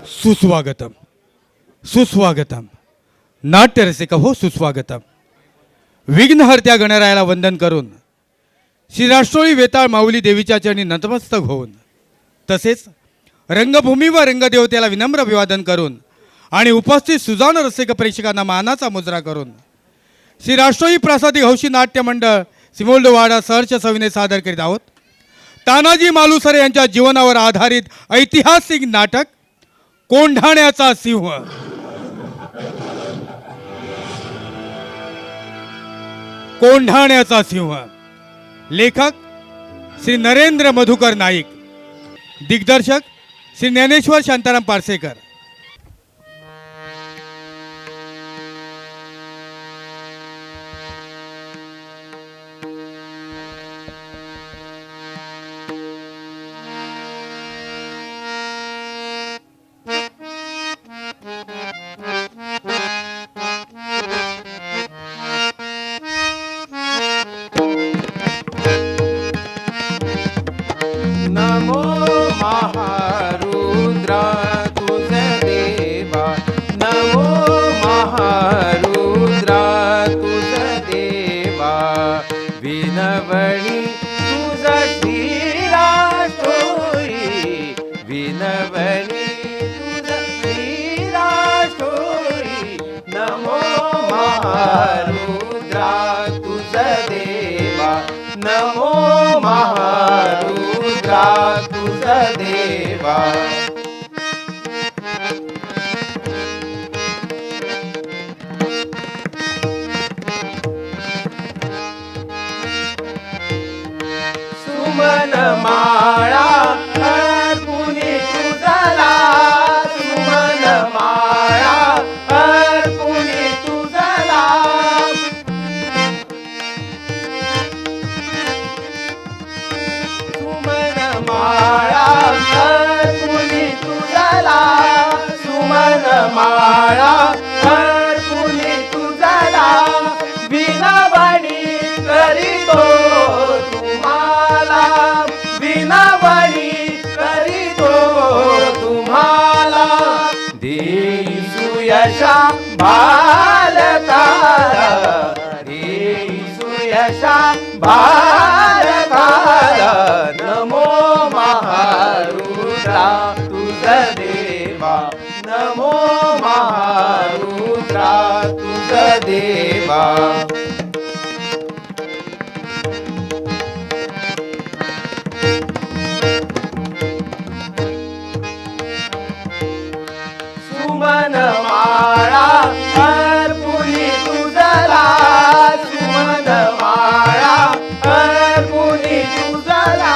सुस्वागतम सुस्वागतम नाट्यरसिक हो सुस्वागतम. विघ्नहर्त्या गणरायाला वंदन करून श्री राष्ट्रोळी वेताळ माऊली देवीच्या चरणी नतमस्तक होऊन तसेच रंगभूमी व रंगदेवतेला विनम्र अभिवादन करून आणि उपस्थित सुजाण रसिक प्रेक्षकांना मानाचा मुजरा करून श्री राष्ट्रोळी प्रासादिक हौशी नाट्य मंडळ सिमोल्डवाडा सहर्ष सविने सादर करीत आहोत. तानाजी मालुसरे यांच्या जीवनावर आधारित ऐतिहासिक नाटक कोंढाण्याचा सिंह. कोंढाण्याचा सिंह. लेखक श्री नरेंद्र मधुकर नाईक. दिग्दर्शक श्री ज्ञानेश्वर शांताराम पारसेकर. नमो महारुद्रा तुझ देवा, नमो महारुद्रा तुझ देवा, विनवणी तुझ श्रीराष्ट्रोळी, विनवणी तुझ श्रीराष्ट्रोळी. नमो महारुद्रा तुझ देवा, नमो महारुद्रा तुझ देवा. सुमन माळा अर्पुनी तुझला, सुमन माळा अर्पुनी तुझला. सुमन माळा अर्पुनी तुझला, सुमन माळा अर्पुनी तुझला. विनवणी करीतो तुम्हाला, विनवणी करीतो तुम्हाला. देई सुयशा बालकाला, देई सुयशा बालकाला. नमो महारुद्रा तुझ देवा, नमो महारुद्रा तुझ देवा. सुमन माळा अर्पुनी तुझला, सुमन माळा अर्पुनी तुझला.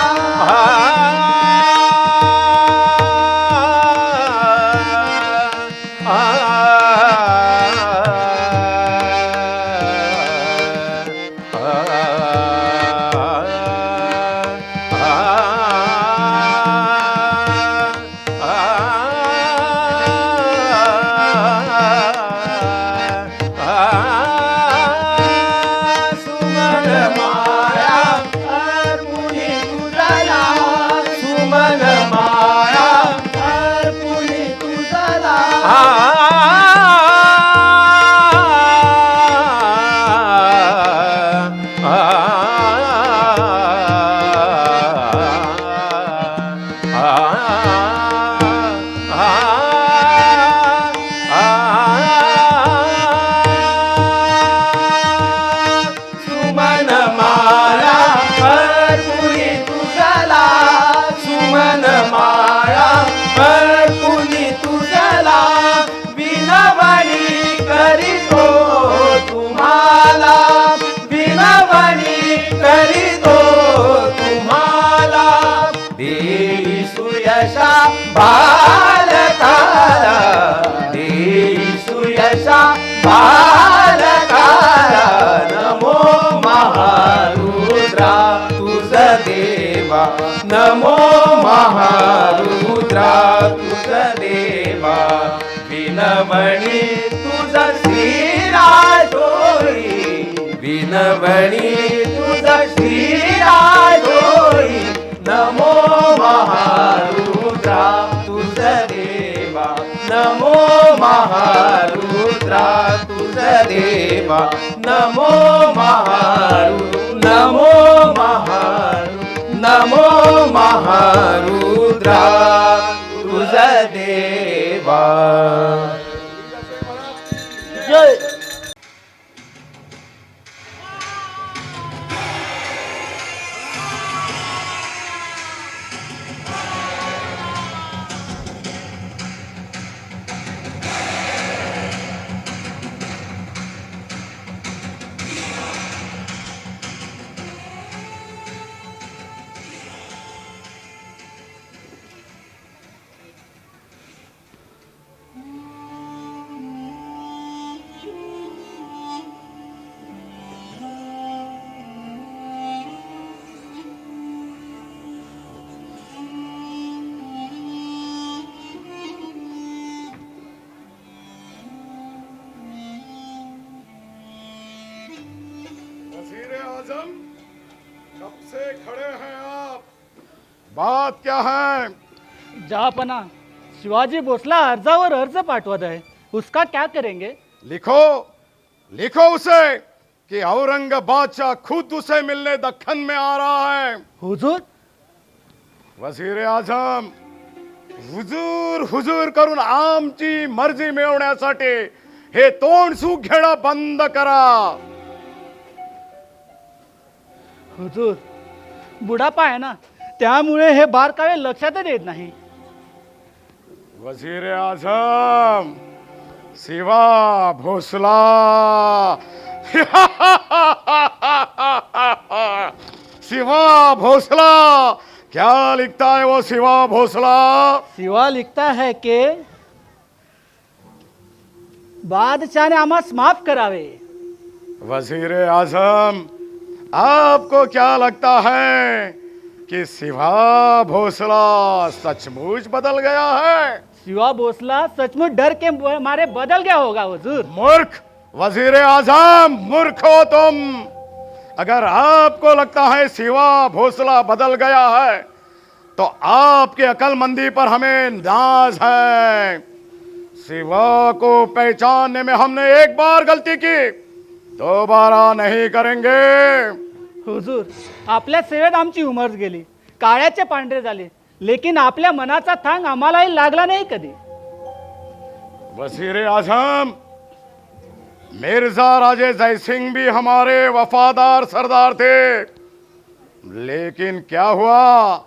बालकाला, देई सुयशा बालकाला. नमो महारुद्रा तुझ देवा, नमो महारुद्रा तुझ देवा. विनवणी तुझ श्रीराष्ट्रोळी, विनवणी तुझ श्रीराष्ट्रोळी. नमो महारुद्रा तुझ देवा, नमो महारुद्रा तुझ देवा नमो नमो महारुद्रा तुझ देवा. जय. वज़ीर आज़म, कब से खड़े हैं आप? बात क्या है? जहापना शिवाजी भोसला अर्जावर अर्ज पाठवत है, उसका क्या करेंगे? लिखो लिखो उसे कि औरंगाबाद खुद उसे मिलने दक्खन में आ रहा है. हुजूर. वजीर आझम, हुजूर हुजूर करून आमची मर्जी मिळवण्यासाठी हे तोंड सूक घेणं बंद करा. हुजूर, बुडापा आहे ना, त्यामुळे हे बारकावे लक्षातच येत नाही. वजीर आझम, शिवा भोसला शिवा भोसला, क्या लिखता है वो शिवा भोसला? शिवा लिखता है कि बादशाह ने आम्हास माफ करावे. वजीर आजम, आपको क्या लगता है कि शिवा भोसला सचमुच बदल गया है? शिवा भोसला सचमुच डर के मारे बदल गया होगा हुजूर. मूर्ख वजीर आजम, मूर्ख हो तुम. अगर आपको लगता है शिवा भोसला बदल गया है तो आपकी अकलमंदी पर हमें नाज है. शिवा को पहचानने में हमने एक बार गलती की, दोबारा नहीं करेंगे. हुजूर, आपल्या सेवेत आमची उमर गेली, काळ्याचे पांढरे झाले, लेकिन आपल्या मनाचा थांग आम्हालाही लागला नाही कधी. वजीर आजम, मिर्जा राजे जयसिंह भी हमारे वफादार सरदार थे, लेकिन क्या हुआ,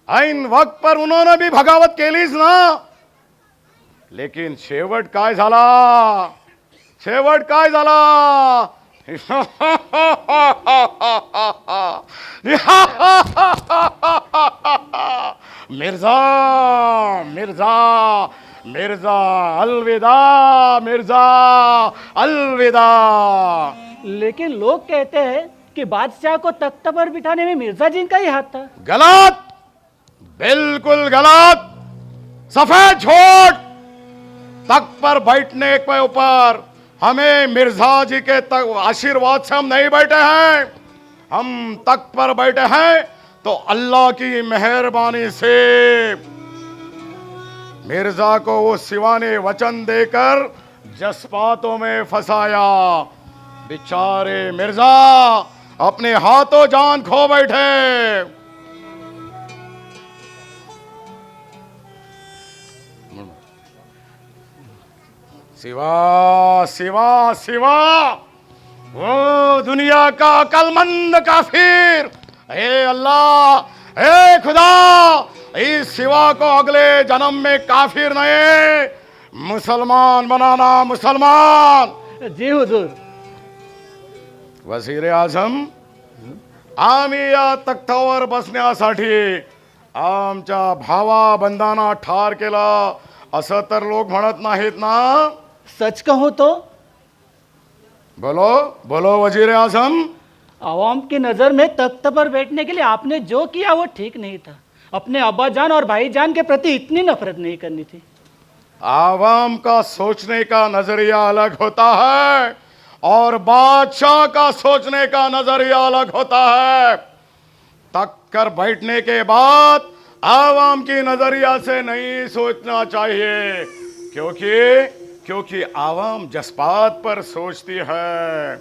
ऐन वक्त पर उन्होंने भी बगावत केलीच ना. लेकिन शेवट काय झाला? शेवट काय झाला? मिर्जा मिर्जा मिर्जा अलविदा, मिर्जा अलविदा. लेकिन लोग कहते हैं कि बादशाह को तख्त पर बिठाने में मिर्जा जी का ही हाथ था. गलत, बिल्कुल गलत, सफेद झूठ. तख्त पर बैठने के ऊपर हमें मिर्जा जी के आशीर्वाद से हम नहीं बैठे हैं. हम तख्त पर बैठे हैं तो अल्लाह की मेहरबानी से. मिर्जा को वो शिवा ने वचन देकर जज्बातों में फंसाया. बेचारे मिर्जा अपने हाथों जान खो बैठे. शिवा शिवा शिवा, वो दुनिया का अकलमंद काफिर. हे अल्लाह, हे खुदा, इस शिवा को अगले जन्म में काफिर नहीं, मुसलमान बनाना, मुसलमान. जी हुजूर. वजीर आझम, आम्ही या तख्तावर बसण्यासाठी आमच्या भावा बंधांना ठार केला असं तर लोक म्हणत नाहीत ना? सच कहो तो बोलो बोलो वजीर आजम. आवाम की नजर में तख्त पर बैठने के लिए आपने जो किया वो ठीक नहीं था. अपने अब्बाजान और भाईजान के प्रति इतनी नफरत नहीं करनी थी. आवाम का सोचने का नजरिया अलग होता है और बादशाह का सोचने का नजरिया अलग होता है. तक कर बैठने के बाद आवाम की नजरिया से नहीं सोचना चाहिए क्योंकि आवाम जज्बात पर सोचती है।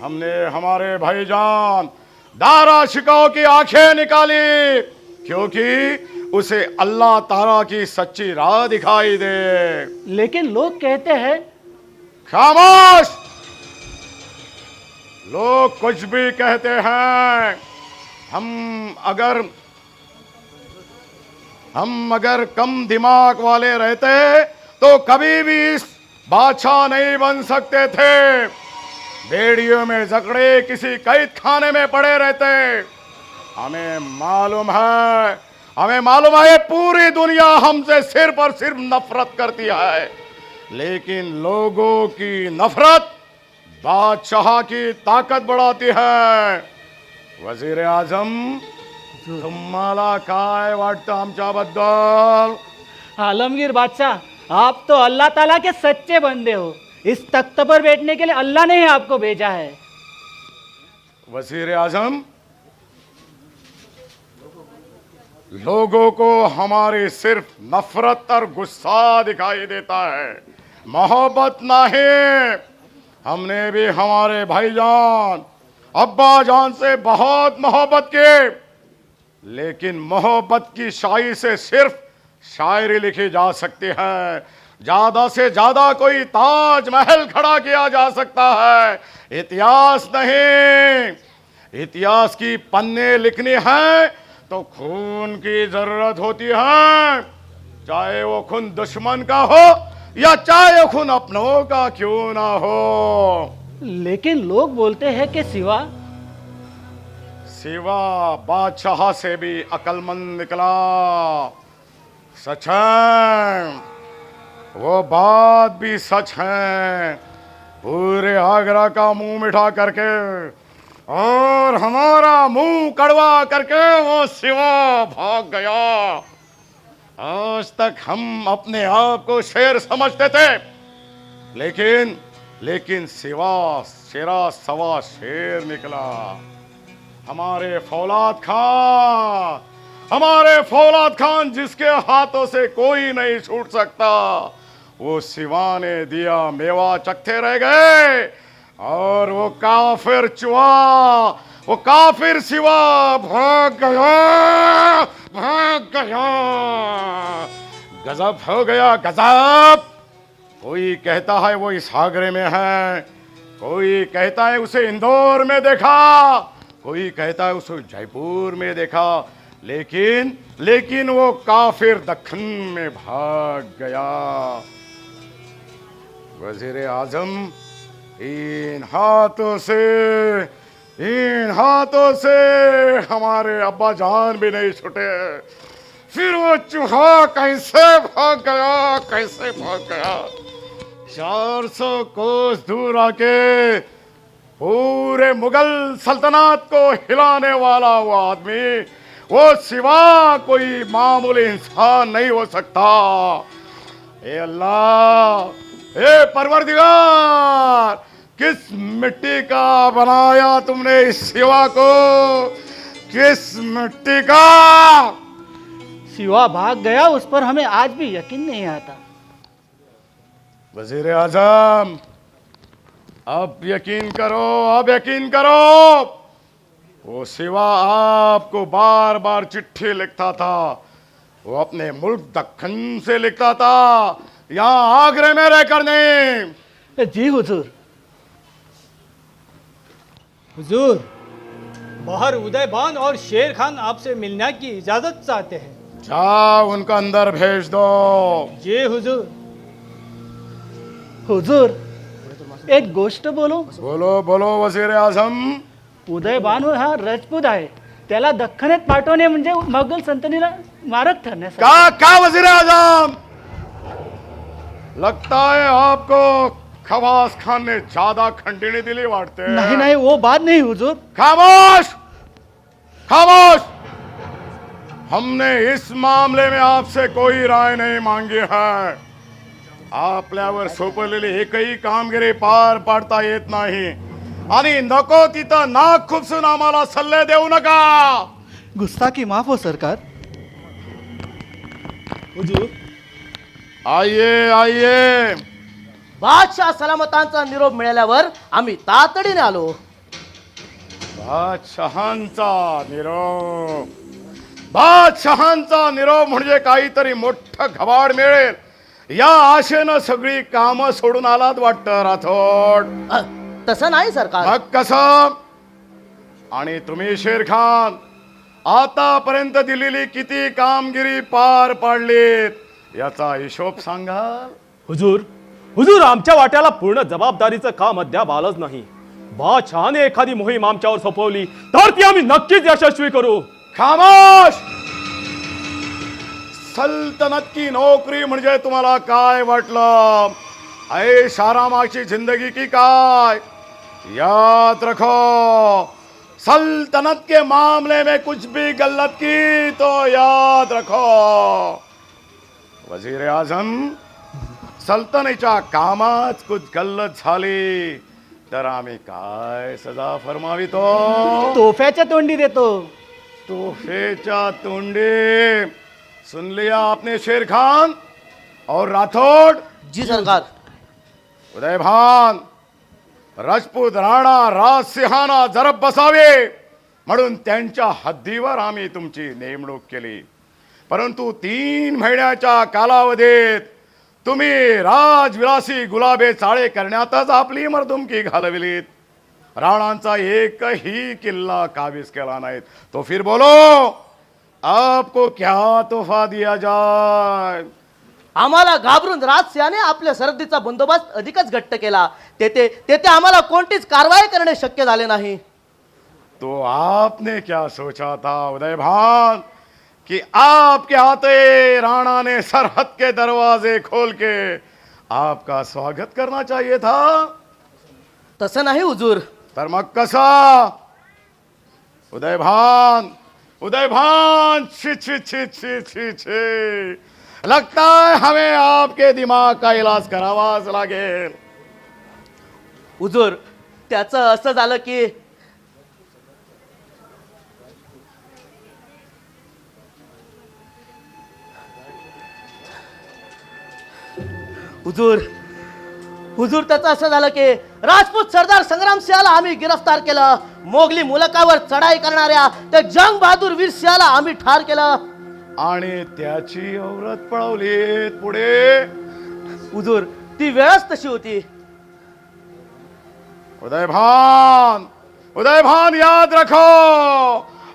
हमने हमारे भाईजान दारा शिकाओ की आंखें निकाली क्योंकि उसे अल्लाह ताला की सच्ची राह दिखाई दे। लेकिन लोग कहते हैं खामोश! लोग कुछ भी कहते हैं। हम अगर कम दिमाग वाले रहते तो कभी भी इस बादशाह नहीं बन सकते थे। बेड़ियों में जकड़े किसी कैद खाने में पड़े रहते। हमें मालूम है ये पूरी दुनिया हमसे सिर्फ और सिर्फ नफरत करती है, लेकिन लोगों की नफरत बादशाह की ताकत बढ़ाती है। वजीर आजम, तुम्हाला काय वाटतं आमच्याबद्दल? आलमगीर बादशाह, आप तो अल्लाह ताला के सच्चे बंदे हो। इस तख्त पर बैठने के लिए अल्लाह ने ही आपको भेजा है। वजीर आजम, लोगों को हमारी सिर्फ नफरत और गुस्सा दिखाई देता है, मोहब्बत नहीं। हमने भी हमारे भाईजान अब्बा जान से बहुत मोहब्बत की, लेकिन मोहब्बत की शायरी से सिर्फ शायरी लिखी जा सकती है। ज्यादा से ज्यादा कोई ताजमहल खड़ा किया जा सकता है, इतिहास नहीं। इतिहास की पन्ने लिखनी है तो खून की जरूरत होती है, चाहे वो खून दुश्मन का हो या चाहे खून अपनों का क्यों ना हो। लेकिन लोग बोलते हैं कि सिवा बादशाह से भी अकलमंद निकला। सच है, वो बात भी सच है। पूरे आगरा का मुंह मिठा करके और हमारा मुंह कड़वा करके वो सिवा भाग गया। आज तक हम अपने आप को शेर समझते थे, लेकिन सिवा शेरा सवा शेर निकला। हमारे फौलाद खान जिसके हाथों से कोई नहीं छूट सकता, वो सिवा ने दिया मेवा चखते रह गए। और वो काफिर सिवा भाग गया। गजब हो गया, गजब। कोई कहता है वो इस आगरे में है, कोई कहता है उसे इंदौर में देखा, कोई कहता है उसे जयपुर में देखा, लेकिन वो काफिर दक्खन में भाग गया। वजीर आजम, इन हाथों से हमारे अब्बा जान भी नहीं छूटे। फिर वो चूहा कैसे भाग गया। 400 कोस दूर आके पूरे मुगल सल्तनत को हिलाने वाला वो आदमी, वो सिवा कोई मामूली इंसान नहीं हो सकता। ए अल्लाह, ए परवरदिगार, किस मिट्टी का बनाया तुमने इस सिवा को? किस मिट्टी का? सिवा भाग गया, उस पर हमें आज भी यकीन नहीं आता। वजीर आजम, अब यकीन करो। वो सिवा आपको बार बार चिट्ठी लिखता था। वो अपने मुल्क दक्खन से लिखता था, यहाँ आगरे में रहकर नहीं। जी हुजूर। हुजूर, बाहर उदयभान और शेर खान आपसे मिलने की इजाजत चाहते हैं। जाओ, उनका अंदर भेज दो। जी हुजूर। हुजूर, एक गोष्ट बोलो। बोलो वजीर आजम। उदयभान हा राजपूत आहे, त्याला दख्खनेत पाठवणे म्हणजे मोगल सल्तनतीला मारक ठरण्यासाठी। क्या वजीर आजम, लगता है आपको खवास खान ने ज्यादा खंडणी दिली वाटते। नहीं, वो बात नहीं हुजूर। खामोश। हमने इस मामले में आपसे कोई राय नहीं मांगी है। आपल्यावर सोपवलेली एकही कामगिरी पार पाडता येत नाही आणि नको तिथं नाक खुपसून आम्हाला सल्ले देऊ नका। गुस्ताखी माफ हो सरकार। हुजूर, आइए आइए. बादशाह सलामतांचा निरोप मिळाल्यावर आम्ही तातडीने आलो. बादशहांचा निरोप. बादशहांचा निरोप म्हणजे काहीतरी मोठं घबाड मिळेल या आशेनं सगळी कामं सोडून आलात वाटतं राठोड. तसं नाही सरकार. मग कसं? आणि तुम्ही शेरखान आतापर्यंत दिलेली किती कामगिरी पार पाडलीत याचा हिशोब सांगाल? हुजूर हुजूर आमच्या वाट्याला पूर्ण जबाबदारीचं काम अद्याप आलंच नाही. बादशहाने एखादी मोहीम आमच्यावर सोपवली तर ती आम्ही नक्कीच यशस्वी करू. खामोश. सल्तनत की नोकरी म्हणजे तुम्हाला काय वाटलं? ऐश आरामाची जिंदगी की काय? याद रखो, सल्तनत के मामले में कुछ भी गलत की तो याद रखो वजीर आजम, सल्तनेच्या कामात कुछ गल्लत झाली तर आम्ही काय सजा फरमावितो? तोफ्याच्या तोंडी देतो. तोफेच्या तोंडे. सुन लिया आपने शेर खान और राठौड़. जी सरकार. उदयभान, राजपूत राणा राजसिंहांना जरब बसावे म्हणून त्यांच्या हद्दीवर आम्ही तुमची नेमणूक केली. परंतु 3 महिन्याच्या कालावधीत तुम्ही राजविलासी गुलाबे चाळे करण्यातच आपली मर्दुमकी घालविलीत. राणांचा एकही किल्ला काबीज केला नाही. तो फिर बोलो, आपको क्या तोहफा दिया जाए? आम्हाला घाबरून राजसिंहाने आपल्या सरहद्दीचा बंदोबस्त अधिकच घट्ट केला. तेथे आम्हाला कोणतीच कारवाई करणे शक्य झाले नाही. तो आपने क्या सोचा था उदयभान कि आपके आते राणा ने सरहद के दरवाजे खोल के आपका स्वागत करना चाहिए था? तसं नाही हुजूर. तर मग कसा? उदयभान, उदयभान, छी छी छी छी छी छी. लगता है हमें आपके दिमाग का इलाज करावाच लागेल. हुजूर, त्याचं असं झालं की हुजूर त्याचं असं झालं की राजपूत सरदार संग्राम सिंहाला आम्ही गिरफ्तार केलं. मोगली मुलकावर चढाई करणाऱ्या त्या जंग बहादूर वीर सिंहाला आम्ही ठार केलं. आणि त्याची औरत पळवली पुढे. हुजूर, ती वेळच तशी होती. उदयभान, उदयभान, याद रखो,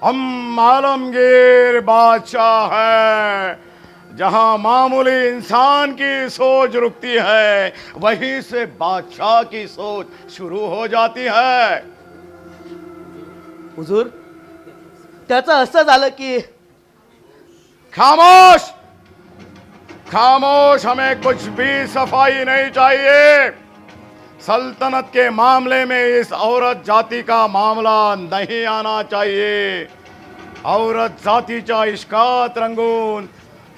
हम आलमगीर बादशाह है. जहां मामूली इंसान की सोच रुकती है वहीं से बादशाह की सोच शुरू हो जाती है. हुजूर, त्याचं असं झालं की खामोश, खामोश. हमें कुछ भी सफाई नहीं चाहिए. सल्तनत के मामले में इस औरत जाति का मामला नहीं आना चाहिए. औरत जातीच्या इश्कात रंगून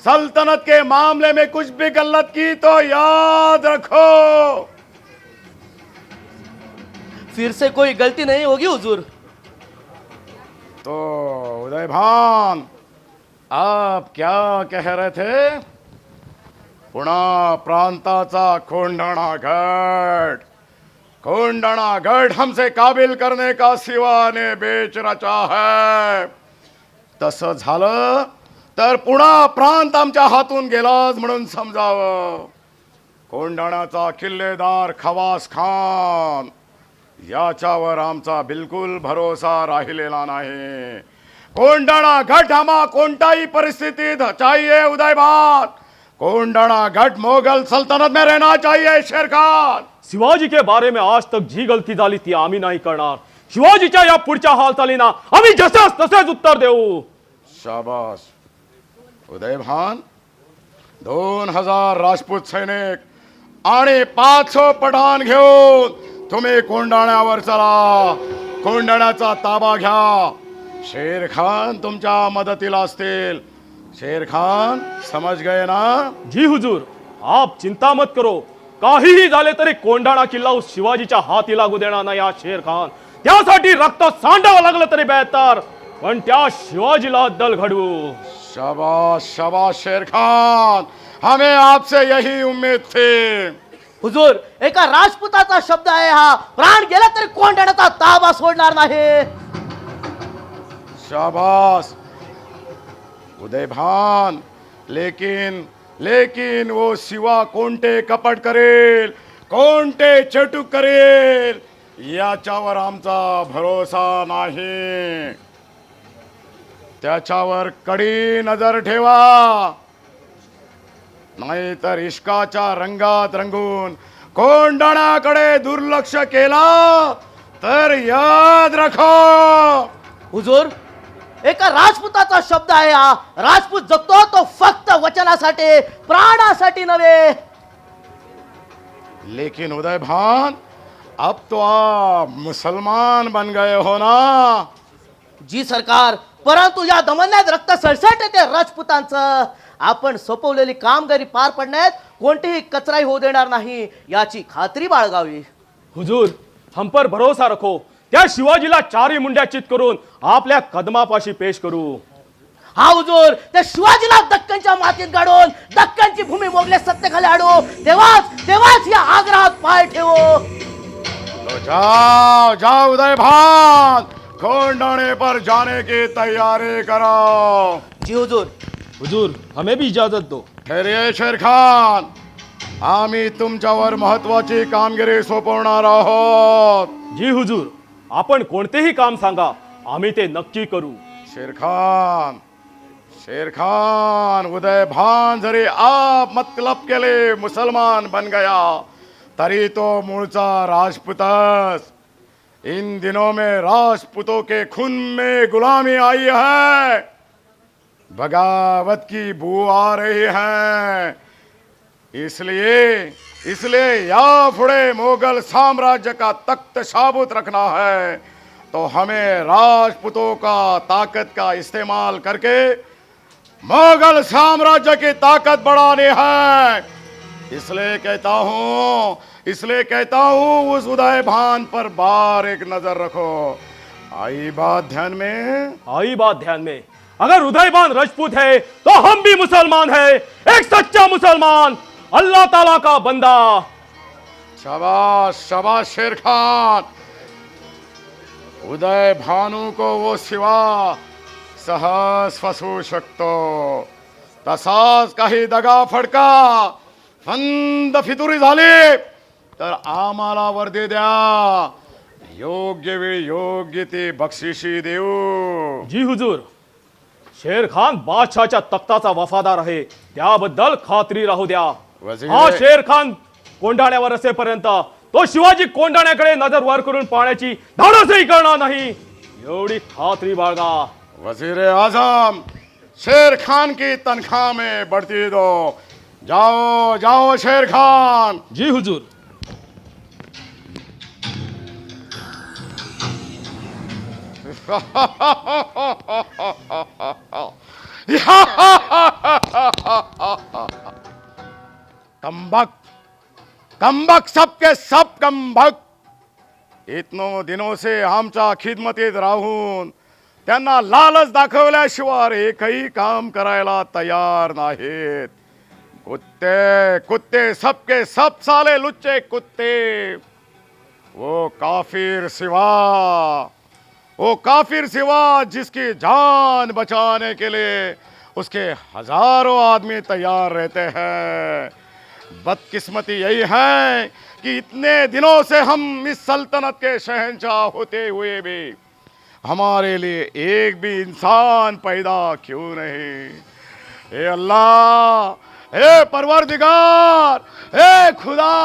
सल्तनत के मामले में कुछ भी गलत की तो याद रखो, फिर से कोई गलती नहीं होगी हुजूर. तो उदयभान, आप क्या कह रहे थे? पुणा प्रांताचा कोंढाणा गढ़, कोंढाणा गढ़ हमसे काबिल करने का सिवा ने बेच रचा है. तसं झालं तर पुणा प्रांत आमच्या हातून गेलाच म्हणून समजावं. कोंढाण्याचा किल्लेदार खवास खान याच्यावर आमचा बिलकुल भरोसा राहिलेला नाही. कोंढाणा गढ़ हमा कोणत्याही परिस्थितीत चाहिए उदयभान. कोंढाणा गढ़ मुगल सल्तनत में रहना चाहिए शेर खान. शिवाजी के बारे में आज तक जी गलती झाली ती आम्ही नाही करणार. शिवाजीच्या या पुढच्या हालचालींना आम्ही जसेच तसेच उत्तर देऊ. शाबास उदयभान. 2000 राजपूत सैनिक आणि 500 पठाण घेऊन तुम्ही कोंढाण्यावर चला. कोंढाण्याचा ताबा घ्या. शेर खान तुमच्या मदतीला असतील. शेर खान, समझ गए ना? जी हुजूर, आप चिंता मत करो. काहीही झाले तरी कोंढाणा किल्ला उस शिवाजीच्या हाती लागू देणार नाही हा शेर खान. त्यासाठी रक्त सांडावं लागलं तरी बेहतर, पण त्या शिवाजीला अद्दल घडवू. शाबाश, शाबाश शेर खान. हमें आपसे यही उम्मीद थी। हुजूर, एका राजपुताचा शब्द आहे हा, प्राण गेला तरी कोंढाण्याचा ताबा सोडणार नाही. शाबाश उदयभान, लेकिन वो शिवा कोणते कपट करेल, कोणते चटूक करेल याच्यावर आमचा भरोसा नाही. त्याच्यावर कडी नजर ठेवा, नाहीतर इश्काच्या रंगात रंगून कोंडाण्याकडे दुर्लक्ष केला तर याद रखो. हुजूर, एका राजपुताचा शब्द आहे हा, राजपूत जगतो तो फक्त वचनासाठी, प्राणासाठी नव्हे. लेकिन उदय भान, अब तो आप मुसलमान बन गए हो ना. जी सरकार, परंतु या दमन्यात रक्त सळसळते ते राजपुतांचं. आपण सोपवलेली कामगिरी पार पडण्यात कोणतीही कचराई होऊ देणार नाही याची खात्री बाळगावी. हुजूर, हम पर भरोसा रखो. त्या शिवाजीला चारी मुंड्या चित करून आपल्या कदमापाशी पेश करू. हा हुजूर, त्या शिवाजीला दक्कनच्या मातीत गाडून दक्कनची भूमी मोगले सत्तेखाली आणू, तेव्हाच या आग्रहात पाय ठेवू. तो जाओ उदय भान, कोंडाणे पर जाने की तैयारी करो. जी हुजूर. हुजूर, हमें भी इजाजत दो. ठेरिये शेर खान, आम्ही तुमच्यावर महत्वाची कामगिरी सोपवणार आहोत. जी हुजूर, आपण कोणतेही काम सांगा, आम्ही ते नक्की करू. शेर खान, उदय भान जरी आप मतलब के लिए मुसलमान बन गया तरी तो मूळचा राजपूतच. इन दिनों में राजपूतों के खून में गुलामी आई है, बगावत की बू आ रही है. इसलिए याफुड़े मुगल साम्राज्य का तख्त साबुत रखना है तो हमें राजपूतों का ताकत का इस्तेमाल करके मुगल साम्राज्य की ताकत बढ़ानी है. इसलिए कहता हूँ उस उदय भान पर बार एक नजर रखो. आई बात ध्यान में. अगर उदयभान राजपूत है तो हम भी मुसलमान है, एक सच्चा मुसलमान, अल्लाह ताला का बंदा. शाबाश शेर खान. उदय भानू को वो शिवा सहज फसवू शकतो. तसाच काही दगा फडका फंद फितुरी झाली तर आम्हाला वर्दी द्या, योग्य वेळी योग्य ती बक्षिशी देऊ. जी हुजूर, शेर खान बादशाहच्या तख्ताचा वफादार आहे, त्याबद्दल खात्री राहू द्या. वजीर. हा शेर खान कोंढाण्यावर असेपर्यंत तो शिवाजी कोंढाण्याकडे नजर वर करून पाहण्याची धाडसही करणार नाही, एवढी खात्री बाळगा. वजीर आजम, शेर खान की तनख्वाह में बढ़ती दो. जाओ शेर खान. जी हुजूर. कमबक सबके सब कमबक. इतनो दिनों से आमच्या खिदमतीत राहून त्यांना लालच दाखवल्याशिवाय एकही काम करायला तयार नाहीत. कुत्ते सबके सब साले लुच्चे कुत्ते. वो काफिर सिवा जिसकी जान बचाने के लिए उसके हजारों आदमी तैयार रहते हैं. बदकिस्मती यही है कि इतने दिनों से हम इस सल्तनत के शहंशाह होते हुए भी हमारे लिए एक भी इंसान पैदा क्यों नहीं. हे अल्लाह, हे परवरदिगार, हे खुदा,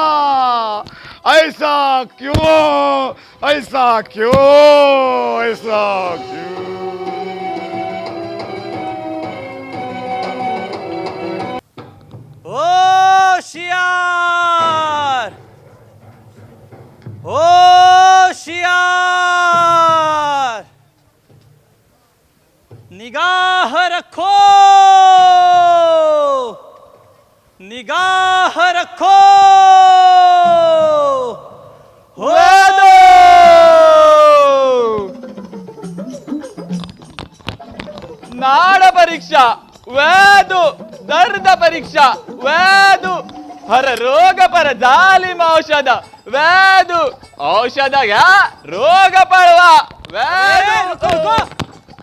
ऐसा क्यों. होशियार, होशियार, निगाह रखो, निगाह रखो. नाड परीक्षा वैदु दर्द परीक्षा वैदु हर रोग पर जालिम औषध वैदु औषध घ्या रोग पळवा वैदु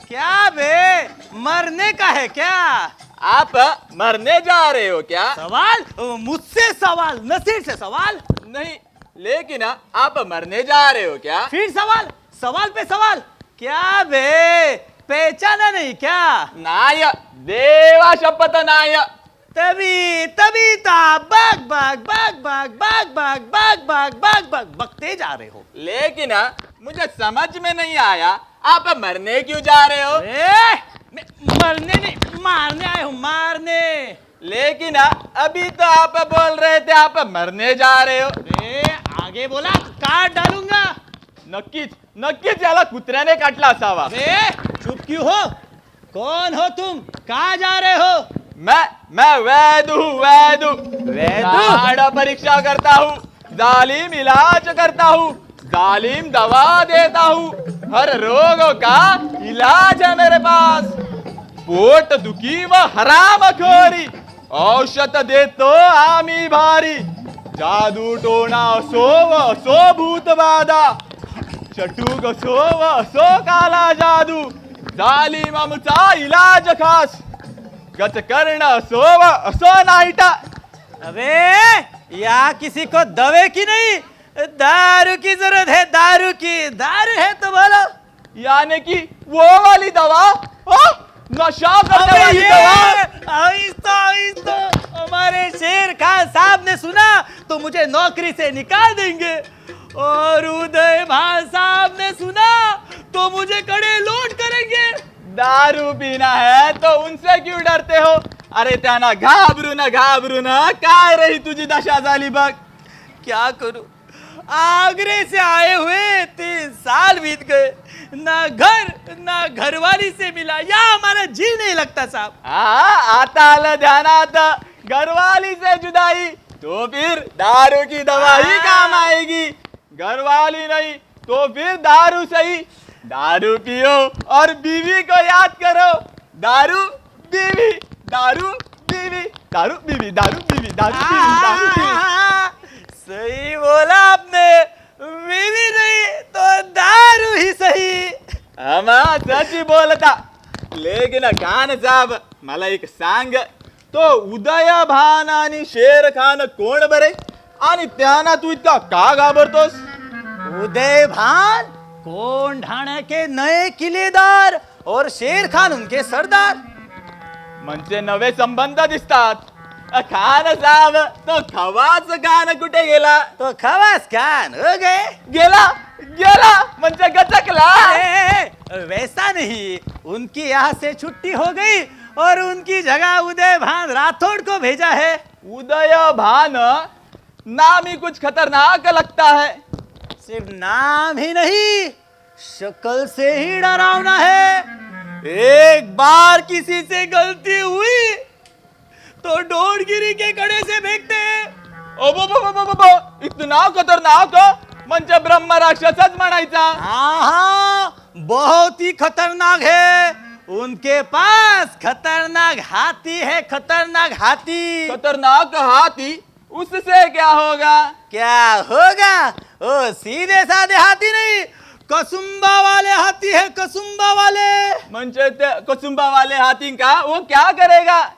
क्या बे मरने का है क्या? आप मरने जा रहे हो क्या? सवाल मुझसे सवाल, नसीर से सवाल। नहीं, लेकिन आप मरने जा रहे हो क्या? फिर सवाल, सवाल पे सवाल। क्या बे पहचाना नहीं क्या? नाय, देवा शपथ नाय. तभी तभी तो आप बाग बाग बाग बाग बाग बाग बाग बाग बाग बाग बकते जा रहे हो। लेकिन मुझे समझ में नहीं आया आप मरने क्यों जा रहे हो? मैं मरने नहीं, मारने आए हूँ, मारने। लेकिन अभी तो आप बोल रहे थे आप मरने जा रहे हो. आगे बोला काट डालूंगा। नक्कीच नक्कीच याला कुत्र्याने काटला असावा. चुप क्यों हो? कौन हो तुम? कहाँ जा रहे हो? मैं वैदु वैदु वैदु परीक्षा करता हूँ, जालिम इलाज करता हूँ, जालिम दवा देता हूँ, हर रोगों का इलाज है मेरे पास. पोट दुखी व हरामखोरी औषध देतो आम्ही भारी. जादू टोणा असो व असो भूत बाधा, चटूक असो व असो काला जादू, जालिम आमचा इलाज खास. गच कर्ण असो व असो नाईटा. अबे यहाँ किसी को दवे की नहीं, दारू की जरूरत है, दारू की। दारू है तो बोलो। यानी कि वो वाली दवा, नशा करने वाली दवा. आहिस्ता हमारे शेर खान साहब ने सुना तो मुझे नौकरी से निकाल देंगे, और उदय भान साहब ने सुना तो मुझे कड़े लोड करेंगे. दारू पीना है तो उनसे क्यों डरते हो? अरे त्यांना घाबरू ना काय रही तुझी दशा झाली बघ. क्या करूं, आगरे से आए हुए 3 साल बीत गए, ना घर ना घरवाली से मिला, या हमारा जी नहीं लगता साहब. आता आलं ध्यानात, घरवाली से जुदाई तो फिर दारू की दवा ही काम आएगी. घरवाली नहीं तो फिर दारू सही. दारू पियो और बीवी को याद करो. दारू बीवी, दारू बीवी, दारू बीवी, दारू बीवी, दारू बीवी, दारू बीवी. सही बोला आपने, बीवी नहीं तो दारू ही सही. आम्हा सच बोलता. लेकिन खान साहब मला एक सांग, तो उदय भान आणि शेर खान कोण बरे, आणि त्यांना तू इतका का घाबरतोस? उदय भान कोंढाणा के नए किलेदार और शेर खान उनके सरदार. म्हणजे नवे संबंध दिसतात. खान साहब तो खवाच खान कुठे गेला? तो खवास खान हो गए. गेला गेला म्हणजे गचकला. वैसा नहीं, उनकी यहाँ से छुट्टी हो गई और उनकी जगह उदय भान राठौड़ को भेजा है. उदय भान नाम ही कुछ खतरनाक लगता है. सिर्फ नाम ही नहीं, शक्ल से ही डरावना है. एक बार किसी से गलती हुई तो ढोलगिरी के कड़े से फेंकते हैं. इतना खतरनाक म्हणजे ब्रह्म राक्षसच म्हणायचा. हाँ, बहुत ही खतरनाक है. उनके पास खतरनाक हाथी है, खतरनाक हाथी. खतरनाक हाथी, उससे क्या होगा? क्या होगा? ओ सीधे साधे हाथी नहीं, कसुंबा वाले हाथी है, कसुंबा वाले. म्हणजे ते कसुंबा वाले हाथी का वो क्या करेगा?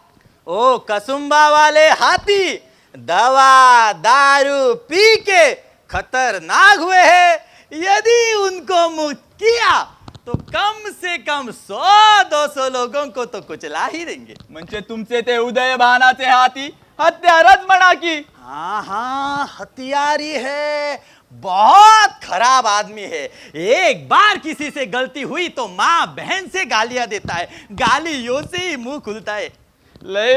ओ कसुंबा वाले हाथी दवा दारू पी के खतरनाक हुए हैं. यदि उनको मुक्त किया तो कम से कम 100-200 लोगों को तो कुचला ही देंगे. म्हणजे तुमचे ते उदय भानाचे हाथी हत्यारच म्हणा की. हाँ, हथियारी है, बहुत खराब आदमी है. एक बार किसी से गलती हुई तो माँ बहन से गालियां देता है, गालियों से ही मुंह खुलता है. लई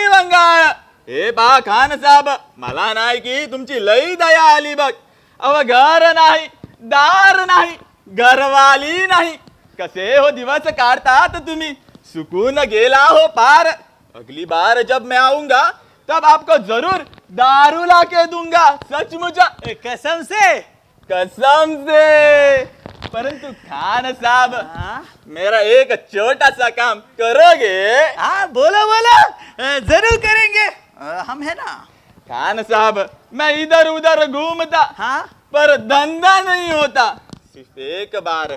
वंगाळ. हे पा खान साहेब, मला नाही की तुमची लई दया आली बघ. अव घर नाही, दार नाही, घरवाली नाही, कसे हो दिवस काढतात तुम्ही. सुकून गेला हो पार. अगली बार जब मैं आऊंगा तब आपको जरूर दारू ला के दूंगा. सचमुच कसम से. कसम से. परंतु खान साहब मेरा एक छोटा सा काम करोगे? हाँ बोलो बोलो, जरूर करेंगे, हम है ना। खान साहब मैं इधर उधर घूमता हाँ पर धंधा नहीं होता, सिर्फ एक बार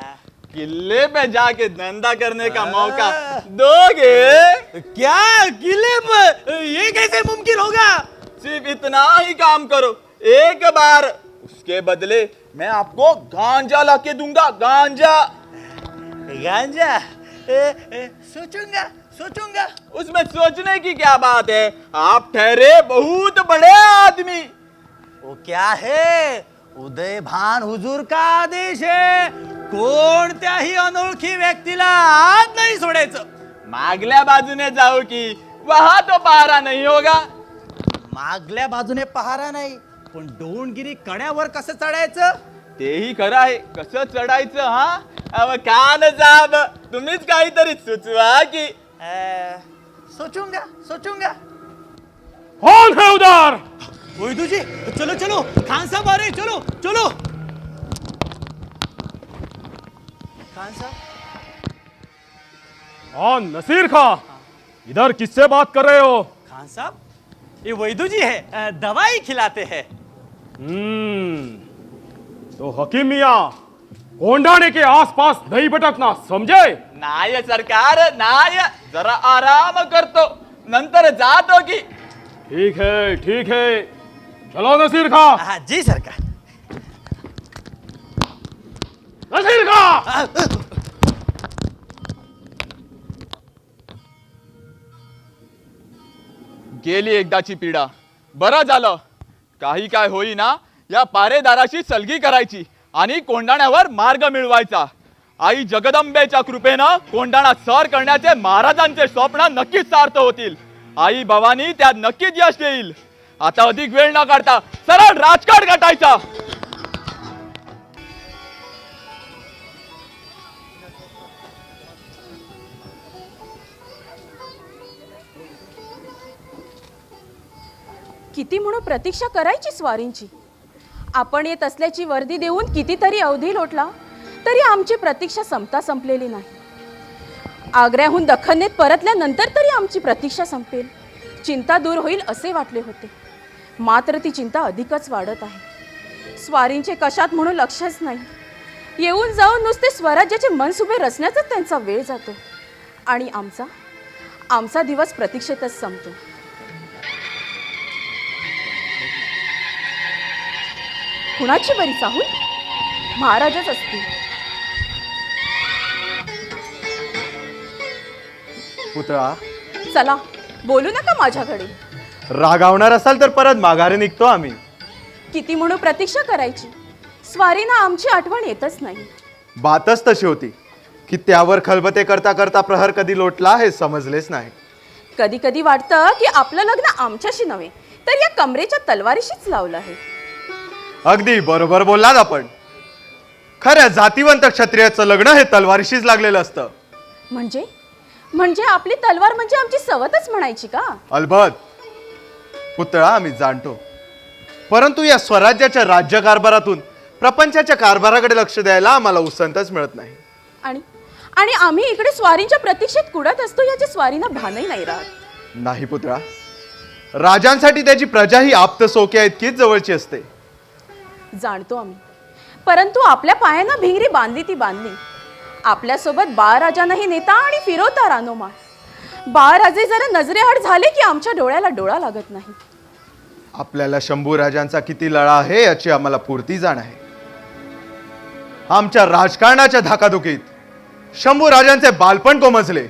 किले पे जाके धंधा करने का मौका दोगे? क्या किले पर? ये कैसे मुमकिन होगा? सिर्फ इतना ही काम करो एक बार, उसके बदले मैं आपको गांजा लाके दूंगा, गांजा। गांजा? सोचूंगा सोचूंगा। उसमें सोचने की क्या बात है, आप ठहरे बहुत बड़े आदमी। वो क्या है, उदय भान हुजूर का आदेश आहे, कोणत्याही अनोळखी व्यक्तीला आत नाही सोडायचं। मागल्या बाजूने जाऊ की वहां तो पहारा नहीं होगा? मागल्या बाजूने पहारा नाही, पण डोंगगिरी कड्यावर कसं चढायचं? तेही खरं आहे, कसं चढायचं? हा अव खान साहब तुम्हीच काहीतरी सुचवा की। सोचूंगा सोचूंगा। कौन है उधर? वैदू जी चलो चलो, खान साहब आ रहे, चलो चलो। खान साहब? हाँ नसीर खां, इधर किससे बात कर रहे हो? खान साहब ये वैदू जी है, दवाई खिलाते हैं। तो हकीम मियाँ, कोंडाणे के आसपास नहीं भटकना, समझे? नाय सरकार नाय, जरा आराम करतो नंतर जातो की। ठीक है, चलो नसीर खां। हाँ जी सरकार। नसीर खां! गेली एकदाची पीडा, बरं झालं। काही काय होईना, या पारेदाराशी सलगी करायची आणि कोंडाण्यावर मार्ग मिळवायचा। आई जगदंबेच्या कृपेनं कोंडाणा सर करण्याचे महाराजांचे स्वप्न नक्कीच सार्थ होतील। आई भवानी त्यात नक्कीच यश देईल। आता अधिक वेळ न काढता सरळ राजकाट गाठायचा। किती म्हणून प्रतीक्षा करायची स्वारींची? आपण येत असल्याची वर्दी देऊन कितीतरी अवधी लोटला तरी आमची प्रतीक्षा संपता संपलेली नाही। आग्र्याहून दख्खनेत परतल्यानंतर तरी आमची प्रतीक्षा संपेल, चिंता दूर होईल असे वाटले होते, मात्र ती चिंता अधिकच वाढत आहे। स्वारींचे कशात म्हणून लक्षच नाही, येऊन जाऊन नुसते स्वराज्याचे मनसुबे रचण्याचाच त्यांचा वेळ जातो आणि आमचा दिवस प्रतीक्षेतच संपतो। कुणाची बरी साहूल? महाराजच असतील। पुतळा, चला बोलू नका माझ्याकडे। रागावणार असाल तर परत माघारी निघतो आम्ही। किती म्हणून प्रतीक्षा करायची? स्वारीना आमची आठवण येतच नाही। बातच तशी होती की त्यावर खलबते करता करता प्रहर कधी लोटला हे समजलेच नाही। कधी कधी वाटतं की आपलं लग्न आमच्याशी नव्हे तर या कमरेच्या तलवारीशीच लावलं आहे। अगदी बरोबर बोललात आपण। खऱ्या जातीवंत क्षत्रियाचं लग्न हे तलवारीशीच लागलेलं असतं। म्हणजे आपली तलवार म्हणजे आमची सवतच म्हणायची का? अलबत पुतळा, आम्ही जाणतो, परंतु या स्वराज्याच्या राज्यकारभारातून प्रपंचाच्या कारभाराकडे लक्ष द्यायला आम्हाला उसंतच मिळत नाही। आणि आम्ही इकडे स्वारींच्या प्रतीक्षेत कुडत असतो याचे स्वारींना भानही नाही राहत। नाही पुतळा, राजांसाठी त्याची प्रजा ही आप्तसोक्या इतकीच जवळची असते। जाणतो आम्ही, परंतु आपल्या पायांना भिंगरी बांधली ती बांधली। आपल्यासोबत बाळराजांनाही नेता आणि फिरवता रानोमाळ। बाळराजे जरा नजरेआड झाले की आमच्या डोळ्याला डोळा लागत नाही। आपल्याला शंभू राजांचा किती लळा आहे याची आम्हाला पूर्ती जाण आहे। आमच्या धाकाधुकीत शंभू राजांचे बालपण कोमजले,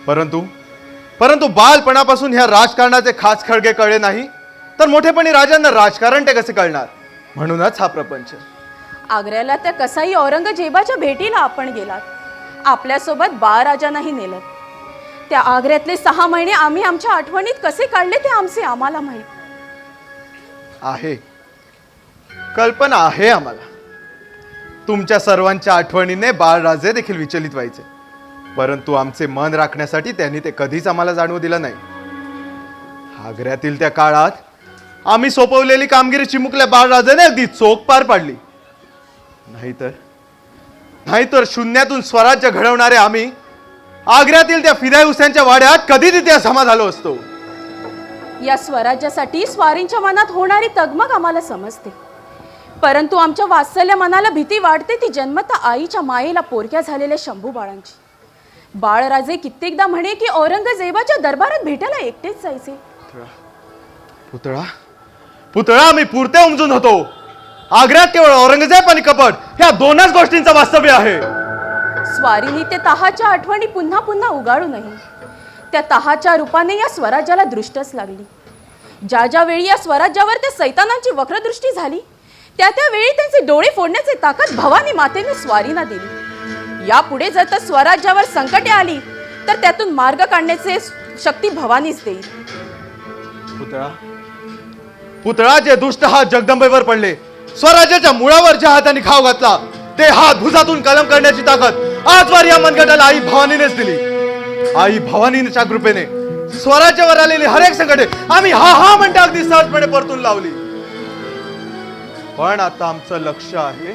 परंतु बालपणापासून ह्या राजकारणाचे खास खळगे कळले नाही तर मोठेपणी राजांना राजकारण ते कसे कळणार? म्हणूनच हा प्रपंच। आग्र्याला त्या कसाई औरंगजेबाच्या भेटीला आपण गेलात, आपल्यासोबत बाळराजांनाही नेलं। त्या आग्र्यातले 6 महिने आम्ही आमच्या आठवणीत कसे काढले ते आम्हाला माहीत आहे। कल्पना आहे आम्हाला। तुमच्या सर्वांच्या आठवणीने बाळराजे देखील विचलित व्हायचे, परंतु आमचे मन राखण्यासाठी त्यांनी ते कधीच आम्हाला जाणवू दिलं नाही। आग्र्यातील त्या काळात आम्ही सोपवलेली कामगिरी चिमुकल्या बाळराजाने अगदी चोख पार पाडली। नाहीतर शून्यातून स्वराज्य घडवणारे आम्ही आग्र्यातील त्या फिदाई हुसेनच्या वाड्यात कधी तिथे समा झालो असतो. या स्वराज्यासाठी स्वारींच्या मनात होणारी तगमग आम्हाला समजते, परंतु आमच्या वात्सल्य मनाला भीती वाटते ती जन्मता आईच्या मायेला पोरक्या झालेल्या शंभू बाळांची. बाळराजे कित्येकदा म्हणे की औरंगजेबाच्या दरबारात भेटायला एकटेच जायचे. पुतळा पुतळा आम्ही पुरते उमजून होतो. आग्र्यात केवळ औरंगजेब आणि कपट ह्या दोनच गोष्टींचं वास्तव्य आहे. स्वारीने ते तहाच्या आठवणी पुन्हा पुन्हा उगाळू नये. त्या तहाच्या रूपाने या स्वराज्याला दृष्टच लागली. ज्या ज्या वेळी या स्वराज्यावर त्या सैतानांची वक्रदृष्टी झाली त्या त्यावेळी त्यांचे डोळे फोडण्याची ताकद भवानी मातेने स्वारींना दिली. यापुढे जर त्या स्वराज्यावर संकटे आली तर त्यातून मार्ग काढण्याचे शक्ती भवानीच देईल. पुतळा पुतळा जे दुष्ट हात जगदंबेवर पडले, स्वराज्याच्या मुळावर ज्या हाताने घाव घातला ते हात भुजातून कलम करण्याची ताकद आजवर या मनगटाला आई भवानीनेच दिली. आई भवानीच्या कृपेने स्वराज्यावर आलेली हर एक संकटे आम्ही हा हा म्हणता अगदी सहजपणे परतून लावली. पण आता आमचं लक्ष आहे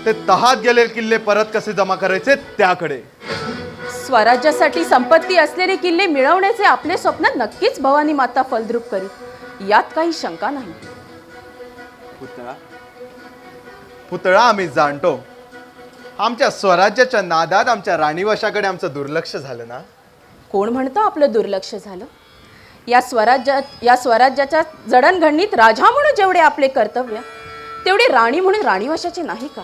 ते तहात गेलेले किल्ले परत कसे जमा करायचे त्याकडे. स्वराज्यासाठी संपत्ती असलेले किल्ले मिळवण्याचे आपले स्वप्न नक्कीच भवानी माता फलद्रूप करी, यात काही शंका नाही. पुतळा पुतळा आम्ही जाणतो आमच्या स्वराज्याच्या नादात आमच्या राणीवशाकडे आमचं दुर्लक्ष झालं ना. कोण म्हणतं आपलं दुर्लक्ष झालं? या स्वराज्याच्या जडणघडणीत राजा म्हणून जेवढे आपले कर्तव्य तेवढे राणी म्हणून राणीवशाचे नाही का?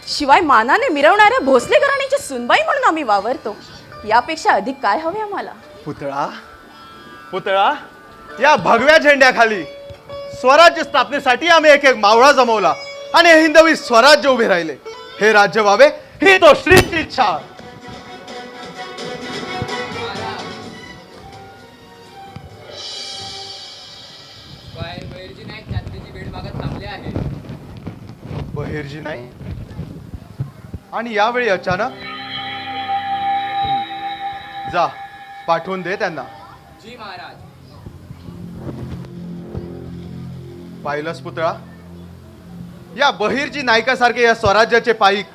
शिवाय मानाने मिरवणाऱ्या भोसले घराण्याची सुनबाई म्हणून आम्ही वावरतो. यापेक्षा अधिक काय हवे आम्हाला? पुतळा पुतळा या भगव्या झेंड्याखाली स्वराज्य स्थापनेसाठी आम्ही एक एक मावळा जमवला आणि हिंदवी स्वराज्य उभे राहिले. हे राज्य व्हावे ही तो श्रीची इच्छा. बहिर्जी नाही आणि यावेळी अचानक जा पाठवून दे त्यांना. जी महाराज. पाहिलंस पुतळा, या बहिर्जी नायकासारखे या स्वराज्याचे पाईक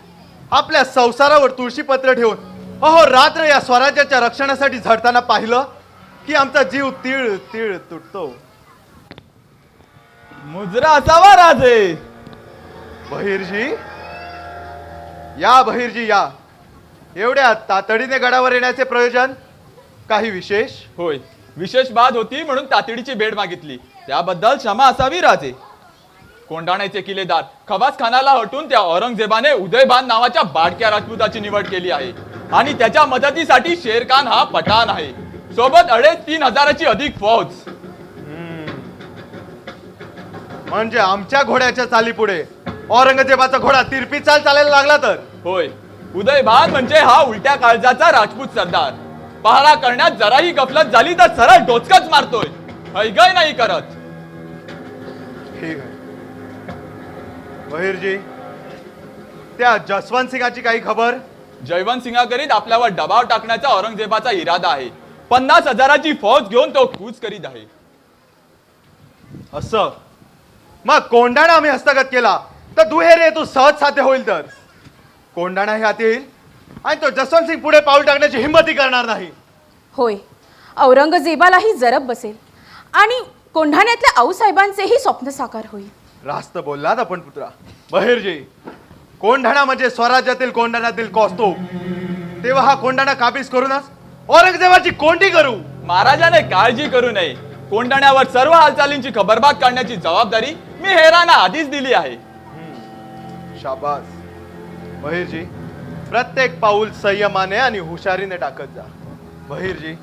आपल्या संसारावर तुळशीपत्र ठेवून अहो रात्र या स्वराज्याच्या रक्षणासाठी झडताना पाहिलं की आमचा जीव तीळ तीळ तुटतो. मुजरा असावा राजे. बहिर्जी या बहिर्जी या. एवढ्या तातडीने गडावर येण्याचे प्रयोजन काही विशेष? होय, विशेष बात होती म्हणून तातडीची भेट मागितली, त्याबद्दल क्षमा असावी राजे. कोंढाण्याचे किल्लेदार खबास खानाला हटून त्या औरंगजेबाने उदयभान नावाच्या बाडक्या राजपुताची निवड केली आहे आणि त्याच्या मदतीसाठी शेरखान हा पठाण आहे, सोबत 3,500ची अधिक फौज. म्हणजे आमच्या घोड्याच्या चालीपुढे औरंगजेबाचा घोडा तिरपी चाल चालायला लागला तर? होय, उदयभान म्हणजे हा उलट्या काळजाचा राजपूत सरदार. पहारा करण्यात जराही गफलत झाली तर सरळ डोचकच मारतोय, हैगय नाही करत. ठीक आहे बहिर्जी, त्या जसवंत सिंगाची काही खबर? जयवंत सिंगाकरीत आपल्यावर दबाव टाकण्याचा औरंगजेबाचा इरादा आहे. 50,000ची फौज घेऊन तो कूच करीत आहे. असं मग कोंढाणा आम्ही हस्तगत केला तर दुहेरी हेतू सहज साध्य होईल. तर कोंढाणा हे हाती येईल आणि तो जसवंत सिंग पुढे पाऊल टाकण्याची हिंमतही करणार नाही. होय, औरंगजेबालाही जरब बसेल आणि कोंढाण्यातल्या आऊसाहेबांचेही स्वप्न साकार होईल. रास्त बोललात आपण पुत्रा. बहिर्जी, कोंढाणा म्हणजे स्वराज्यातील कोंढाण्यातील कौस्तुभ. तेव्हा हा कोंढाणा काबीज करूनच औरंगजेबाची कोंडी करू. महाराजाने काळजी करू नये. कोंढाण्यावर सर्व हालचालींची खबरबाग काढण्याची जबाबदारी मी हेरांना आधीच दिली आहे. शाबास बहिर्जी, प्रत्येक पाऊल संयमाने आणि हुशारीने टाकत जा. बहिर्जी,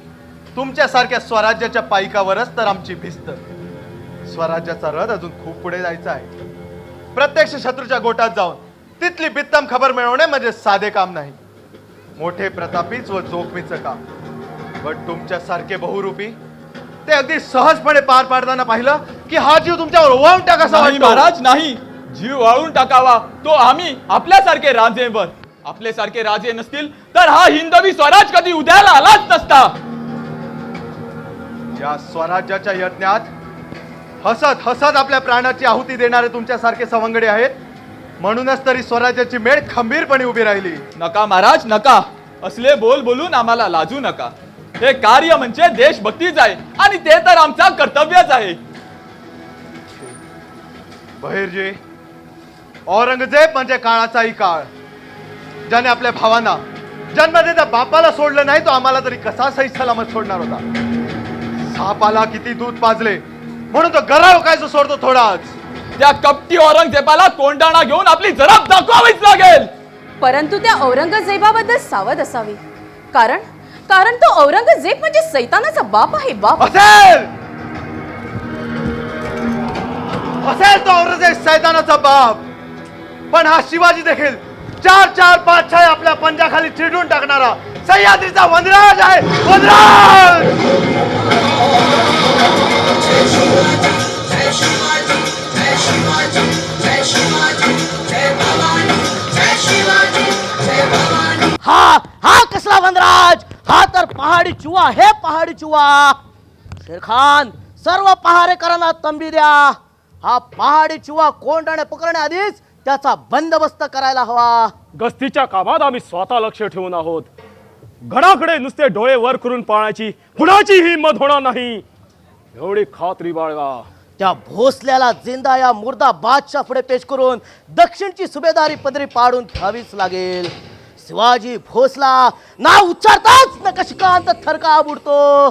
तुमच्यासारख्या स्वराज्याच्या पायकावरच तर आमची भिस्त. स्वराज्याचा रथ अजून खूप पुढे जायचा आहे. प्रत्यक्ष शत्रूच्या गोटात जाऊन तिथली बित्तम खबर मिळवणे म्हणजे साधे काम नाही, मोठे प्रतापीच व जोखमीचं काम. पण तुमच्यासारखे बहुरूपी ते अगदी सहजपणे पार पाडताना पाहिलं की हा जीव तुमच्यावर ओवाळून टाकासा नाही वाटतो. महाराज, नाही. जीव वाळून टाकावा तो आम्ही आपल्यासारखे राजेवर. आपल्यासारखे राजे नसतील तर हा हिंदवी स्वराज कधी उदयाला आलाच नसता. या स्वराज्याच्या यज्ञात हसत हसत आपल्या प्राणाची आहुती देणारे तुमच्यासारखे सवंगडे आहेत म्हणूनच तरी स्वराज्याची मेळ खंबीरपणे उभी राहिली. नका महाराज नका, असले बोल बोलून आम्हाला लाजू नका. हे कार्य म्हणजे देशभक्तीच आहे आणि ते तर आमचा कर्तव्यच आहे. बहिर्जी, औरंगजेब म्हणजे काळाचाही काळ. ज्याने आपल्या भावांना जन्म देता बापाला सोडलं नाही, तो आम्हाला तरी कसा सही सलामत सोडणार होता. सापाला किती दूध पाजले म्हणून तो गराव काय जो सोडतो थोडाच. त्या कपटी औरंगजेबाला कोंडाणा घेऊन आपली जराब दाखवावीच लागेल. परंतु त्या औरंगजेबाबद्दल सावध असावे, कारण तो औरंगजेब म्हणजे सैतानाचा बाप आहे. बाप असेल तो औरंगजेब सैतानाचा बाप, पण हा शिवाजी देखील 4-4, 5-6 आपल्या पंजाखाली चिरडून टाकणारा सह्याद्रीचा वनराज आहे. वनराज हा हा कसला वनराज, हा तर पहाडी चुवा हे पहाडी चुवा. शेरखान, सर्व पहारेकरांना तंबी द्या. हा पहाडी चुवा कोंडाणे पकडण्याआधीच त्याचा बंदोबस्त करायला हवा. गस्तीच्या कामात आम्ही स्वतः लक्ष ठेवून आहोत. घराकडे नुसते डोळे वर करून पाहण्याची कुणाची हिंमत होणार नाही, एवढी खात्री बाळगा. त्या भोसल्याला जिंदा या मुर्दा बादशाह पुढे पेश करून दक्षिणची सुभेदारी पदरी पाडून घ्यावीच लागेल. शिवाजी भोसला नाव उच्चारताच नकशिकांत थरका बुडतो.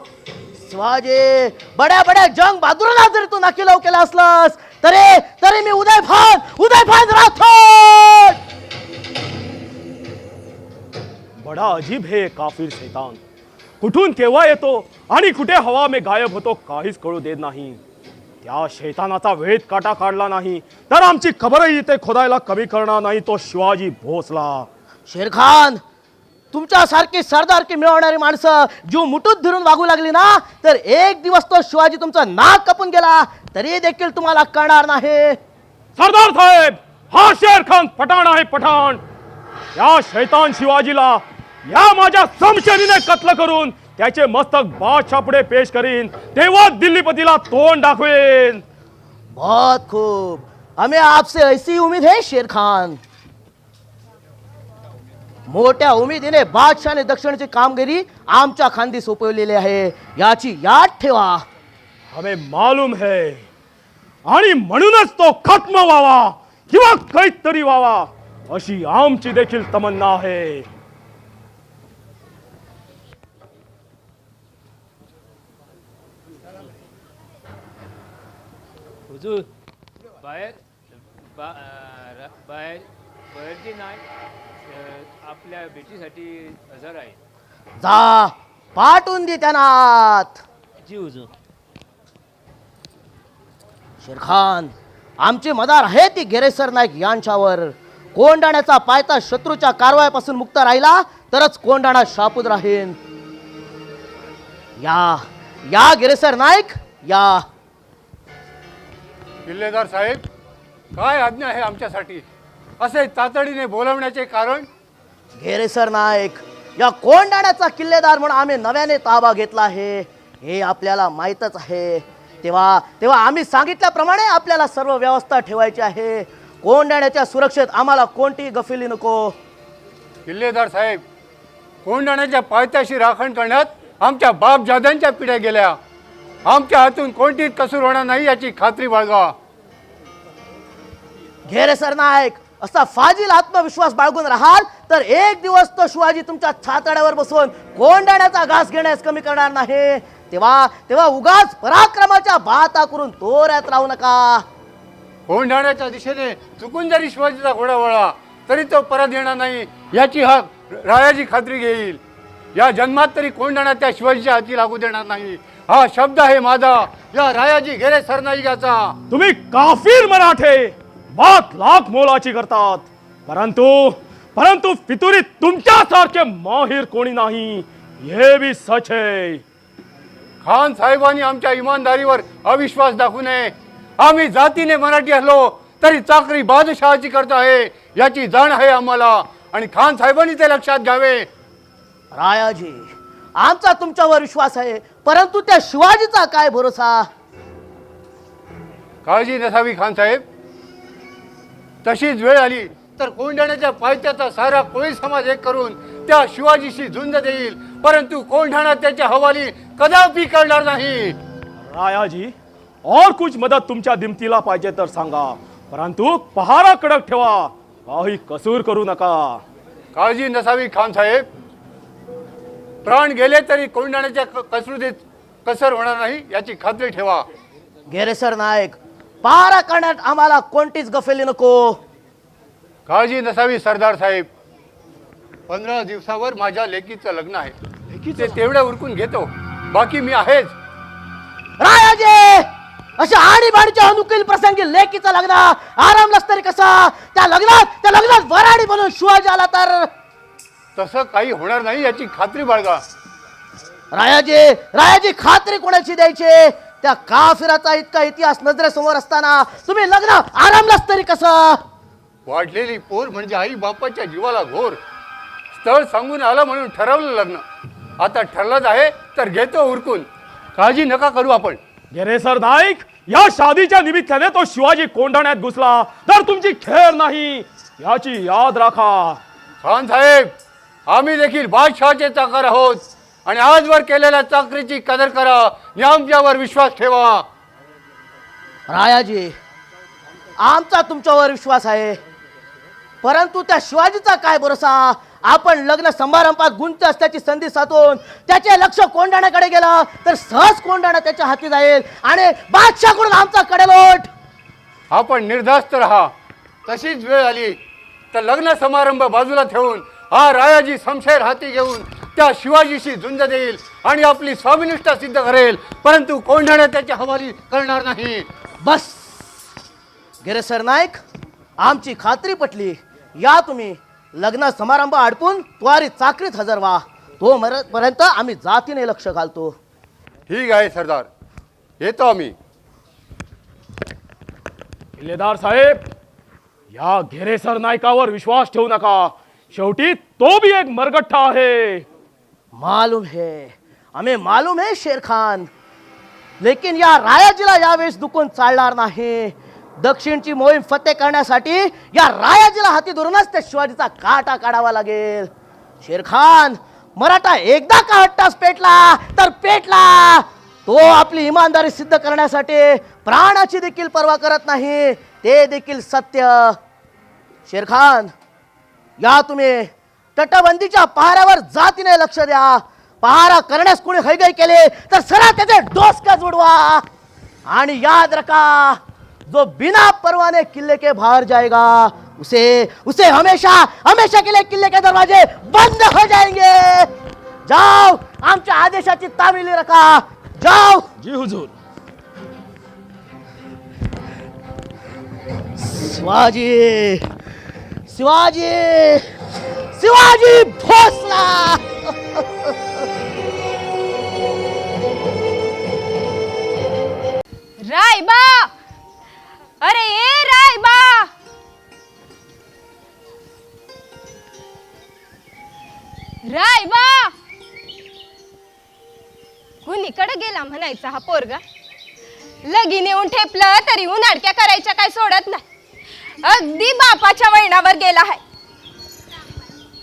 शिवाजी बड्या बड्या जंग बहादूरांना जरी तू नाकीलाव केला असलास तरी मी उदयभान राठोड. बडा अजीब है काफिर शैतान. कुठून केव्हा येतो आणि कुठे हवा में गायब होतो काहीच कळू देत नाही. त्या शैतानाचा वेध काटा काढला नाही तर आमची खबरही इथे खोदायला कमी करणार नाही तो शिवाजी भोसला. शेरखान, तुमच्यासारखी सरदारकी मिळवणारी माणसं जीव मुठूत धरून वागू लागली ना तर एक दिवस तो शिवाजी तुमचा नाक कापून गेला तरी देखील तुम्हाला कळणार नाही. सरदार साहेब, हा शेर खान पठाण आहे, पठाण. या शैतान शिवाजीला या माझ्या समशेरीने कत्ल करून त्याचे मस्तक बादशाह पुढे पेश करीन, तेव्हा दिल्लीपतीला तोंड दाखवेन. बहुत खूब, हमें आपसे ऐसी उम्मीद है शेर खान. मोठ्या उमेदीने बादशाहने दक्षिणची कामगिरी आमच्या खांदी सोपवलेली आहे, याची याद ठेवा. हमें मालूम है आणि म्हणूनच तो खत्म व्हावा किंवा काहीतरी व्हावा अशी आमची देखील तमन्ना आहे. हुजूर, बाहेरची नाही आपल्या भेटीसाठी हजर आहे. जा पाठवून दे त्यांनात. जी हुजूर. शेरखान, आमची मदार आहे ती गिरेसर नाईक यांच्यावर. कोंडाण्याचा पायता शत्रूच्या कारवाईपासून मुक्त राहिला तरच कोंडाणा शापूत राहीन. या गिरेसर नाईक या. किल्लेदार साहेब, काय आज्ञा आहे आमच्यासाठी? असे तातडीने बोलवण्याचे कारण? गिरेसर नाईक, या कोंडाण्याचा किल्लेदार म्हणून आम्ही नव्याने ताबा घेतला आहे हे आपल्याला माहीतच आहे. तेव्हा आम्ही सांगितल्याप्रमाणे आपल्याला सर्व व्यवस्था ठेवायची आहे. कोंडाण्याच्या सुरक्षेत आम्हाला कोणतीही गफिली नको. किल्लेदार साहेब, कोंडाण्याच्या पायथ्याशी राखण करण्यात आमच्या बापजाद्यांच्या पिढ्या गेल्या. आमच्या हातून कोणतीच कसूर होणार नाही याची खात्री बाळगा. घेरेसर नाईक, असा फाजील आत्मविश्वास बाळगून राहाल तर एक दिवस तो शिवाजी तुमच्या छातड्यावर बसून कोंडाण्याचा घास घेण्यास कमी करणार नाही. तेव्हा उगाच पराक्रमाच्या बाता करून तोऱ्यात राहू नका. कोंडाण्याच्या दिशेने चुकून जरी शिवाजीचा घोडा वळला तरी तो परत येणार नाही याची हा रायाची खात्री घेईल. या जन्मात तरी कोंडाणा त्या शिवाजीच्या हाती लागू देणार नाही हा शब्द आहे माझा या रायाजी घेरे सरनाईकाचा. तुम्ही काफिर मराठे बात लाख मोलाची करतात, परंतु फितुरीत तुमच्यासारखे माहिर कोणी नाही हे भी सच आहे. खान साहेबांनी आमच्या इमानदारीवर अविश्वास दाखवू नये. आम्ही जातीने मराठी असलो तरी चाकरी बादशहाची करत आहे याची जाण आहे आम्हाला आणि खान साहेबांनी ते लक्षात घ्यावे. रायाजी, आमचा तुमच्यावर विश्वास आहे, परंतु त्या शिवाजीचा काय भरोसा. काळजी नसावी खान साहेब. तशीच वेळ आली तर कोंढाण्याच्या पायथ्याचा सारा कोळी समाज एक करून त्या शिवाजीशी झुंज देईल, परंतु कोंढाणा त्याच्या हवाली कदापि करणार नाही. रायाजी, और कुछ मदत तुमच्या दिमतीला पाहिजे तर सांगा, परंतु पहारा कडक ठेवा, काही कसूर करू नका. काळजी नसावी खान साहेब. प्राण गेले तरी कोंढाण्याच्या कसरतीत कसर होणार नाही याची खात्री ठेवा. गेरेसर नायक, पहारा करण्यात आम्हाला कोणतीच गफेली नको. काळजी नसावी सरदार साहेब. 15 दिवसावर माझ्या लेकीचं लग्न आहे. ते तेवढं उरकून घेतो, बाकी मी आहेच. रायाजे, अशा आणीबाणीच्या अनुकूल प्रसंगी लेकीचं लग्न आरामलाच तरी कसा? त्या लग्नात वराडी बनून शिवाजी आला तर? तसं काही होणार नाही याची खात्री बाळगा. रायाजी खात्री कोणाची द्यायची? त्या काफिराचा इतका इतिहास नजरेसमोर असताना तुम्ही लग्न आरामलाच तरी कसं? वाढलेली पोर म्हणजे आई बापाच्या जीवाला घोर. स्थळ सांगून आलं म्हणून ठरवलं लग्न. आता ठरलंच आहे तर घेतो उरकून. काळजी नका करू आपण. गेरेसर नाईक, या शादीच्या निमित्ताने तो शिवाजी कोंढाण्यात घुसला तर तुमची खेळ नाही याची याद राखा. खान साहेब, आम्ही देखील बादशहाचे चाकर आहोत आणि आजवर केलेल्या चाकरीची कदर करा आणि आमच्यावर विश्वास ठेवा. रायाजी, आमचा तुमच्यावर विश्वास आहे, परंतु त्या शिवाजीचा काय भरोसा? आपण लग्न समारंभात गुंत असल्याची संधी साधून त्याचे लक्ष कोंढाण्याकडे गेलं तर सहज कोंढाणा त्याच्या हाती जाईल आणि बादशाहकडून आमचा कडेलोट. आपण निर्धास्त राहा. तशीच वेळ आली तर लग्न समारंभ बाजूला ठेवून हा रायाजी शमशेर हाती घेऊन त्या शिवाजीशी झुंज देईल आणि आपली स्वामिनिष्ठा सिद्ध करेल, परंतु कोंढाणा त्याच्या हवाली करणार नाही. बस गिरेसर नाईक, आमची खात्री पटली. या तुम्ही लग्न समारंभ आडपून त्वारी चाकरीत हजर व्हा. तो पर्यंत आम्ही जातीने लक्ष घालतो. ठीक आहे सरदार, येतो आम्ही. किल्लेदार साहेब, या घेरेसर नायकावर विश्वास ठेवू नका. शेवटी तो भी एक मरगठ्ठा आहे. मालूम है शेर खान, लेकिन या रायाजीला यावेळेस दुखून चालणार नाही. दक्षिणची मोहीम फते करण्यासाठी या रायाजीला हाती धरूनच त्या शिवाजीचा काटा काढावा लागेल. शेरखान, मराठा एकदा का हट्टास पेटला तर पेटला. तो आपली इमानदारी सिद्ध करण्यासाठी प्राणाची देखील पर्वा करत नाही, ते देखील सत्य. शेरखान, या तुम्ही तटबंदीच्या पहाऱ्यावर जातीने लक्ष द्या. पहारा करण्यास कोणी हैगई केले तर सरळ त्याचे डोसक्याच उडवा. आणि याद रखा, जो बिना परवाने किले के बाहर जाएगा उसे हमेशा के लिए किले के दरवाजे बंद हो जाएंगे. जाओ, आमच्या आदेशाची तामिली रखा. जाओ. जी हुजूर. शिवाजी भोसला. रायबा, अरे ए रायबा, रायबा, कुणीकडे गेला म्हणायचा हा पोरगा? लगीन येऊन ठेपलं तरी उन्हाडक्या करायच्या काय सोडत नाही. अगदी बापाच्या वळणावर गेला आहे.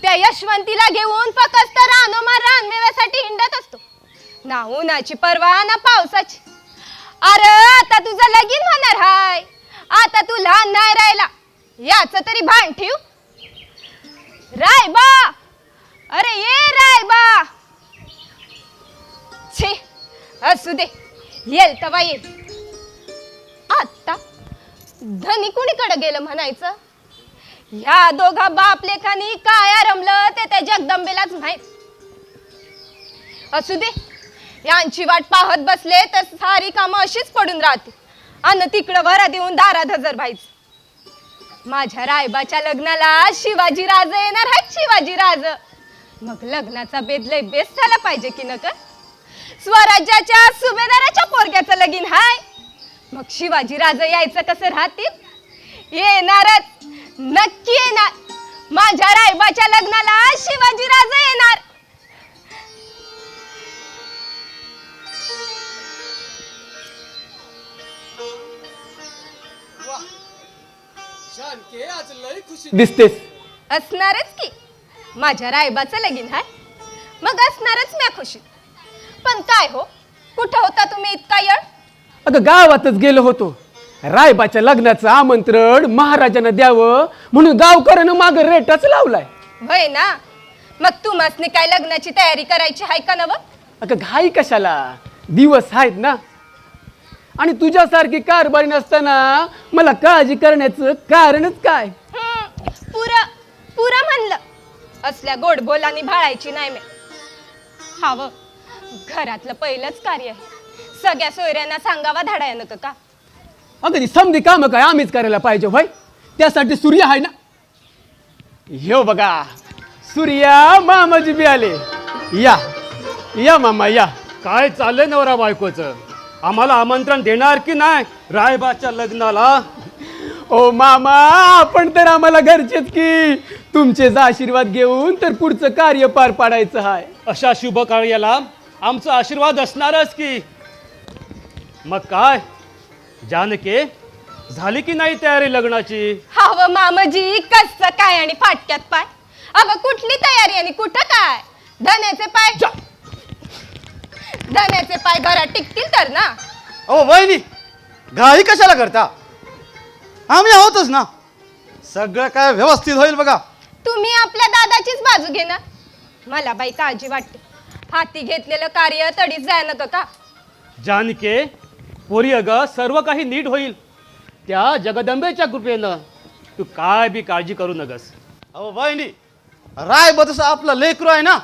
त्या यशवंतीला घेऊन फक्त रानमेव्यासाठी हिंडत असतो. ना उन्हाची परवा ना पावसाची. अरे आता तुझं लगीन होणार हाय, आता तू लहान नाही राहिला याच तरी भान ठेव. रायबा, अरे ये रायबा. छे, असू दे, येल तवा येईल. आता धनी कुणीकडे गेलं म्हणायचं? ह्या दोघा बाप लेखानी काय रमलं ते त्या जगदंबेलाच माहित. असू दे, यांची वाट पाहत बसले तर सारी कामं अशीच पडून राहतील आणि तिकडं वरा देऊन दारात हजर व्हायचं. माझ्या रायबाच्या लग्नाला शिवाजी राजे येणार आहेत. शिवाजी राजे, मग लग्नाचा बेद लय बेस्ट झाला पाहिजे की नका? स्वराज्याच्या सुभेदाराच्या पोरग्याचं लगीन हाय, मग शिवाजी राजे यायचं कसं राहतील? येणारच, नक्की येणार. माझ्या रायबाच्या लग्नाला शिवाजी राजे येणार. दिसतेस. असणारच की माझ्या रायबाचं लगीन आहे मग असणारच म्या खुशी. पण काय हो कुठं होता तुम्ही इतका येळ? अगं गावातच गेलो होतो. रायबाच्या लग्नाचं आमंत्रण महाराजांना द्यावं म्हणून गावकऱ्यानं माग रेटाच लावलाय. होय ना मग तुम्हासनी काय लग्नाची तयारी करायची आहे का नव? अगं घाई कशाला, दिवस आहेत ना. आणि तुझ्यासारखी कारभारी नसताना मला काळजी करण्याचं कारणच काय? पुरा पुरा म्हणलं असल्या गोड बोलांनी भाळायची नाही मी. हाव घरातलं पहिलंच कार्य आहे. सगळ्या सोयऱ्यांना सांगावा धाडाय नको का? अगं ती समधी कामं काय आम्हीच करायला पाहिजे भाई. त्यासाठी सूर्य आहे ना. ह्यो बघा सूर्या मामाजी बी आले. या या मामा या. काय चाललंय नवरा बायकोचं? आम्हाला आमंत्रण देणार की नाही रायबाच्या लग्नाला? ओ मामा आपण तर आम्हाला घरचेच की. तुमचेच आशीर्वाद घेऊन तर पुढचं कार्य पार पाडायचं आहे. अशा शुभ कार्याला आमचा आशीर्वाद असणारच की. मग काय जानके झाली की नाही तयारी लग्नाची? हाव मामाजी कसं काय आणि फाटक्यात पाय. अगं कुठली तयारी आणि कुठं काय? धन्याचे पाय धन्याचे पाय घरात टिकतील तर ना. अहो वहिनी घाई कशाला करता? आम्ही आहोतच ना. सगळं काय व्यवस्थित होईल बघा. तुम्ही आपल्या दादाचीच बाजू घेणार. मला बाई काळजी वाटते. हाती घेतलेलं कार्य तडीच जाय नको का? जानके पोरी अगं सर्व काही नीट होईल त्या जगदंबेच्या कृपेनं. तू काय बी काळजी करू नगस. अहो वहिनी राय तसं आपलं लेकरू आहे ना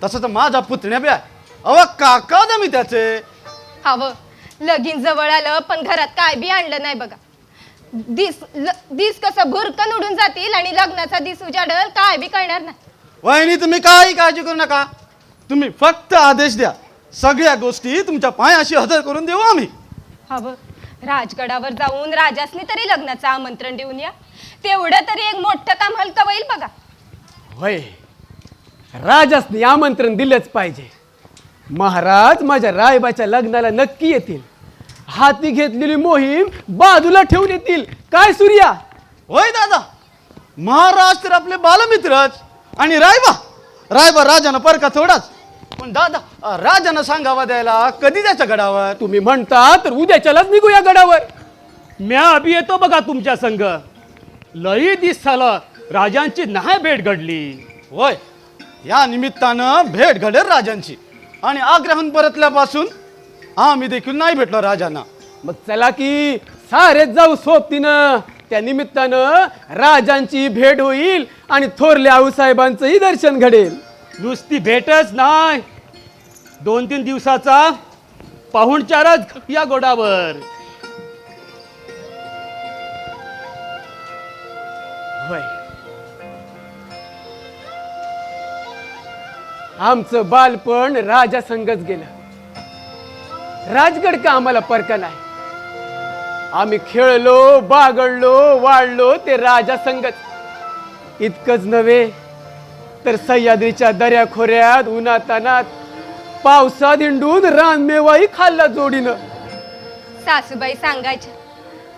तसं तर माझा पुतण्या बी आहे. अहो काका ना मी त्याचे. हवं लगीन जवळ आलं पण घरात काय बी आणलं नाही बघा. दिस कसं भुरकन उडून जातील आणि लग्नाचा दिस उजाडल काय बी कळणार नाही. वहिनी तुम्ही काही काळजी करू नका. तुम्ही फक्त आदेश द्या. सगळ्या गोष्टी तुमच्या पायाशी हजर करून देऊ आम्ही. हवं राजगडावर जाऊन राजासनी तरी लग्नाचं आमंत्रण देऊन या. तेवढं तरी एक मोठं काम हलकं होईल बघा. होय राजासनी आमंत्रण दिलंच पाहिजे. महाराज माझ्या रायबाच्या लग्नाला नक्की येतील. हाती घेतलेली मोहीम बाजूला ठेवून येतील. काय सूर्या? होय दादा महाराज तर आपले बालमित्रच. आणि रायबा राजानं परका थोडाच. पण दादा राजानं सांगावा द्यायला कधी त्याच्या गडावर? तुम्ही म्हणता तर उद्याच्यालाच निघूया गडावर. म्या अभि येतो बघा तुमच्या संग. लई दिस झालं राजांची नाही भेट घडली. होय या निमित्तानं भेट घडेल राजांची. आणि आग्र्याहून परतल्यापासून आम्ही देखील नाही भेटलो राजांना. मग चला की सारेच जाऊ सोबतीनं. त्या निमित्तानं राजांची भेट होईल आणि थोरल्या आऊसाहेबांचंही दर्शन घडेल. नुसती भेटच नाही 2-3 दिवसाचा पाहुणचारच या गोडावर. होय आमचं बालपण राजा संगच गेलं. राजगड का आम्हाला परका नाही. आम्ही खेळलो बागडलो वाढलो ते राजा संगच. इतकंच नव्हे तर सह्याद्रीच्या दऱ्याखोऱ्यात उन्हातानात पावसात हिंडून रानमेवाही खाल्ला जोडीनं. सासूबाई सांगायच्या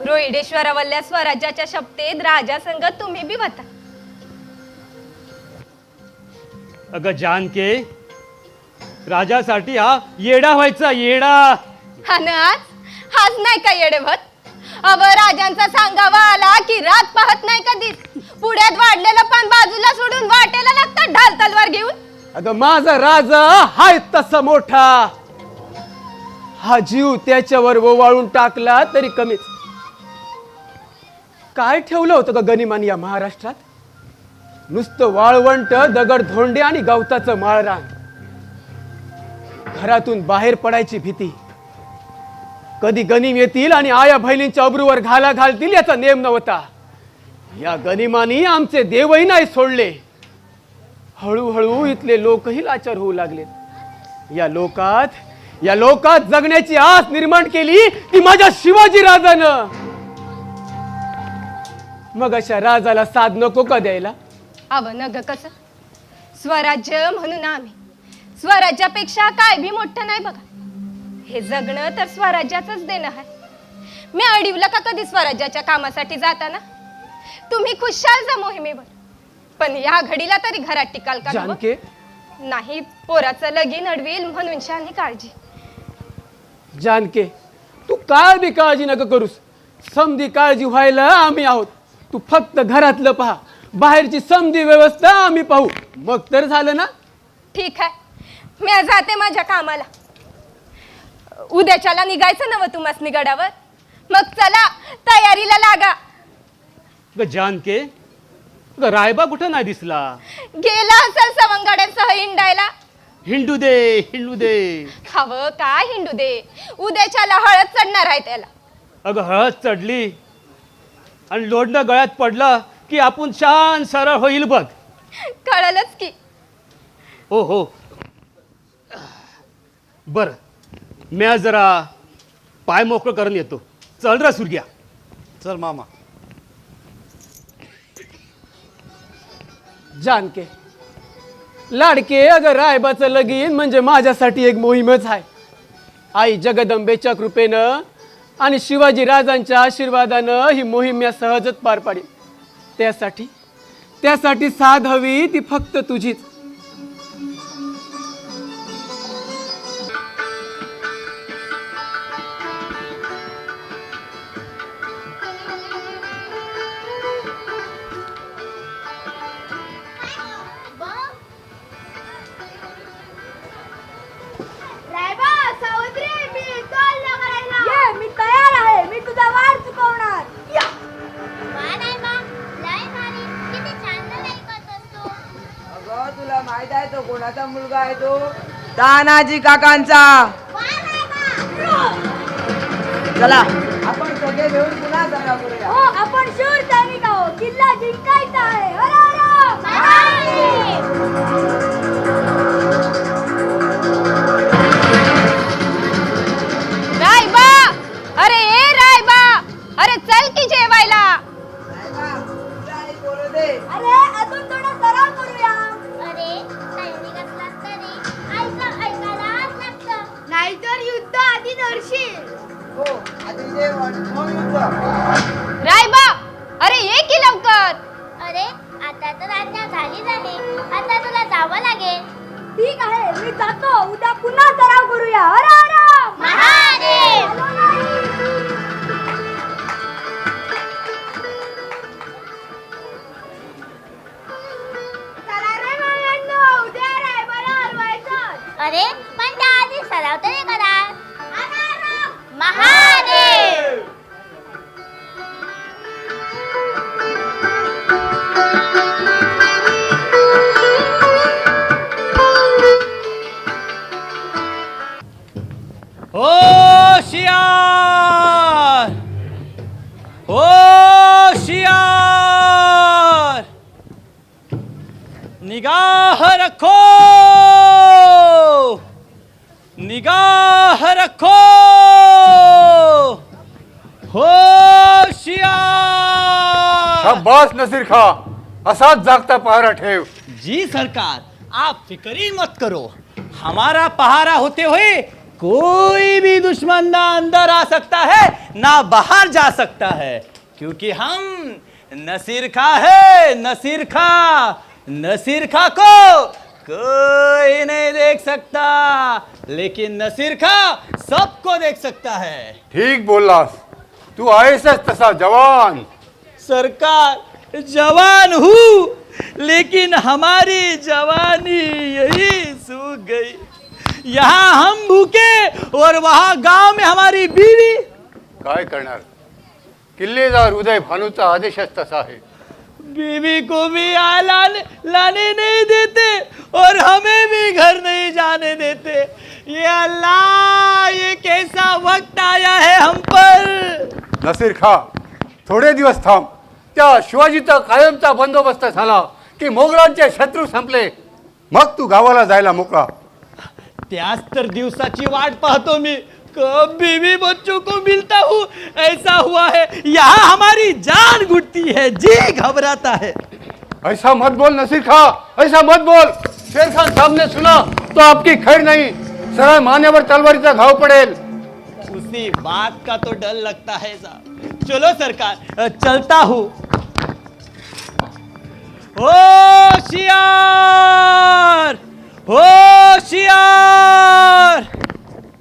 रोहिडेश्वरावल्ल्या स्वराज्याच्या शपथेत राजा संग तुम्ही बी होता. अगं जानके राजासाठी हा येडा व्हायचा येडा. आणि आज नाही का येडेभत? अव राजांचा सांगावा आला की रात पाहत नाही कधीच. पुढ्यात वाढलेलं पान बाजूला सोडून वाटेला लागतं ढाल तलवार घेऊन. अगं माझा राजा हाय तसा मोठा. हा जीव त्याच्यावर ओवाळून टाकला तरी कमीच. काय ठेवलं होतं का गनिमान या महाराष्ट्रात? नुसतं वाळवंट दगड धोंडे आणि गवताचं माळरान. घरातून बाहेर पडायची भीती. कधी गनिम येतील आणि आया बहिणींच्या अब्रूवर घाला घालतील याचा नेम नव्हता. या गनिमानी आमचे देवही नाही सोडले. हळूहळू इथले लोकही लाचार होऊ लागले. या लोकात जगण्याची आस निर्माण केली ती माझ्या शिवाजी राजानं. मग अशा राजाला साथ नको का द्यायला? अव नग कसं स्वराज्य म्हणून आम्ही स्वराज्यापेक्षा काय बी मोठं नाही बघा. हे जगणं तर स्वराज्याचंच देणं आहे. मी अडीवलं का कधी स्वराज्याच्या कामासाठी जाताना? तुम्ही खुशाल जा मोहिमेवर, पण या घडीला तरी घरात टिकाल का? जानके नाही, पोराचं लगीन अडवील म्हणून शाने काळजी. जानके तू काय बी काळजी नका करूस, समधी काळजी व्हायला आम्ही आहोत. तू फक्त घरातलं पहा, बाहेरची समधी व्यवस्था आम्ही पाहू, मग तर झालं ना. ठीक आहे, मी जाते माझ्या कामाला. उद्याच्याला निघायचं नव तुम्हासनी गडावर. मग चला तयारीला लागा. ग जानके, ग रायबा कुठं नाही दिसला? गेला असेल सवंगड्यांसह हिंडायला. हिंडू दे हिंडू दे. हवं काय हिंडू दे, उद्याच्याला हळद चढणार आहे त्याला. अगं हळद चढली आणि लोडणं गळ्यात पडलं की आपण शान सरळ होईल बघ. कळलंच की. हो हो, बरं मी आज जरा पाय मोकळं करून येतो. चल रा सुरग्या. चल मामा. जानके लाडके, अगं रायबाचं लगीन म्हणजे माझ्यासाठी एक मोहीमच आहे. आई जगदंबेच्या कृपेनं आणि शिवाजी राजांच्या आशीर्वादानं ही मोहीम मी सहजच पार पाडीन. त्यासाठी साथ हवी ती फक्त तुझीच. मी तयार आहे, मी तुझा वार चुकवणार. अगं तुला माहित आहे तो कोणाचा मुलगा आहे? तो तानाजी काकांचा. चला आपण सगळे मिळून पुन्हा सराव करूया. हो, आपण शूर सैनिक आहोत, किल्ला जिंकायचा आहे. हर रायबा, अरे ए रायबा, अरे चल की जेवायला. अरे अजून थोडा सराव करूया. अरे सैनिक असला तरी ऐकायलाच लागतं, नाहीतर युद्ध आधी धरशील. हो आधी जेवण मग युद्ध. रायबा, अरे ये की लवकर. अरे आता तर आज्ञा झाली, आता तुला जावं लागेल. ठीक आहे, मी जातो. उद्या पुन्हा सराव करूया. हर हर महादेव. अरे पण त्याआधी सराव तरी करा. महादेव. होशियार होशियार, निगाह रखो निगाह रखो. होशियार. शाबास नसीर खा, असाच जागता पहारा ठेव. जी सरकार, आप फिक्र ही मत करो. हमारा पहारा होते हुए कोई भी दुश्मन ना अंदर आ सकता है ना बाहर जा सकता है, क्योंकि हम नसीर खा है. नसीर खा को कोई नहीं देख सकता, लेकिन नसीर खा सबको देख सकता है. ठीक बोललास, तू आहेसच तसा जवान. सरकार, जवान हूँ, लेकिन हमारी जवानी यही सूख गई. यहाँ हम भूखे और वहाँ गांव में हमारी बीवी. काय करणार, किल्लेदार उदय भानूचा आदेशच तसा आहे. बीवी को भी लाने नहीं देते और हमें भी घर नहीं जाने देते. ये अल्लाह, ये कैसा वक्त आया है हम पर. नसीर खा, थोडे दिवस थांब. त्या शिवाजीचा कायमचा बंदोबस्त झाला की मोगलांचे शत्रू संपले, मग तू गावाला जायला मोकळा. त्याच तर दिवसाची वाट पाहतो मी. कब बीवी बच्चों को मिलता हूँ. ऐसा हुआ है यहाँ हमारी जान घुटती है, जी घबराता है. ऐसा मत बोल नसीर खा, ऐसा मत बोल. शेर खान सामने सुना तो आपकी खैर नहीं, सरळ मानेवर तलवारीचा घाव पडेल. उसी बात का तो डर लगता है साहब. चलो सरकार, चलता हूँ. होशियार होशियार.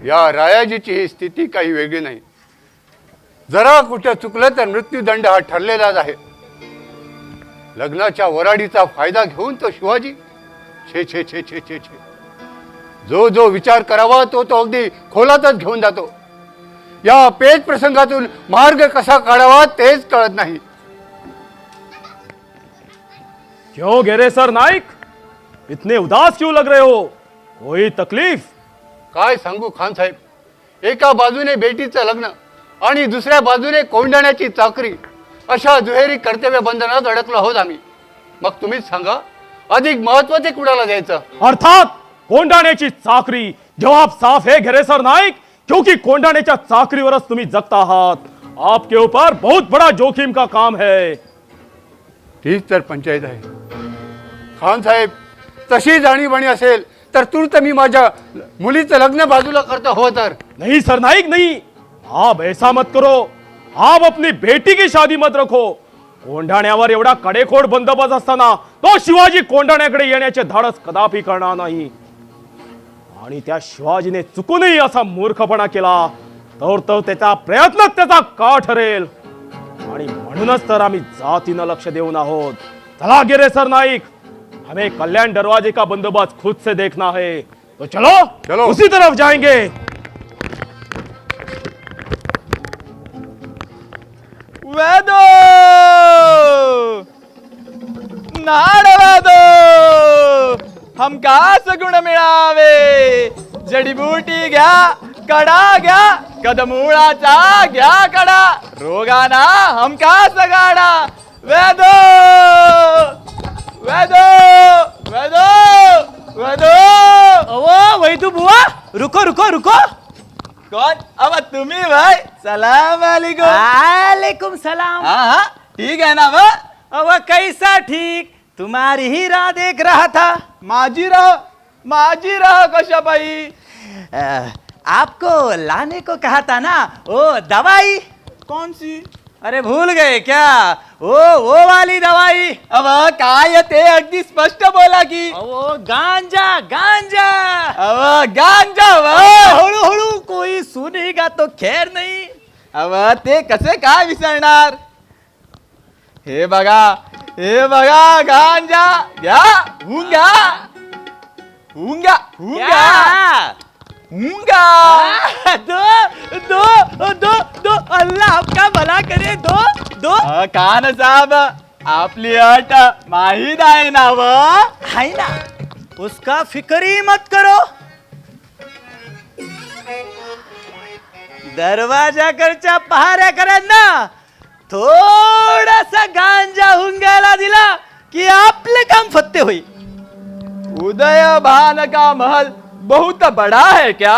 या रायाजीची ही स्थिती काही वेगळी नाही. जरा कुठं चुकलं तर मृत्यूदंड हा ठरलेलाच आहे. लग्नाच्या वराडीचा फायदा घेऊन तो शिवाजी छे छे छे छे छे छे जो जो विचार करावा तो तो अगदी खोलातच घेऊन जातो. या पेच प्रसंगातून मार्ग कसा काढावा तेच कळत नाही. क्यों गेरेसर नाइक, इतने उदास क्यों लग रहे हो? कोई तकलीफ? काय सांगू खान साहेब, एका बाजूने बेटीचं लग्न आणि दुसऱ्या बाजूने कोंढाण्याची चाकरी अशा दुहेरी कर्तव्य बंधनात अडकलो आहोत आम्ही. मग तुम्हीच सांगा अधिक महत्व ते कुणाला द्यायचं? अर्थात कोंडाण्याची चाकरी. जवाब साफ है गेरेसर नाइक, क्योंकि कोंडाण्याच्या चाकरीवरच तुम्ही जगता आहात. आपके ऊपर बहुत बड़ा जोखिम का काम है. तीच तर पंचायत आहे खान साहेब. तशी जाणीवणी असेल तर तूर्त मी माझ्या मुलीचं लग्न बाजूला करतो हो तर. नहीं सर नाइक नहीं, आप ऐसा मत करो. आप अपनी बेटी की शादी मत रखो. कोंढाण्यावर एवढा कडेकोट बंदोबस्त असताना तो शिवाजी कोंढाण्याकडे येण्याचे धाडस कदापि करणार नाही. आणि त्या शिवाजीने चुकूनही असा मूर्खपणा केला तर त्याचा प्रयत्न त्याचा का ठरेल. आणि म्हणूनच तर आम्ही जातीनं लक्ष देऊन आहोत. चला गेरेसर नाइक, हमें कल्याण दरवाजे का बंदोबस्त खुद से देखना है. तो चलो चलो उसी तरफ जाएंगे. वेदो नाड वेदो हमकास गुण मिळावे. जडीबुटी घ्या, कडा घ्या, कदमुळाचा घ्या कडा, रोगाना हमकास गाडा. वेदो वेदो वेदो वेदो. अहो वैदू बुवा, रुको रुको रुको. कौन? अब तुम्ही भाई. सलाम वालेकुम. वालेकुम सलाम. हाँ ठीक है ना वो. अब कैसा ठीक, तुम्हारी ही राह देख रहा था. माझी रह कशा बाई. आपको लाने को कहा था ना वो दवाई. कौन सी? अरे भूल गए क्या? वो वाली दवाई. अब काय ते अगदी स्पष्ट बोला की. वो गांजा गांजा. अब गांजा हळू हळू कोई सुनेगा तो खैर नहीं. अब ते कसे काय विसरणार. हे बघा गांजा घ्या. हुंगा हुंगा हुंगा हुंगा. दो दो दो दो, अल्लाह आपका भला करे. दो दो. कान साहब आपली अट माहीत आहे ना व. है ना, उसका फिक्र ही मत करो. दरवाजाकडच्या पहाऱ्याकरांना थोडासा गांजा हुंगायला दिला की आपलं काम फत्ते होईल. उदय भान का महल बहुत बड़ा है क्या?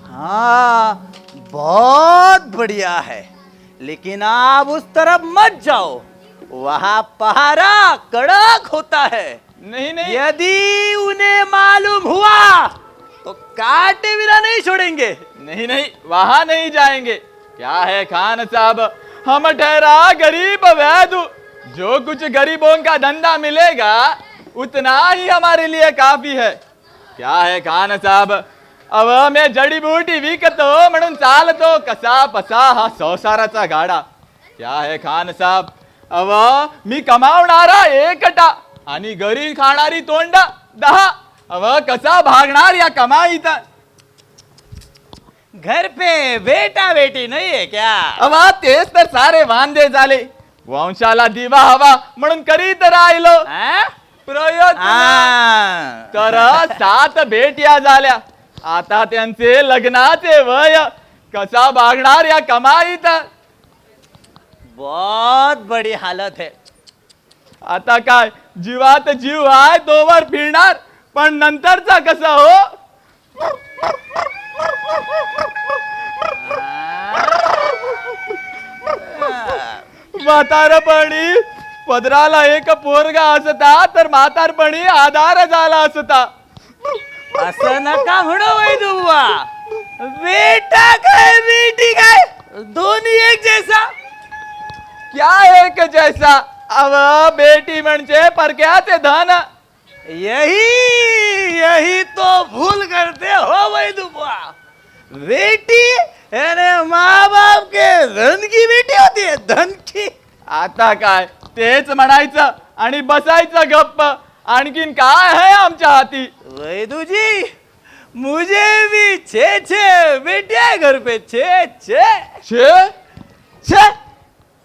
हाँ बहुत बढ़िया है, लेकिन आप उस तरफ मत जाओ. वहां पहारा कड़क होता है. नहीं नहीं. यदि उन्हें मालूम हुआ तो काटे बिना नहीं छोड़ेंगे. नहीं नहीं वहां नहीं जाएंगे. क्या है खान साहब, हम ठहरा गरीब वैदु. जो कुछ गरीबों का धंधा मिलेगा उतना ही हमारे लिए काफी है. क्या है खान साहब, अब मैं जड़ी बूटी विकतो म्हणून चालतो कसा पसा हा संसाराचा गाडा. क्या है खान साहब, अब मी कमावणारा एकटा आणि घरी खाणारी तोंड 10. अब कसा भागणार या कमाईचा. घर पे बेटा बेटी नहीं है क्या? अब तेच तर सारे वांदे झाले. वंशाला दिवा हवा म्हणून करीत राहिलो प्रयत्न. तर 7 बेट्या झाल्या. आता त्यांचे लग्नाचे वय कसा भागणार या कमाईत. बहुत बड़ी हालत है. आता काय जीवात जीव आहे तोवर फिरणार, पण नंतरचा कसा हो. म्हातारपणी पदराला एक पोरगा असता तर म्हातारपणी आधार झाला असता. असं नका म्हणू वैदुवा. बेटा काय बेटी काय दोन्ही एक जैसा. क्या एक जैसा. अव बेटी म्हणजे परक्याचे धन. यही तो भूल करते हो वैदू बुआ. बेटी यानी माँ बाप के धन की बेटी होती है, धन की. आता काय तेच म्हणायचं आणि बसायचं गप्प. आणखीन काय आहे आमच्या हाती? वैदूजी मुझे भी छे बेटियां घर पे छे.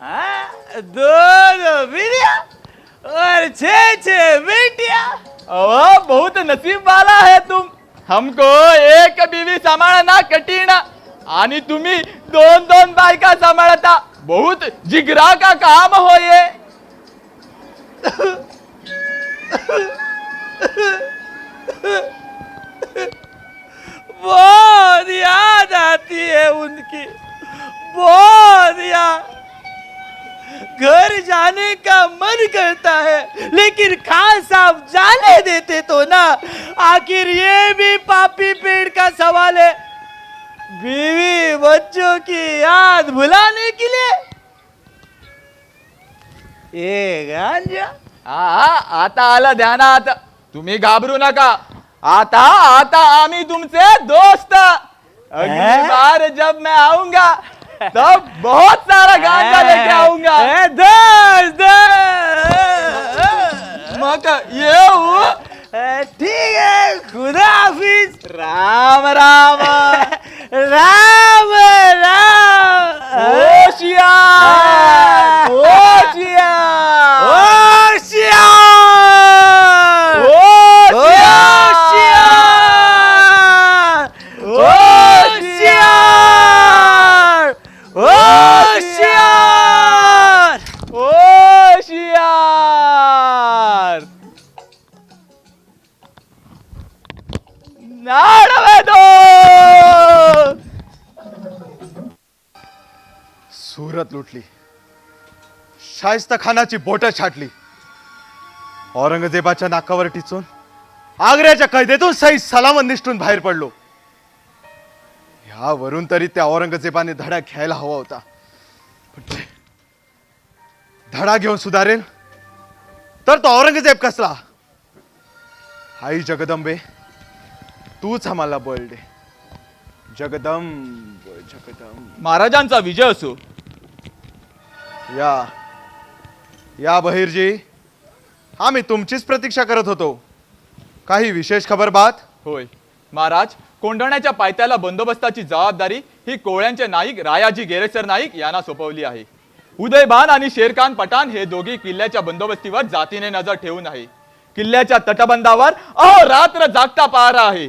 हाँ, दो बीवियां और छे बेटियां. अहो बहुत नसीब वाला है तुम. हमको एक बीवी सांभाळना कठीण आणि तुम्ही दोन बायका सांभाळता. बहुत जिगरा का काम हो ये. बहुत याद आती है उनकी, बहुत याद. घर जाने का मन करता है लेकिन खान साहब जाने देते तो ना. आखिर ये भी पापी पेड़ का सवाल है. बीवी बच्चों की याद भुलाने के लिए ये गांजा. हा आता आलं ध्यानात. तुम्ही घाबरू नका. आता आम्ही तुमचे दोस्त. अगली बार जब मैं आऊंगा तब बहुत सारा गांजा लेके आऊंगा. मग येऊ. ठीक है, खुदा हाफिज. राम राम. राम राम. होशियार होशियार होशियार होशियार होशियार. नाडवे दो. सुरत लुटली, शाहिस्ता खानाची बोटं छाटली, औरंगजेबाच्या नाकावर टिचून आग्र्याच्या कैदेतून सही सलामत निष्ठून बाहेर पडलो. ह्यावरून तरी त्या औरंगजेबाने धडा घ्यायला हवा होता. पण ते धडा घेऊन सुधारेल तर तो औरंगजेब कसला. आई जगदंबे तूच आम्हाला बळ दे. जगदंब जगदंब. महाराजांचा विजय असो. या बहिरजी, आम्ही तुमचीच प्रतीक्षा करत होतो. काही विशेष खबर बात? होय महाराज, कोंढाण्याच्या पायथ्याला बंदोबस्ताची जबाबदारी ही कोळ्यांचे नाईक रायाजी गेरेसर नाईक यांना सोपवली आहे. उदयभान आणि शेरखान पठाण हे दोघी किल्ल्याच्या बंदोबस्तीवर जातीने नजर ठेवून आहे. किल्ल्याच्या तटबंधावर अहोरात्र जागता पहारा आहे.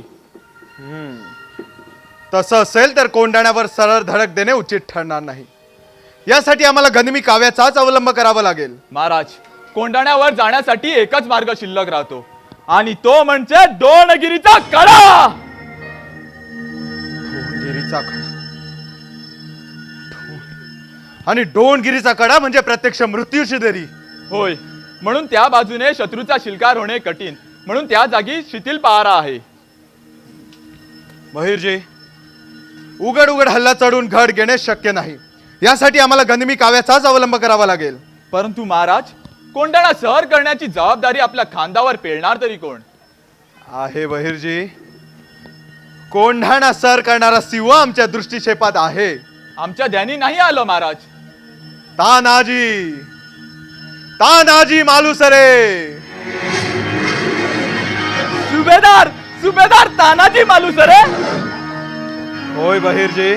तसं असेल तर कोंढाण्यावर सरळ धडक देणे उचित ठरणार नाही. यासाठी आम्हाला गनिमी काव्याचाच अवलंब करावा लागेल. महाराज, कोंढाण्यावर जाण्यासाठी एकच मार्ग शिल्लक राहतो आणि तो म्हणजे डोणगिरीचा कडा. डोणगिरीचा कडा आणि डोणगिरीचा कडा म्हणजे प्रत्यक्ष मृत्यूची दरी. होय, म्हणून त्या बाजूने शत्रूचा शिल्कार होणे कठीण. म्हणून त्या जागी शिथिल पहारा आहे. बहिरजी, उघड हल्ला चढून घड घेणे शक्य नाही. यासाठी आम्हाला गनिमी काव्याचाच अवलंब करावा लागेल. परंतु महाराज, कोंढाणा सहर करण्याची जबाबदारी आपल्या खांद्यावर पेलणार तरी कोण आहे? बहिरजी, कोंढाणा सर करणारा सिंह आमच्या दृष्टिक्षेपात आहे. आमच्या ध्यानी नाही आलं महाराज. तानाजी मालुसरे. सुभेदार तानाजी मालुसरे. होय बहिरजी.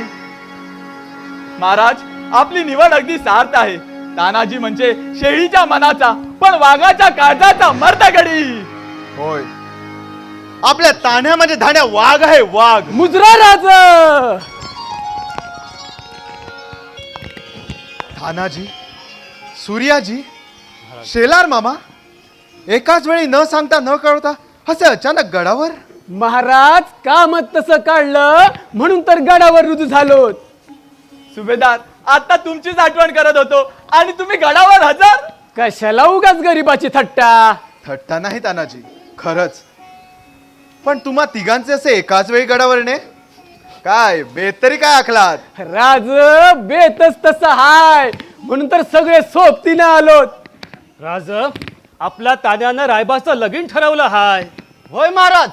महाराज, आपली निवड अगदी सार्थ आहे. तानाजी म्हणजे शेळीच्या मनाचा पण वाघाच्या काळजाचा मर्दगडी. होय, आपल्या तान्यामध्ये धाण्या वाघ आहे, वाघ. मुजरा राज. तानाजी, सूर्याजी, शेलार मामा एकाच वेळी न सांगता न कळवता असे अचानक गडावर. महाराज, कामच तसं काढलं म्हणून तर गडावर रुजू झालो. सुभेदार, आता तुमचीच आठवण करत होतो आणि तुम्ही गडावर हजर. कशाला उगाच गरीबाची थट्टा. थट्टा नाही तानाजी, खरंच. पण तुम्हा तिघांचे असे एकाच वेळी गडावर येणे काय बेत तरी काय आखलात? राज, बेतच तसं हाय म्हणून तर सगळे सोबतीने आलोत. राज, आपल्या तान्यानं रायबाचं लगीन ठरवलं हाय. होय महाराज,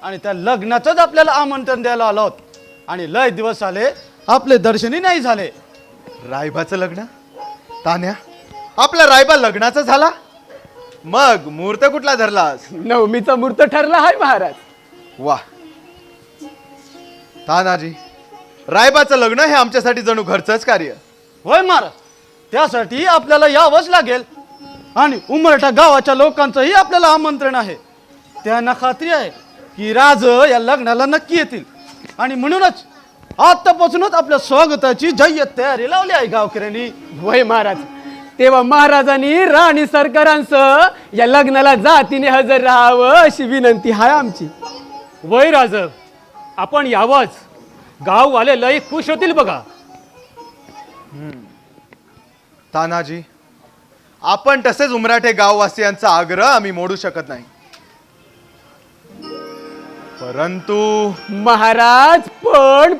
आणि त्या लग्नाचंच आपल्याला आमंत्रण द्यायला आलो आहोत. आणि लय दिवस आले आपले दर्शनही नाही झाले. रायबाचं लग्न? तान्या, आपला रायबा लग्नाचा झाला? मग मुहूर्त कुठला धरलास? नवमीचा मूर्त ठरला हाय महाराज. वा तानाजी, रायबाचं लग्न हे आमच्यासाठी जणू घरचंच कार्य. होय महाराज, त्यासाठी आपल्याला यावंच लागेल. आणि उमरठा गावाच्या लोकांचंही आपल्याला आमंत्रण आहे. त्यांना खात्री आहे की राज या लग्नाला नक्की येतील. आणि म्हणूनच आतापासूनच आपल्या स्वागताची जय्यत तयारी लावली आहे गावकऱ्यांनी. वय महाराज, तेव्हा महाराजांनी राणी सरकारांसह या लग्नाला जातीने हजर राहावं अशी विनंती आहे आमची. वय राज, आपण यावंच. गाववाले लय खुश होतील बघा. तानाजी, आपण तसेच उमराठे गाववासियांचा आग्रह आम्ही मोडू शकत नाही. परंतु महाराज,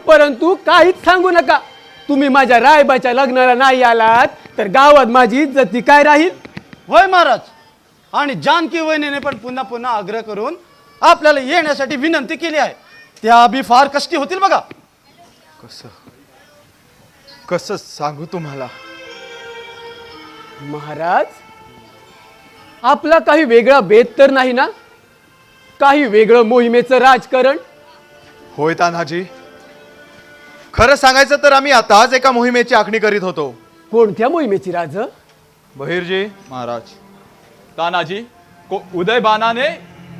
परंतु काहीच सांगू नका. तुम्ही माझ्या रायबाच्या लग्नाला नाही आलात तर गावात माझी इज्जती काय राहील. होय महाराज, आणि जानकी वहिनीने पण पुन्हा पुन्हा आग्रह करून आपल्याला येण्यासाठी विनंती केली आहे. त्या बी फार कष्टी होतील बघा. कसं सांगू तुम्हाला महाराज, आपला काही वेगळा बेत तर नाही ना? काही वेगळं मोहिमेचं राजकारण? होय तानाजी, खरं सांगायचं तर आम्ही आताच एका मोहिमेची आखणी करीत होतो. कोणत्या मोहिमेची राज? बहिर्जी महाराज, तानाजी, उदयबानाने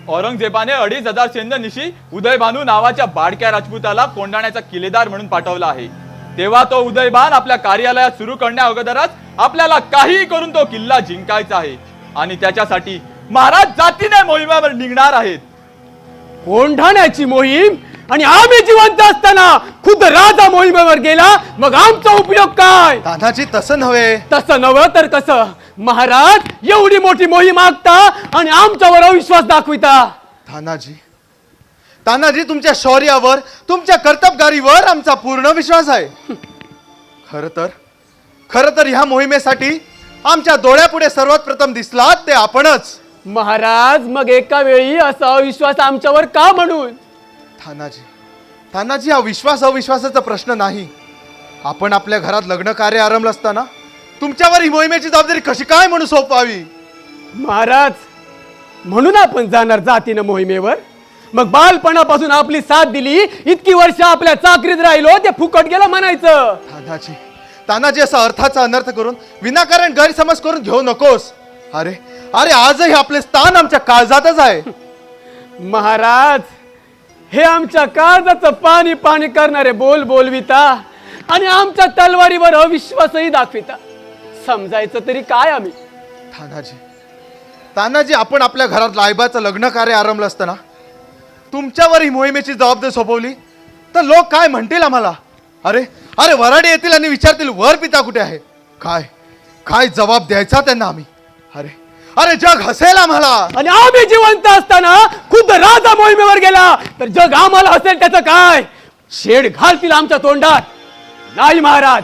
औरंगजेबाने 2500 सैन्यनिशी उदयभानू नावाच्या बाडक्या राजपुताला कोंढाण्याचा किल्लेदार म्हणून पाठवला आहे. तेव्हा तो उदयबान आपल्या कार्यालयात सुरू करण्या अगोदरच आपल्याला काही करून तो किल्ला जिंकायचा आहे. आणि त्याच्यासाठी महाराज जातीने मोहिमेवर निघणार आहेत. कोंढाण्याची मोहीम? आणि आम्ही जिवंत असताना खुद राजा मोहिमेवर गेला, मग आमचा उपयोग काय? तानाजी, तसं नव्हे. तसं नव्हे तर कसं? महाराज, एवढी मोठी मोहीम आखता आणि आमच्यावर अविश्वास दाखविता. तानाजी, तुमच्या शौर्यावर, तुमच्या कर्तबगारीवर आमचा पूर्ण विश्वास आहे. खर तर ह्या मोहिमेसाठी आमच्या डोळ्यापुढे सर्वात प्रथम दिसला ते आपणच. महाराज, मग एका वेळी असा अविश्वास आमच्यावर का म्हणून? तानाजी, हा विश्वास अविश्वासाचा प्रश्न नाही. आपण आपल्या घरात लग्न कार्य आरंभलं असताना तुमच्यावर ही मोहिमेची जबाबदारी कशी काय म्हणून सोपवावी? महाराज, म्हणून आपण जाणार जातीनं मोहिमेवर. मग बालपणापासून आपली साथ दिली, इतकी वर्ष आपल्या चाकरीत राहिलो, ते फुकट गेलं म्हणायचं. तानाजी, असा अर्थाचा अनर्थ करून विनाकारण गैरसमज करून घेऊ नकोस. अरे आजही आपले स्थान आमच्या काळजातच आहे. महाराज, हे आमच्या काळजाचं पाणी पाणी करणारे बोल बोलविता आणि आमच्या तलवारीवर अविश्वासही दाखविता. समजायचं तरी काय आम्ही? तानाजी, आपण आपल्या घरात रायबाचं लग्न कार्य आरंभलं असताना तुमच्यावर ही मोहिमेची जबाबदारी सोपवली तर लोक काय म्हणतील आम्हाला? अरे वराडे येतील आणि विचारतील, वर पिता कुठे आहे? काय जबाब द्यायचा त्यांना आम्ही? अरे जग हसेल आम्हाला. आणि आम्ही जिवंत असताना खुद राजा मोहिमेवर गेला तर जग आम्हाला हसेल त्याचं काय? शेड घालतील आमच्या तोंडात. नाही महाराज,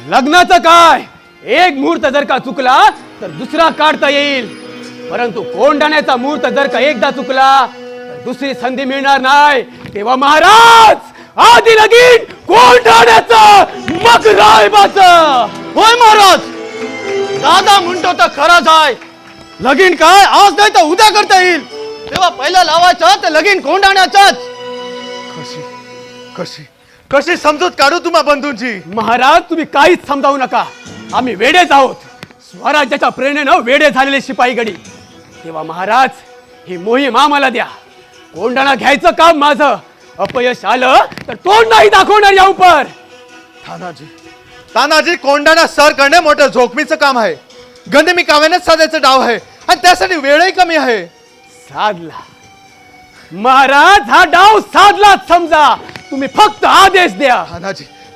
लग्नाचं काय? एक मुहूर्त जर का चुकला तर दुसरा काढता येईल, परंतु कोंढाण्याचा मुहूर्त जर का एकदा चुकला तर दुसरी संधी मिळणार नाही. तेव्हा महाराज, आधी लगीन कोंढाण्याचं, मग रायबाचं. होय महाराज, दादा म्हणतो तर खरंच आहे. लगीन काय आज नाही तर उद्या करता येईल. तेव्हा पहिला लावायचं ते लगीन कोंढाण्याचंच. कशी समजूत काढू तुम्हा बंधूंची? महाराज, तुम्ही काहीच समजावू नका. आम्ही वेडेच आहोत, स्वराज्याच्या प्रेरणेनं वेडे झालेले शिपाई गडी. तेव्हा महाराज, ही मोहीम आम्हाला द्या. कोंढाणा घ्यायचं काम माझं. अपयश आलं तर तोंड नाही दाखवणार या उपर. तानाजी, कोंढाणा सर करणे मोठं जोखमीचं काम आहे. गनिमी काव्यानेच साधायचं डाव आहे आणि त्यासाठी वेळही कमी आहे. साधला महाराज, हा डाव साधलाच समजा. तुम्ही फक्त आदेश द्या.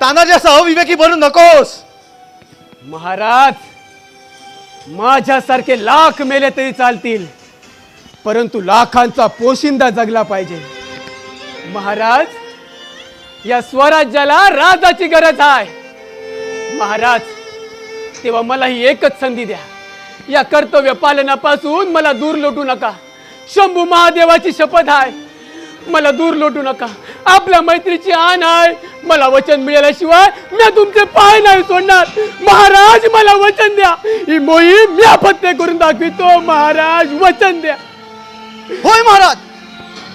तानाजी, असं अविवेकी बनू नकोस. महाराज, माझ्यासारखे लाख मेले तरी चालतील, परंतु लाखांचा पोशिंदा जगला पाहिजे. महाराज, या स्वराज्याला राजाची गरज आहे. महाराज, तेव्हा मला ही एकच संधी द्या. या कर्तव्य पालनापासून मला दूर लोटू नका. शंभू महादेवाची शपथ आहे, मला दूर लोटू नका. आपल्या मैत्रीची आण आहे, मला वचन मिळाल्याशिवाय मी तुमचे पाय नाही सोडणार. महाराज मला वचन द्या, ही मोहीम मी अपत्य करून दाखवितो. महाराज वचन द्या. होय महाराज.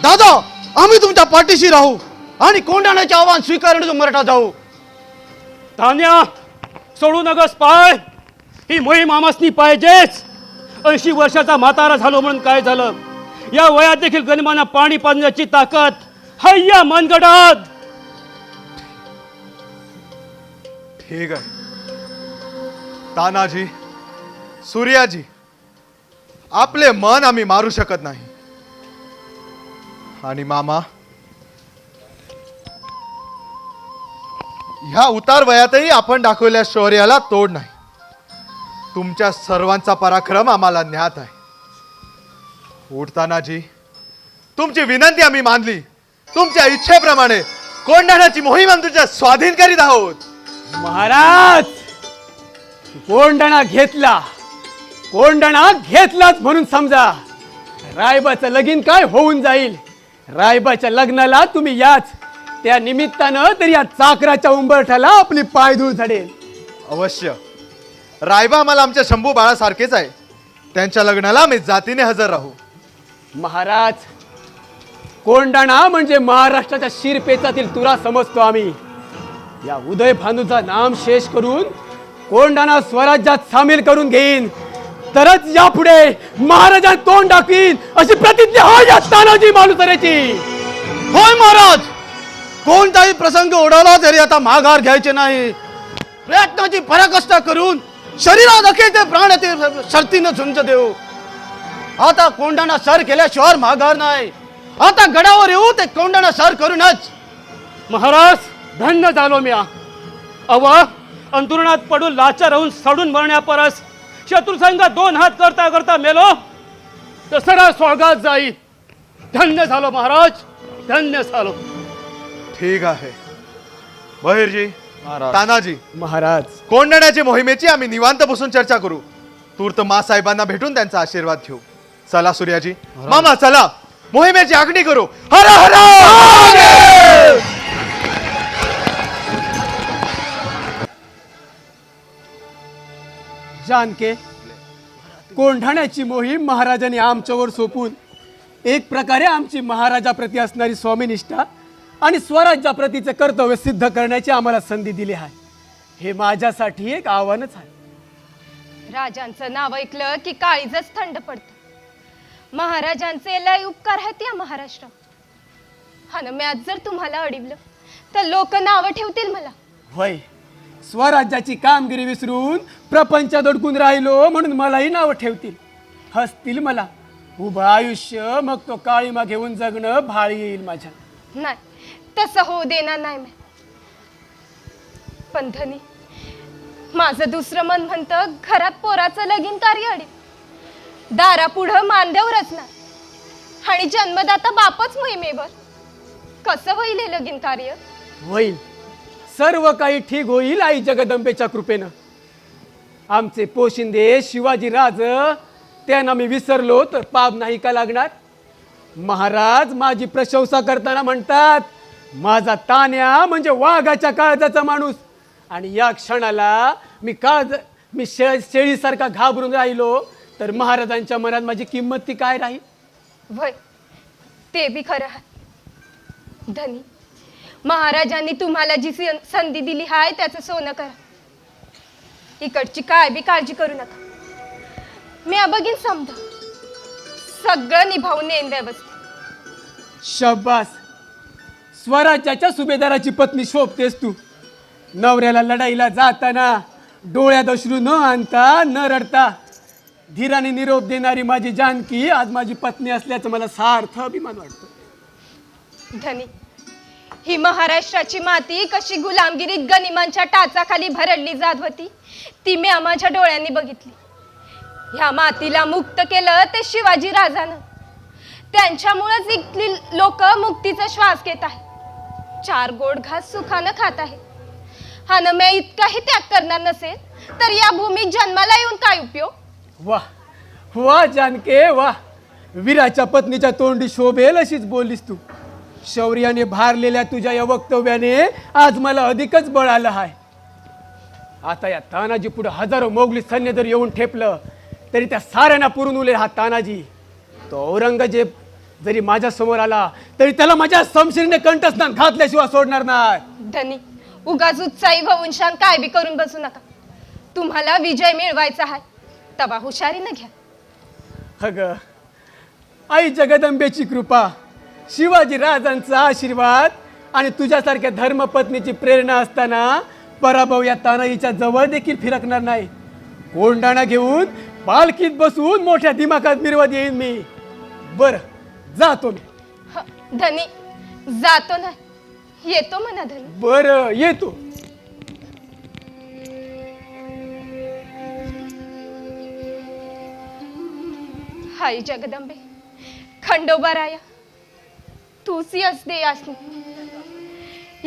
दादा, आम्ही तुमच्या पाठीशी राहू आणि कोंढाण्याचे आव्हान स्वीकारण्याचा मराठा जाऊ. तान्या, सोडू नगस पाय. ही मोहीम आमासनी पाहिजेच. 80 वर्षाचा म्हातारा झालो म्हणून काय झालं, या वयात देखील गनिमांना पाणी पाजण्याची ताकद हय्या मनगडात. ठीक आहे तानाजी, सूर्याजी, आपले मन आम्ही मारू शकत नाही. आणि मामा, ह्या उतार वयातही आपण दाखवलेल्या शौर्याला तोड नाही. तुमच्या सर्वांचा पराक्रम आम्हाला ज्ञात आहे. उठतानाजी, तुमची विनंती आम्ही मानली. तुमच्या इच्छेप्रमाणे कोंढाण्याची मोहीम आम्ही तुमच्या स्वाधीन करीत आहोत. महाराज, कोंढाणा घेतला, कोंढाणा घेतलाच म्हणून समजा. रायबाचं लगीन काय होऊन जाईल. रायबाच्या लग्नाला तुम्ही याच. त्या निमित्तानं तरी या चाकराच्या उंबरठ्याला आपली पायधूळ झडेल. अवश्य. रायबा आम्हाला आमच्या शंभू बाळासारखेच आहे. त्यांच्या लग्नाला आम्ही जातीने हजर राहू. महाराज, कोंढाणा म्हणजे महाराष्ट्राच्या शिरपेचातील तुरा समजतो आम्ही. या उदय भानूचा नाम शेष करून कोंढाणा स्वराज्यात सामील करून घेईन, तरच यापुढे महाराजांना तोंड दाखवीन अशी प्रतिज्ञा आहे या तानाजी मालुसरेची. होय महाराज. कोणताही प्रसंग ओढवला तरी आता माघार घ्यायचे नाही. प्रयत्नाची पराकाष्ठा करून शरीरात अखेर ते प्राणातील शर्तीनं झुंज देऊ. आता कोंढाणा सर केल्याशिवाय माघार नाही. आता गडावर येऊ ते कोंढाणा सर करूनच. महाराज, धन्य झालो मी. अव अंतरुणात पडून लाचार राहून सडून मरण्यापरस शत्रुसंघ 2 हात करता करता मेलो तर सरळ स्वर्गात जाईल. धन्य झालो महाराज, धन्य झालो. ठीक आहे बहिर्जी, तानाजी, महाराज, कोंढाण्याची मोहिमेची आम्ही निवांत बसून चर्चा करू. तूर्त मासाहेबांना भेटून त्यांचा आशीर्वाद घेऊ. चला सूर्याजी, मामा चला, मोहिमेची आखणी करू. हर हर जानके, कोंढाण्याची मोहीम महाराजांनी आमच्यावर सोपून एक प्रकारे आमची महाराजाप्रती असणारी स्वामीनिष्ठा आणि स्वराज्याप्रतीचे कर्तव्य सिद्ध करण्याची आम्हाला संधी दिली आहे. हे माझ्यासाठी एक आव्हानच आहे. राजांचं नाव ऐकलं की काळीजच थंड पडतं. महाराजांचे लय उपकार आहेत या महाराष्ट्रात. हनम्यात जर तुम्हाला अडवलं तर लोक नावं ठेवतील मला. होय, स्वराज्याची कामगिरी विसरून प्रपंच दडकून राहिलो म्हणून मलाही नावं ठेवतील, हसतील मला. उभं आयुष्य मग तो काळीमा घेऊन जगणं भाळी येईल माझ्या. नाही, तसं होऊ देणार नाही मी. पण धनी, माझं दुसरं मन म्हणतं घरात पोराचं लगीन कार्य अडील. दारापुढं मानदेव रचणार आणि जन्मदाता बापच मोहिमेवर. कसं होईल हे लगीन कार्य? होईल, सर्व काही ठीक होईल आई जगदंबेच्या कृपेनं. आमचे पोशिंदे शिवाजी राज त्यांना मी विसरलो तर पाप नाही का लागणार? महाराज माझी प्रशंसा करताना म्हणतात, माझा तान्या म्हणजे वाघाच्या काळजाचा माणूस. आणि या क्षणाला मी शेळीसारखा घाबरून राहिलो तर महाराजांच्या मनात माझी किंमत ती काय राहील? वय, ते बी खरं आहे. धनी, महाराजांनी तुम्हाला जी संधी दिली आहे त्याचं सोनं करा. इकडची काय बी काळजी करू नका. मी बघीन समजा सगळं निभावून येईन व्यवस्थित. शाबास, स्वराज्याच्या सुभेदाराची पत्नी शोभतेस तू. नवऱ्याला लढाईला जाताना डोळ्यात अश्रू न आणता न रडता धीराने निरोप देणारी माझी जानकी आज माझी पत्नी असल्याचं मला सार्थ अभिमान वाटतो. धनी, ही महाराष्ट्राची माती कशी गुलामगिरीत गनिमांच्या टाचाखाली भरडली जात होती ती मी माझ्या डोळ्यांनी बघितली. ह्या मातीला मुक्त केलं ते शिवाजी राजानं. त्यांच्यामुळेच इथली लोक मुक्तीचा श्वास घेत आहे. 4 गोड घास सुखानं खात आहे. हा न मी इतकाही त्याग करणार नसेल तर या भूमीत जन्माला येऊन काय उपयोग? वा वा जानके वा, वीराच्या पत्नीच्या तोंडी शोभेल अशीच बोललीस तू. शौर्याने भारलेल्या तुझ्या या वक्तव्याने आज मला अधिकच बळ आलं आहे. आता या तानाजी पुढे हजारो मोगली सैन्य जर येऊन ठेपलं तरी त्या साऱ्यांना पुरून उलेल हा तानाजी. तो औरंगजेब जरी माझ्या समोर आला तरी त्याला माझ्या समशिरीने कंठस्नान घातल्याशिवाय सोडणार नाही. धनी, उगाच उत्साही होऊन शान काय बी करून बसू नका. तुम्हाला विजय मिळवायचा आहे तवा हुशारीनं घ्या. अगं, आई जगदंबेची कृपा, शिवाजी राजांचा आशीर्वाद आणि तुझ्यासारख्या धर्मपत्नीची प्रेरणा असताना पराभव या तानाईच्या जवळ देखील फिरकणार नाही. कोंडाणा घेऊन पालखीत बसून मोठ्या दिमाखात मिरवत येईन मी. बर, जातो मी. धनी, जातो ना, येतो म्हणा धनी. बर, येतो. हाय जगदंबे, खंडोबाराया, तूच यश दे असणे.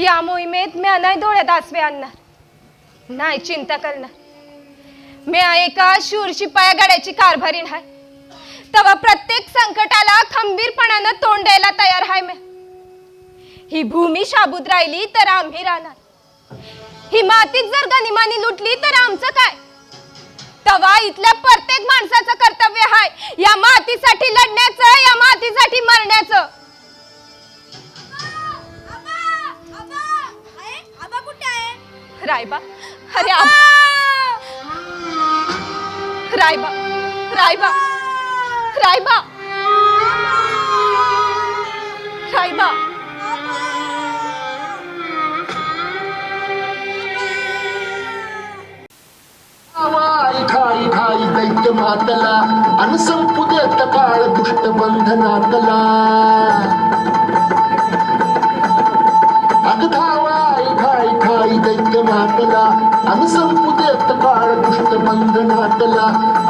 या मोहिमेत म्या नाही डोळ्यात आसवे आणणार, नाही चिंता करणार. म्या एका शूर शिपाया गाड्याची कारभारीण आहे. तेव्हा प्रत्येक संकटाला खंबीरपणानं तोंड द्यायला तयार आहे. म्या ही भूमी शाबूत राहिली तर आम्ही राहणार. ही मातीत जर गनिमानी लुटली तर आमचं काय? तवा इथल्या प्रत्येक माणसाचं कर्तव्य आहे या मातीसाठी लढण्याचं, या मातीसाठी मरण्याचं. रायबा, अरे रायबा, रायबा, रायबा, रायबा. ठाई ठाई दैत्य मातला अन संपू देत काळ दुष्ट बंधनातला. अग धावाय ठाई ठाई दैत्य मातला अन संपू देत काळ दुष्ट बंधनातला.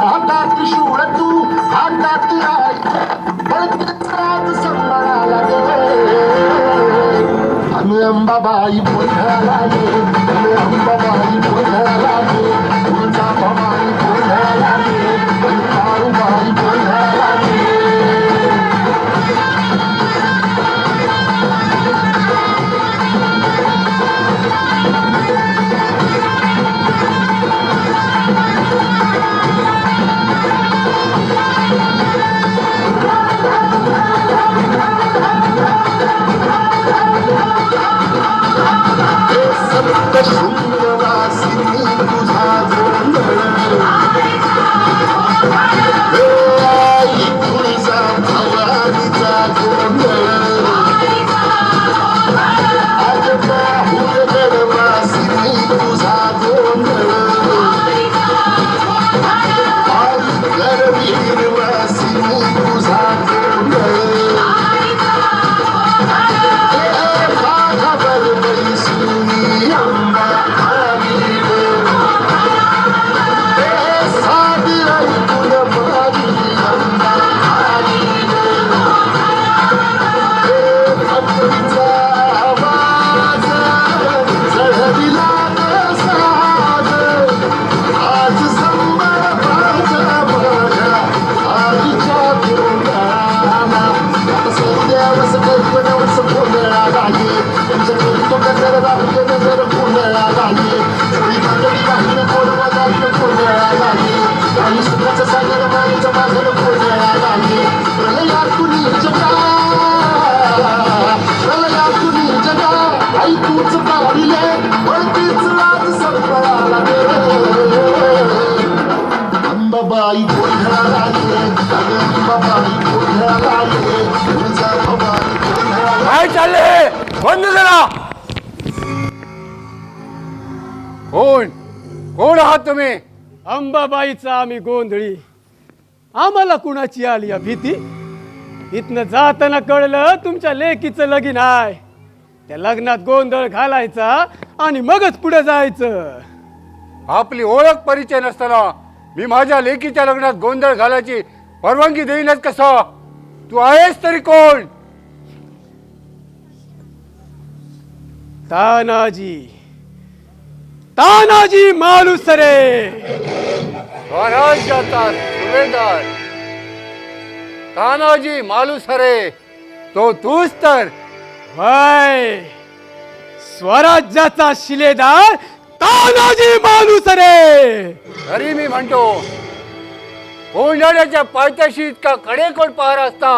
आता त्रिशूळ तू हातात आहे बळतेच सांभाळाला गे. अन अंबाबाई बोलायला गे, अन अंबाबाई बोलायला गे. तुळजाभवानी बोलायला गे, अन काळूबाई बोलायला गे. शृंगवासिनी तुझा गोंधळ, आई तुळजा भवानीचा गोंधळ. आज बाहुल गडवासिनी तुझा गोंधळ, आई करवीरवासिनी तुझा गोंधळ. अंबाबाई गोंधळाला गे, अंबाबाई गोंधळाला गे. तुळजाभवानी गोंधळाला. काय चालले? बंद करा. कोण कोण आहात तुम्ही? अंबाबाईचा आम्ही गोंधळी. आम्हाला कुणाची आली या भीती? इथनं जाताना कळलं तुमच्या लेकीचं लगीन आहे. त्या लग्नात गोंधळ घालायचा आणि मगच पुढे जायचं. आपली ओळख परिचय नसताना मी माझ्या लेकीच्या लग्नात गोंधळ घालायची परवानगी देईनच कसं? तू आहेस तरी कोण? तानाजी, तानाजी मालुसरे. स्वराज्याचा सुभेदार तानाजी मालुसरे, तो तूच तर. वय स्वराज्याचा शिलेदार तानाजी मालुसरे. तरी मी म्हणतो, कोंढाण्याच्या पायथ्याशी इतका कडेकोट पहार असता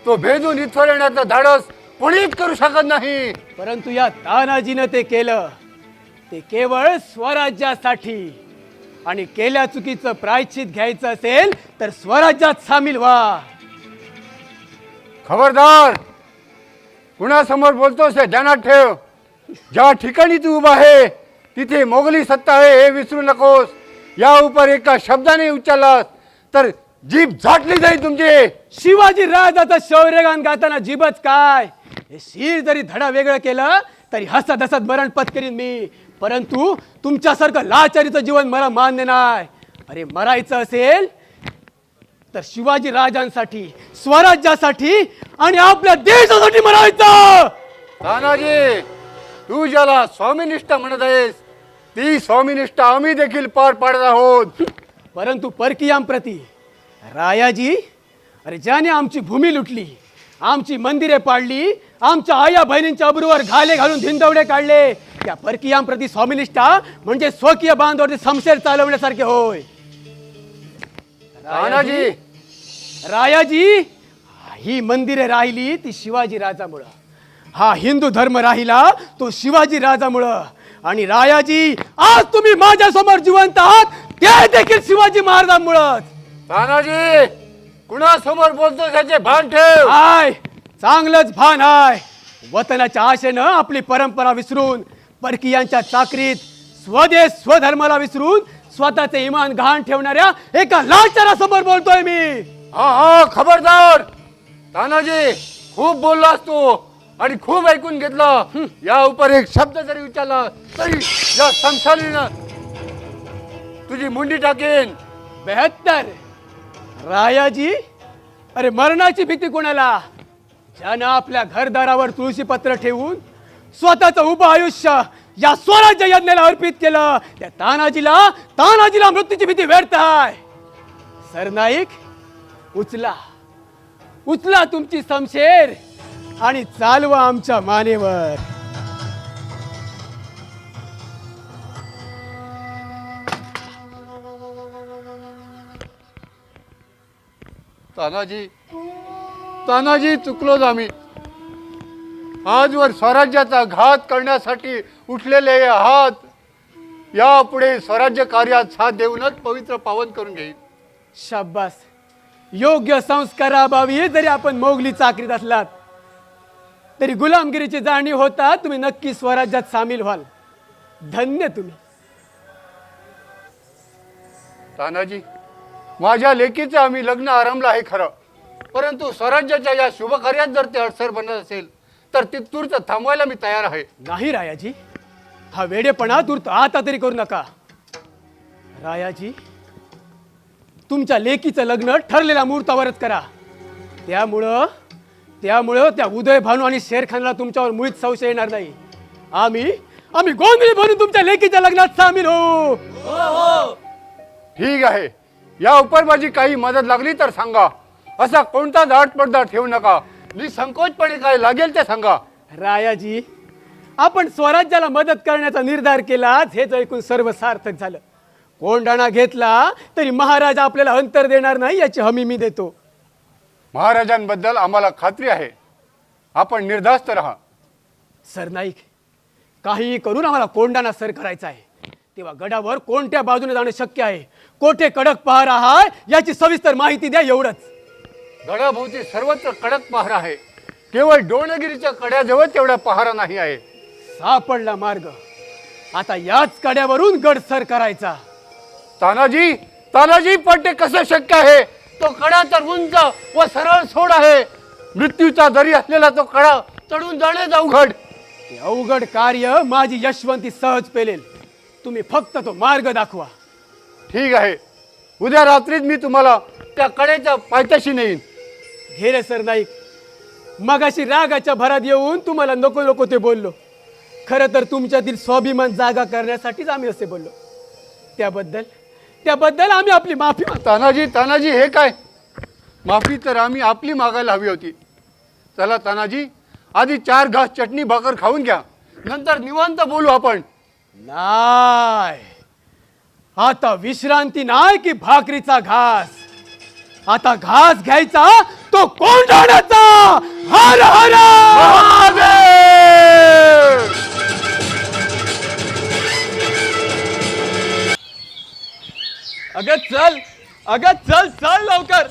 तो भेदून इथवर येण्याचं धाडस कोणीच करू शकत नाही. परंतु या तानाजीनं ते केलं. ते केवळ स्वराज्यासाठी. आणि केल्या चुकीचं प्रायश्चित घ्यायचं असेल तर स्वराज्यात सामील व्हा. खबरदार, कुणासमोर बोलतोस हे ध्यानात ठेव. ज्या ठिकाणी तू उभा आहे तिथे मोगली सत्ता आहे हे विसरू नकोस. या उपर एका शब्दाने उच्चारलास तर जीभ झाटली जाईल तुमची. शिवाजी राजाचं शौर्यगान गाताना जीभच काय, हे शीर जरी धडा वेगळं केलं तरी हसत हसत मरण पत्करीन मी. परंतु तुमच्यासारखं लाचारीचं जीवन मला मान्य नाही. अरे मरायचं असेल तर शिवाजी राजांसाठी, स्वराज्यासाठी आणि आपल्या देशासाठी मरायचं. तानाजी, तू ज्याला स्वामीनिष्ठा म्हणत आहेस ती स्वामीनिष्ठा आम्ही देखील पार पाडत आहोत. परंतु परकीयांप्रती रायाजी, अरे ज्याने आमची भूमी लुटली, आमची मंदिरे पाडली, आमच्या आया बहिणींच्या अब्रूवर घाले घालून धिंडवडे काढले, त्या परकीयांप्रती स्वामीनिष्ठा म्हणजे स्वकीय बांधवरती शमशेर चालवण्यासारखे होय. तानाजी, रायाजी, ही मंदिरे राहिली ती शिवाजी राजामुळं. हा हिंदू धर्म राहिला तो शिवाजी राजामुळं. आणि रायाजी, आज तुम्ही माझ्या समोर जिवंत आहात ते देखील शिवाजी महाराजांमुळंच. तानाजी, कुणासमोर बोलतो त्याचे भान ठेव. हाय, चांगलंच भान हाय. वतनाच्या आशेनं आपली परंपरा विसरून, परकीयांच्या चाकरीत स्वदेश स्वधर्माला विसरून स्वतःचे इमान गहाण ठेवणाऱ्या एका लाचारासमोर बोलतोय मी. हा हा, खबरदार. तानाजी, खूप बोललास तू आणि खूप ऐकून घेतलं. या उपर एक शब्द जरी विचारला तरी या संसारीनं तुझी मुंडी टाकेन. 72 रायाजी, अरे मरणाची भीती कोणाला? ज्यानं आपल्या घरदारावर तुळशी पत्र ठेवून स्वतःचं उभं आयुष्य या स्वराज्य यज्ञाला अर्पित केलं, त्या तानाजीला मृत्यूची भीती वेडताय. सरनाईक, उचला तुमची शमशेर आणि चालवा आमच्या मानेवर. तानाजी, चुकलोच आम्ही. आजवर स्वराज्याचा घात करण्यासाठी उठलेले हे हात यापुढे स्वराज्य कार्यात साथ देऊनच पवित्र पावन करून घेईल. शाब्बास. योग्य संस्काराभावी जरी आपण मोगली चाकरीत असलात तरी गुलामगिरीची जाणीव होता तुम्ही नक्की स्वराज्यात सामील व्हाल. धन्य तुम्ही. तानाजी, माझ्या लेकीचं आम्ही लग्न आरंभलं आहे खरं, परंतु स्वराज्याच्या या शुभ कार्यात जर ते अडसर बनत असेल तर ती तूर्त थांबवायला मी तयार आहे. नाही रायाजी, हा वेडेपणा तूर्त आता तरी करू नका. रायाजी, तुमच्या लेकीचं लग्न ठरलेल्या मुहूर्तावरच करा. त्यामुळं त्या उदय भानू आणि शेरखानला तुमच्यावर मुळीच संशय येणार नाही. आम्ही गोंधळी भरून तुमच्या लेकीच्या लग्नात सामील हो. ठीक आहे. या उपर माझी काही मदत लागली तर सांगा. असा कोणता दाट पडदा ठेवू नका. निसंकोचपणे काय लागेल ते सांगा. रायाजी, आपण स्वराज्याला मदत करण्याचा निर्धार केलाच हेच ऐकून सर्व सार्थक झालं. कोंढाणा घेतला तरी महाराज आपल्याला अंतर देणार नाही याची हमी मी देतो. महाराजांबद्दल आम्हाला खात्री आहे. आपण निर्धास्त राहा. सरनाईक, काहीही करून आम्हाला कोंढाणा सर करायचा आहे. तेव्हा गडावर कोणत्या बाजूने जाणं शक्य आहे, कोठे कडक पहारा आहे याची सविस्तर माहिती द्या. एवढंच. गडाभोवती सर्वत्र कडक पहारा आहे. केवळ डोणगिरीच्या कड्याजवळ तेवढा पहारा नाही आहे. सापडला मार्ग. आता याच कड्यावरून गड सर करायचा. तानाजी, पण ते कसं शक्य आहे? तो कडा तर उंच व सरळ सोड आहे. मृत्यूचा दरी असलेला तो कडा चढून जाणे अवघड. ते अवघड कार्य माझी यशवंती सहज पेलेल. तुम्ही फक्त तो मार्ग दाखवा. ठीक आहे. उद्या रात्रीच मी तुम्हाला त्या कडेच्या पायथ्याशी नेईन. घे रे सरनाईक, मगाशी रागाच्या भरात येऊन तुम्हाला नको ते बोललो. खरं तर तुमच्यातील स्वाभिमान जागा करण्यासाठीच आम्ही असे बोललो. त्याबद्दल आम्ही आपली माफी मागतो. तानाजी तानाजी हे काय? माफी तर आम्ही आपली मागायला हवी होती. चला तानाजी, आधी 4 घास चटणी भाकर खाऊन घ्या, नंतर निवांत बोलू आपण. नाही, आता विश्रांती नाही की भाकरीचा घास. आता घास घ्यायचा तो कोंढाण्याचा. हर हर महादेव! अगं चल, अगं चल चल लवकर.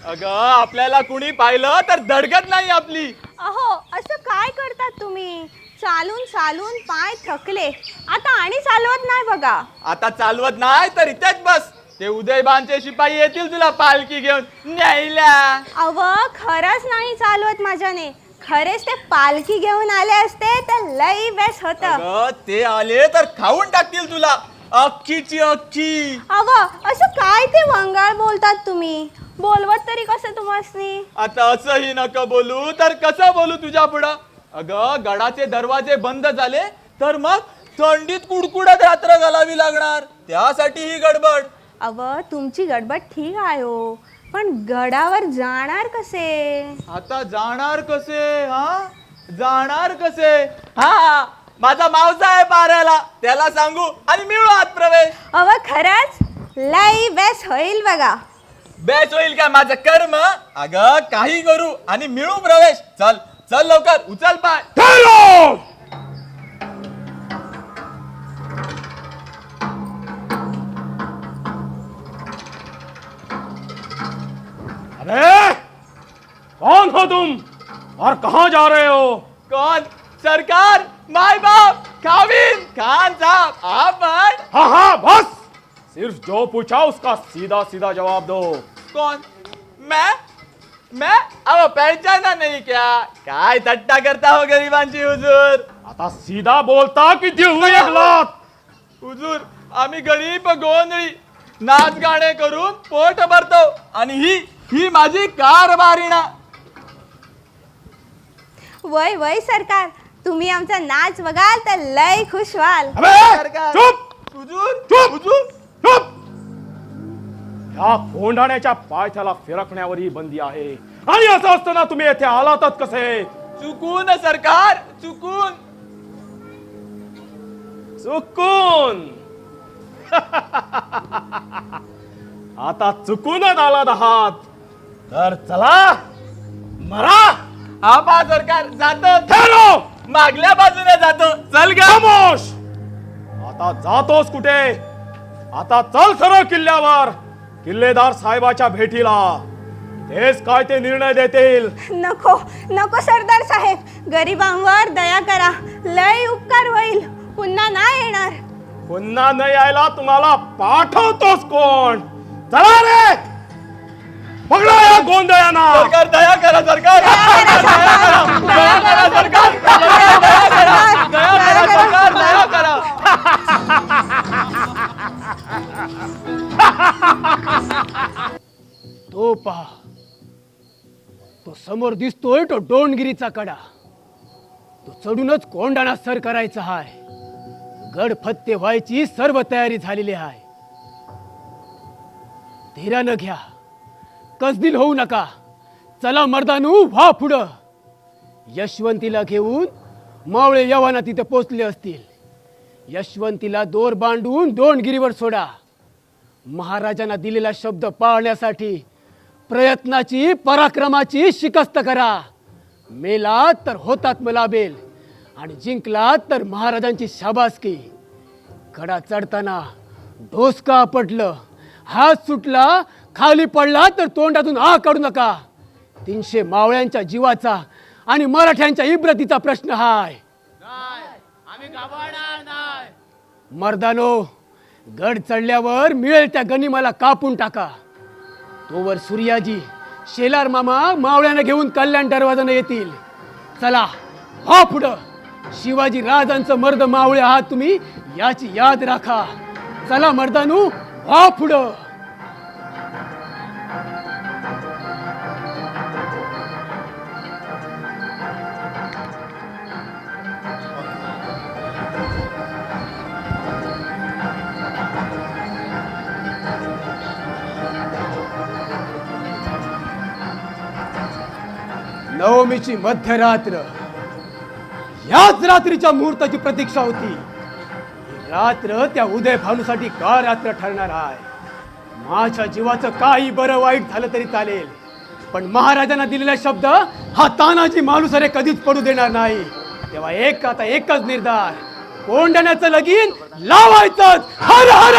अगं आपल्याला कुणी पाहिलं तर धडकत नाही आपली. अहो असं काय करतात तुम्ही? चालून चालून पाय थकले, आता आणि चालवत नाही बघा. आता चालवत नाही तर इथेच बस. ते उदयबानचे शिपाई येतील तुला पालखी घेऊन न्यायला. अव खरंच नाही चालवत माझ्याने. खरेच ते पालखी घेऊन आले असते तर लई बेस होत. अगं ते आले तर खाऊन टाकतील तुला अख्खीची अख्खी. अव असं काय ते वंगाळ बोलतात तुम्ही? बोलवत तरी कसं तुम्हासनी? आता असंही नका बोलू तर कसं बोलू तुझ्या पुढं? अगं गडाचे दरवाजे बंद झाले तर मग थंडीत कुडकुडत रात्र घालावी लागणार. त्यासाठी ही गडबड. अव तुमची गडबड ठीक आहे हो, पण गडावर जाणार कसे? आता जाणार कसे? हा जाणार कसे? हा माझा मावसा आहे पाऱ्याला, त्याला सांगू आणि मिळू आत प्रवेश. अव खरंच लई बेस होईल बघा. बेस होईल का माझं कर्म? अगं काही करू आणि मिळू प्रवेश. चल चल लवकर, उचल पाय. अरे कौन हो तुम और कहाँ जा रहे हो? कौन? सरकार, माय बाप, खाविन, खान साहब, आपण. हाँ हाँ बस, सिर्फ जो पूछा उसका सीधा सीधा जवाब दो. कौन? मैं अब पहचाना नहीं क्या? काय थट्टा करता हो गरिबांची हुजूर? आता सीधा बोलता की देऊ एक लात. हुजूर आम्ही गरीब गोंधळी नाच गाणे करून पोट भरतो आणि ही माझी कारभारीणा. वय वय सरकार, तुम्ही आमचा नाच बघाल तर लय खुश व्हाल. चुप हुजूर, चुप हुजूर. चुप. ह्या कोंढाण्याच्या पायथ्याला फिरकण्यावरही बंदी आहे आणि असं असताना तुम्ही येथे आलातच कसे? चुकून सरकार, चुकून. चुकून. आता चुकूनच आलात आहात तर चला मरा. हा पहा सरकार, जातो. ठेलो. मागल्या बाजूने जातो. चल ग. खामोश. आता जातोस कुठे? आता चल सरळ किल्ल्यावर, किल्लेदार साहेबाच्या भेटीला. तेच काय ते निर्णय देतील. नको नको सरदार साहेब, गरिबांवर दया करा, लय उपकार होईल. पुन्हा नाही येणार. पुन्हा नाही यायला तुम्हाला पाठवतोस कोण? चला रे, पकडा या गोंधळ्यांना. सरकार दया करा सरकार. दया करा सरकार. दया करा सरकार. दया करा. तो पहा, तो समोर दिसतोय तो डोंगगिरीचा कडा. तो चढूनच कोंढाणा सर करायचा हाय. गड फत्ते व्हायची सर्व तयारी झालेली आहे. धीरानं घ्या, कसदिल होऊ नका. चला मर्दानू, व्हा पुढं. यशवंतीला घेऊन मावळे यवाना तिथे पोचले असतील. यशवंतीला दोर बांधून डोंगगिरीवर सोडा. महाराजांना दिलेला शब्द पाळण्यासाठी प्रयत्नाची पराक्रमाची शिकस्त करा. मेला तर होतात लाभेल आणि जिंकला तर महाराजांची शाबासकी. गडा चढताना ढोसका आपटलं, हात सुटला, खाली पडला तर तोंडातून आ काढू नका. 300 मावळ्यांच्या जीवाचा आणि मराठ्यांच्या इब्रतीचा प्रश्न हाय. मर्दानो, गड चढल्यावर मिळेल त्या गनिमाला कापून टाका. तोवर सूर्याजी, शेलार मामा मावळ्यानं घेऊन कल्याण दरवाजाने येतील. चला व्हा पुढं. शिवाजी राजांचं मर्द मावळे आहात तुम्ही, याची याद राखा. चला मर्दानू, व्हा पुढं. नवमीची मध्यरात्र याच रात्रीच्या मुहूर्ताची प्रतीक्षा होती. ही रात्र त्या उदय भानूसाठी का रात्र ठरणार आहे. माझ्या जीवाचं काही बरं वाईट झालं तरी चालेल, पण महाराजांना दिलेला शब्द हा तानाजी मालुसरे कधीच पडू देणार नाही. तेव्हा आता एकच निर्धार, कोंढण्याचं लगीन लावायचं. हर हर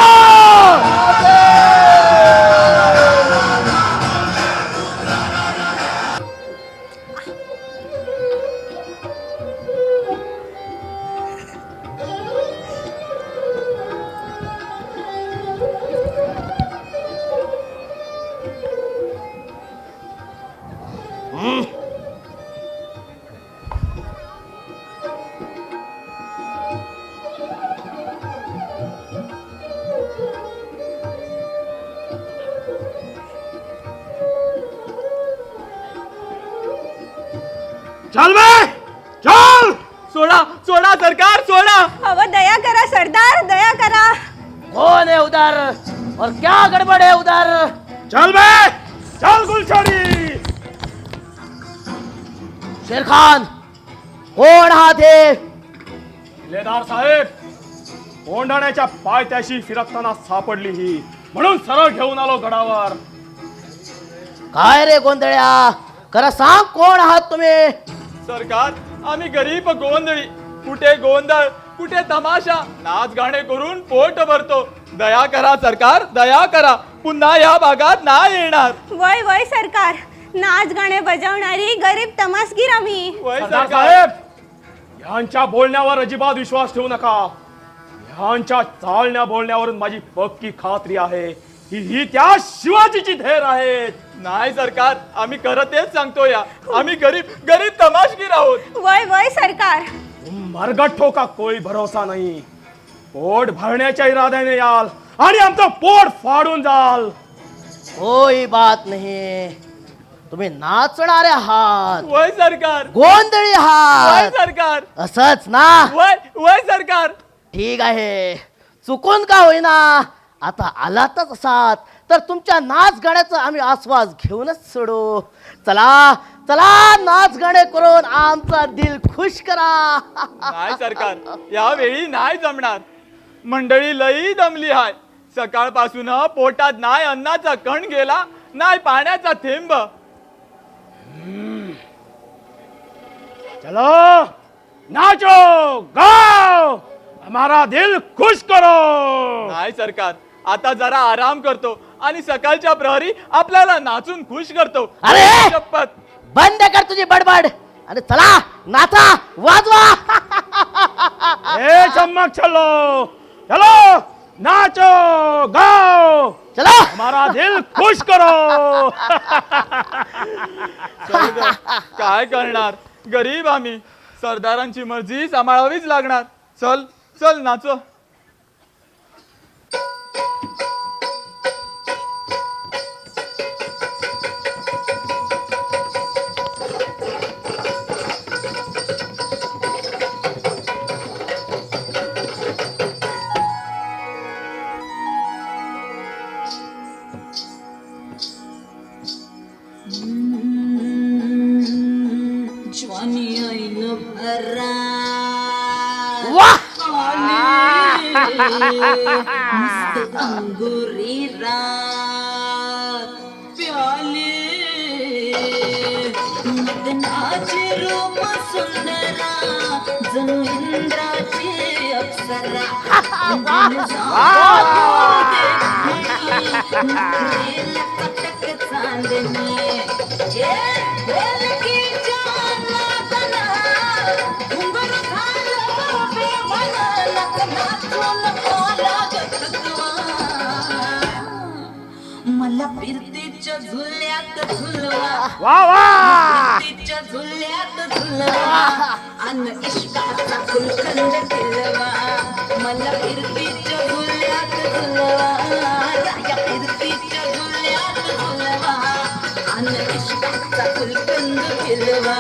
चल बे चल. सोडा सोडा सरकार सोडा. हवं दया करा सरदार, दया करा. कौन है उधर और क्या गड़बड़ है उधर? चल बे चल गुलछडी. शेर खान कोण आहात हे? लेदार साहेब, कोंढाण्याच्या पायथ्याशी फिरकताना सापडली ही, म्हणून सरळ घेऊन आलो गडावर. काय रे गोंधळ्या, खरं सांग कोण आहात तुम्ही? सरकार आम्ही गरीब गोंधळी, कुठे गोंधळ कुठे तमाशा, नाच गाणे करून पोट भरतो. दया करा सरकार, दया करा, पुन्हा या भागात नाही येणार. वय वय सरकार, नाच गाणे बजावणारी गरीब तमासगीर आम्ही. वय सरदार सरकार. साहेब, ह्यांच्या बोलण्यावर अजिबात विश्वास ठेवू नका. ह्यांच्या चालण्या बोलण्यावरून माझी पक्की खात्री आहे ही त्या शिवाजीची धेर आहेत. नाही सरकार, आम्ही खरं तेच सांगतो या, आम्ही गरीब गरीब तमाशगीर आहोत. वय वय सरकार. मरगट्ठो का कोई भरोसा नाही. पोट भरण्याच्या इराद्याने याल आणि आमचं पोट फाडून जाल. कोई बात नाही, तुम्ही नाचणारे आहात, वय सरकार. गोंधळी वय आहात, सरकार. असंच ना? वय वय सरकार. ठीक आहे, चुकून का होईना आता आलातच असात तर तुमच्या नाच गाण्याचा आम्ही आस्वाद घेऊनच सोडू. चला चला, नाच गाणे करून आमचा दिल खुश करा. नाही सरकार, यावेळी नाही जमणार. मंडळी लई दमली आहे. सकाळपासून पोटात नाही अन्नाचा कण गेला, नाही पाण्याचा थेंब. चलो नाचो गाओ, हमारा दिल खुश करो. नाही सरकार, आता जरा आराम करतो आणि सकाळच्या प्रहरी आपल्याला नाचून खुश करतो. अरे! शपथ. बंद कर तुझी बडबड आणि चला नाचा वाजवा. ए चम्मक चलो चलो, नाचो गाओ, चलो हमारा दिल खुश करो. जाऊ दे, काय करणार, गरीब आम्ही. सरदारांची मर्जी सांभाळावीच लागणार. चल चल नाचो. ज्वानी आईन भरा मस्त अंगुरी रात प्याले मदनाचे रूप सुंदरा जणू इंद्राची अप्सरा कटक चांदणी मला फिरतीच्या झुल्यात झुलवा, वा वा, फिरतीच्या झुल्यात झुलवा, अन इश्काचा फुलखंड फिरवा. मला फिरतीच्या झुल्यात झुलवा, या फिरतीच्या झुल्यात झुलवा, अन इश्काचा फुलखंड फिरवा.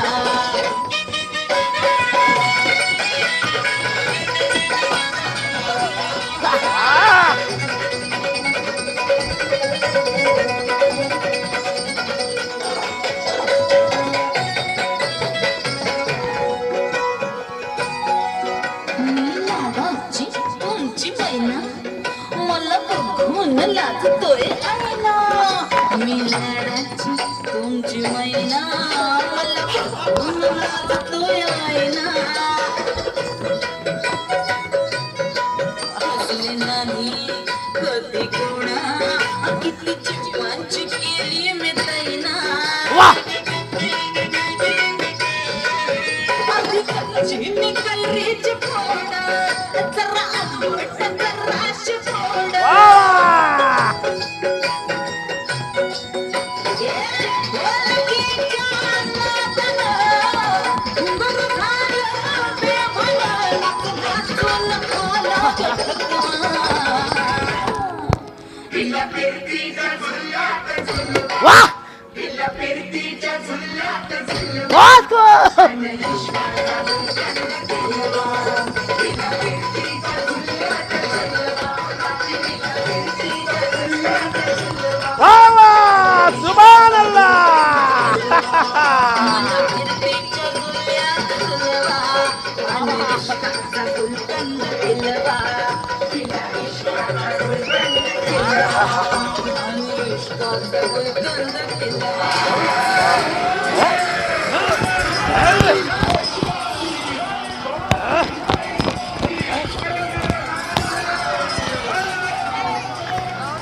मला बघून लाजतोय आईना मी लाडाची तुमची मैना मला बघून लाजतोय आईना हसले नाही कधी कोणा किती जीवांची केली मी तैना निकल रीच फोडा जरा आजवट जराश फोडा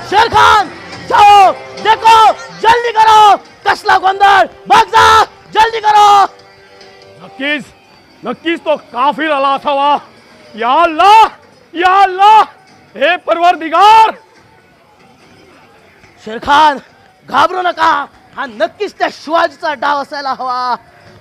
शेर खान जाओ देखो जल्दी करो कसला गोंधळ बघ जा जल्दी करो नक्कीच तो काफिर आला असावा या अल्लाह हे परवरदिगार शेर खान घाबरू नका हा नक्कीच त्या शिवाजीचा डाव असायला हवा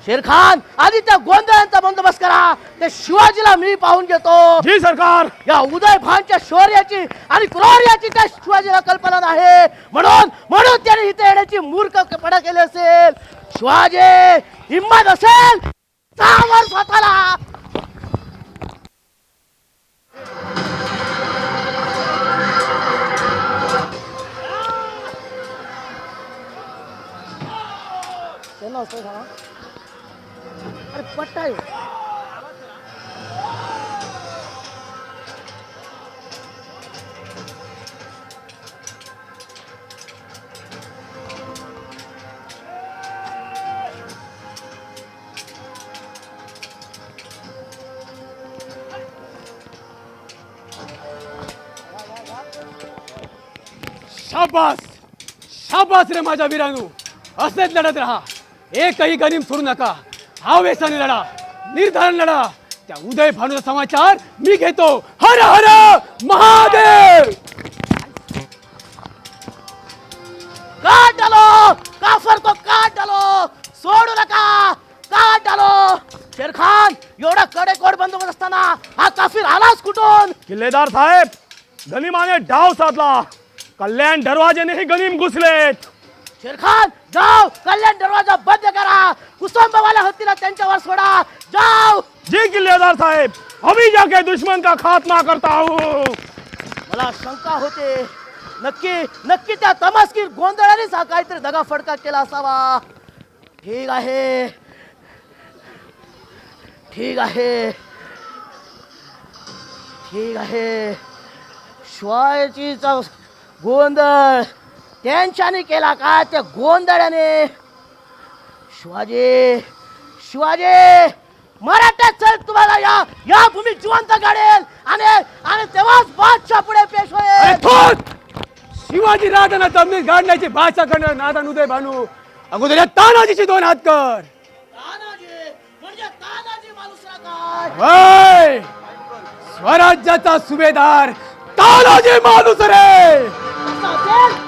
शेर खान आधी त्या गोंधळांचा बंदोबस्त करा त्या शिवाजीला मी पाहून घेतो जी सरकार या उदय भानच्या शौर्याची आणि क्रौर्याची त्या शिवाजीला कल्पना नाही म्हणून त्याने इथे येण्याची मूर्खपणा केली असेल शिवाजी हिम्मत असेल सावर स्वतःला अरे पट्टा शाबास रे माझ्या वीरांनो असेच लढत राहा एकही गनिम सोडू नका आवेशाने लढा निर्धारण लढा त्या उदय भानूचा समाचार मी घेतो हर हर महादेव काट डालो काफर को काट डालो सोडू नका काट डालो शेर खान एवढा कडेकोट बंदोबस्त असताना हा काफिर आलाच कुठून किल्लेदार साहेब गनिमाने डाव साधला कल्याण दरवाजेनेही गनीम घुसलेत शेर खान जाओ कल्याण दरवाजा बंद करा कुसुंबवाल्या हत्तीला त्यांच्यावर सोडा जाओ जी किल्लेदार साहेब अभी जाके दुश्मन का खात्मा करता हूँ मला शंका होते नक्की त्या तमासगीर गोंधळानेच हा काहीतरी दगा फडका केला असावा ठीक आहे शिवाजीचा गोंधळ त्यांच्याने केला का त्या गोंधळाने शिवाजी मराठा चल तुम्हाला या भूमी जिवंत काढेल आणि तेव्हाच बादशाह पुढे पेश होईल शिवाजी राजांना जमिनीत गाडण्याची भाषा करणार नादान उदय भानू अगोदर या तानाजीची दोन हात कर होय स्वराज्याचा सुभेदार तानाजी माणूस रे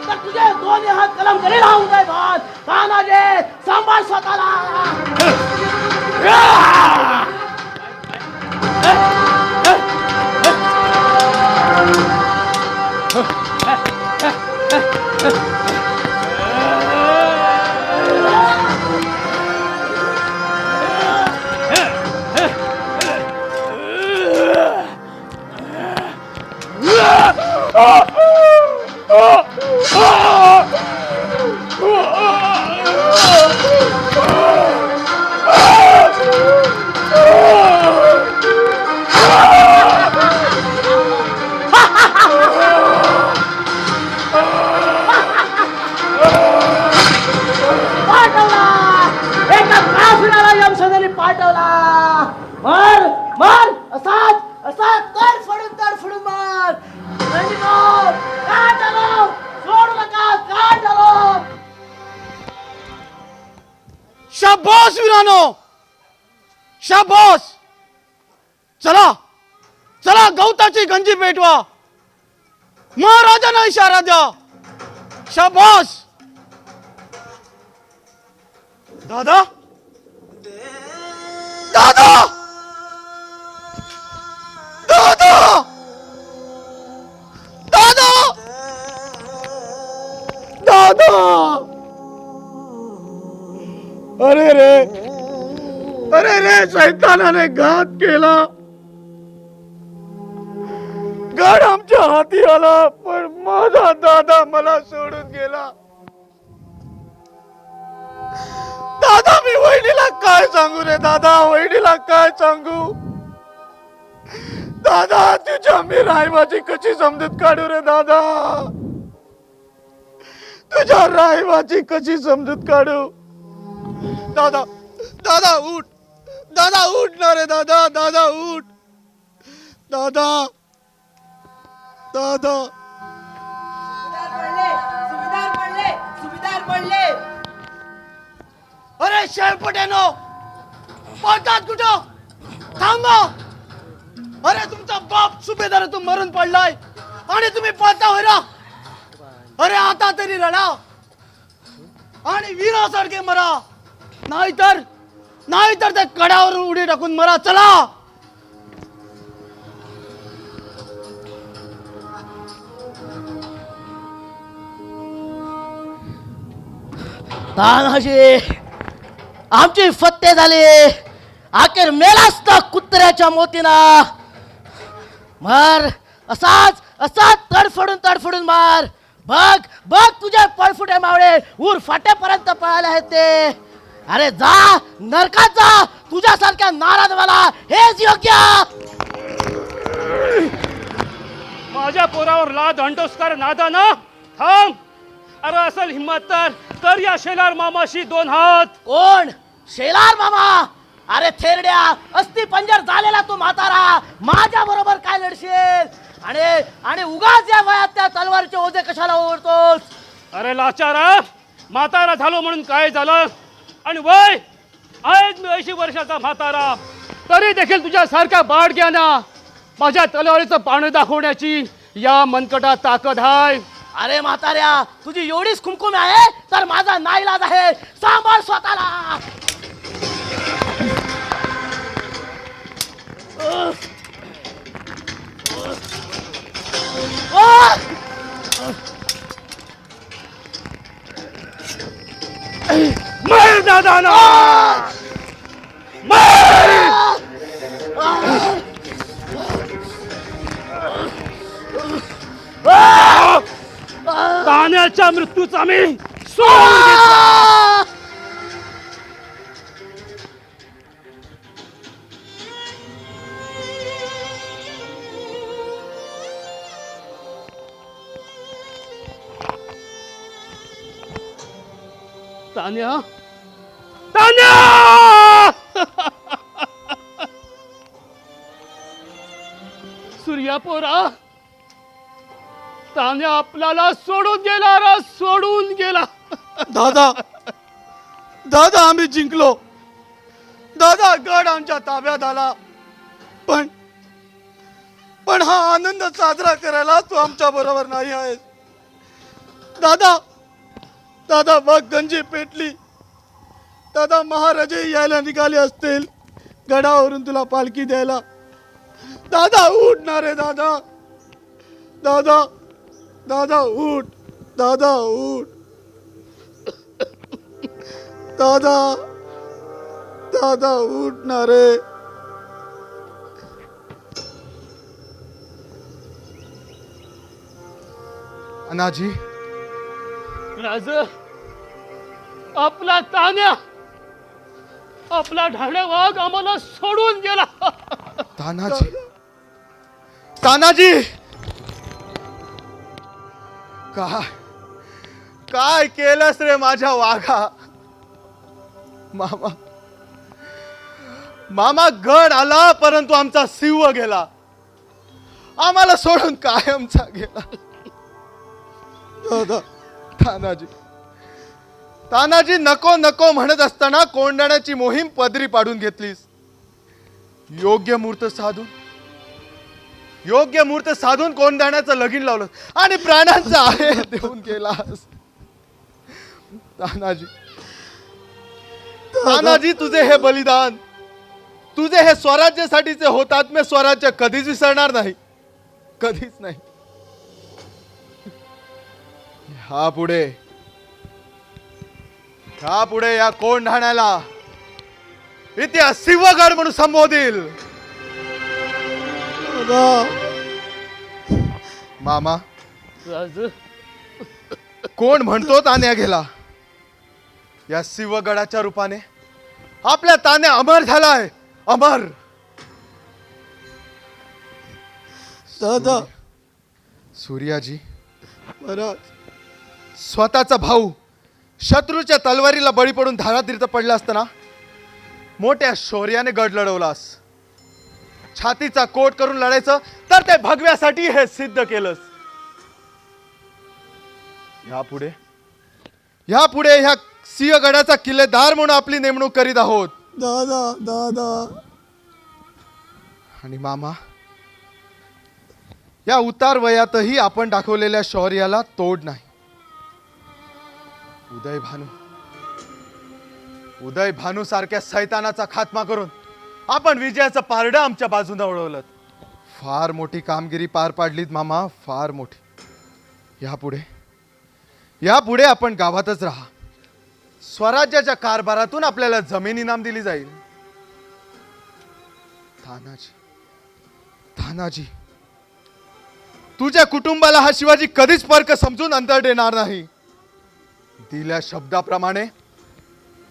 तर तुझे दोन्ही हात कलम करेल हा उदय भान तानाजी सांभाळ स्वतःला शाबास वीरानो, शाबास. चला चला, गवताची गंजी पेटवा, महाराजांना इशारा द्या. शाबास. दादा दादा दादा दादा दादा. अरे रे, शैतानाने घात केला. गड आमच्या हाती आला, पण माझा दादा मला सोडून गेला. दादा, मी वहिनीला काय सांगू रे दादा, वहिनीला काय सांगू. दादा, तुझ्या मी रायबाची कशी समजूत काढू रे दादा, तुझ्या रायबाची कशी समजूत काढू. दादा दादा उठ, दादा उठ ना रे दादा, दादा उठ. दादा दादा. सुभेदार पडले. अरे शेळपट्यानो, पळतात कुठं, थांबा. अरे तुमचा बाप सुभेदारातून मरून पडलाय आणि तुम्ही पळता होय ना. अरे आता तरी रडा आणि वीरासारखे मरा, नाहीतर त्या कड्यावर उडी टाकून मरा. चला. तानाजी, आमची फत्ते झाली. अखेर मेलास ना कुत्र्याच्या मोतीना. मार, असाच तडफडून मार. बघ तुझे पळफुटे मावळे ऊर फाट्यापर्यंत पळाले आहेत ते. अरे जा, नरकात जा. तुझ्यासारख्या नाराज मला हेच योग्य. माझ्या पोरावर लाद अंडोस्कार नादाना, थांब. अरे असल हिम्मत तर या शेलार मामाशी दोन हात. कोण शेलार मामा? अरे थेरड्या, अस्ती पंजर झालेला तू म्हातारा, माझ्या बरोबर काय लढशील? आणि उगाच या वयात त्या तलवारचे ओझे कशाला ओढतोस? अरे लाचारा, म्हातारा झालो म्हणून काय झालं? आणि वय आहेच मी 80 वर्षाचा म्हातारा, तरी देखील तुझ्यासारख्या बाळग्याना माझ्या तलवारीचं पाणी दाखवण्याची या मनकटात ताकद आहे. अरे म्हाताऱ्या, तुझी एवढीच कुमकुम आहे तर माझा नाईलाज आहे. सांभाळ स्वतःला. मर दादा ना, तान्याच्या मृत्यूचा मी सोडून घेतला. तान्या, तान्या, सूर्या पोरा, तान्या आपल्याला सोडून गेला रा, सोडून गेला. दादा आम्ही जिंकलो. दादा, गड आमच्या ताब्यात आला. पण हा आनंद साजरा करायला तू आमच्या बरोबर नाही आहेस. दादा बघ, गंजी पेटली. दादा, महाराजे यायला निघाले असतील गडावरून तुला पालखी द्यायला. दादा उठ ना रे दादा, दादा उठ, दादा उठ. दादा उठ ना रे. अनाजी, राज, आपला तान्या, आपला ढाढे वाघ आम्हाला सोडून गेला. तानाजी, काय केलंस रे माझ्या वाघा? मामा गड आला, परंतु आमचा सिंह गेला, आम्हाला सोडून कायमचा गेला. दादा, तानाजी, तानाजी नको नको म्हणत असताना कोंढाण्याची मोहीम पदरी पाडून घेतलीस. योग्य मुहूर्त साधून कोंढाण्याचं लगीन लावलं आणि प्राणांचा आहे देऊन गेलास. तानाजी तुझे हे बलिदान, तुझे हे स्वराज्यासाठीचे होतात्म्य स्वराज्य कधीच विसरणार नाही, कधीच नाही. ह्या पुढे या कोंढाण्याला इतिहास सिंहगड म्हणून संबोधील. मामा कोण म्हणतो तान्या गेला? या सिंहगडाच्या रूपाने आपल्या तान्या अमर झालाय, अमर. दादा सूर्याजी महाराज, स्वतःचा भाऊ शत्रूच्या तलवारीला बळी पडून धारातीर्थ पडला असताना मोठ्या शौर्याने गड लढवलास. छातीचा कोट करून लढायचं तर ते भगव्यासाठी हे सिद्ध केलंस. यापुढे ह्या सिंहगडाचा किल्लेदार म्हणून आपली नेमणूक करीत आहोत. दादा आणि मामा, या उतार वयातही आपण दाखवलेल्या शौर्याला तोड नाही. उदय भानू सारख्या सैतानाचा खात्मा करून आपण विजयाचं पारडं आमच्या बाजूने वळवलं. फार मोठी कामगिरी पार पाडलीत मामा, फार मोठी. यापुढे आपण गावातच राहा. स्वराज्याच्या कारभारातून आपल्याला जमीन इनाम दिली जाईल. तानाजी, तुझ्या कुटुंबाला हा शिवाजी कधीच परक समजून अंतर देणार नाही. दिल्या शब्दाप्रमाणे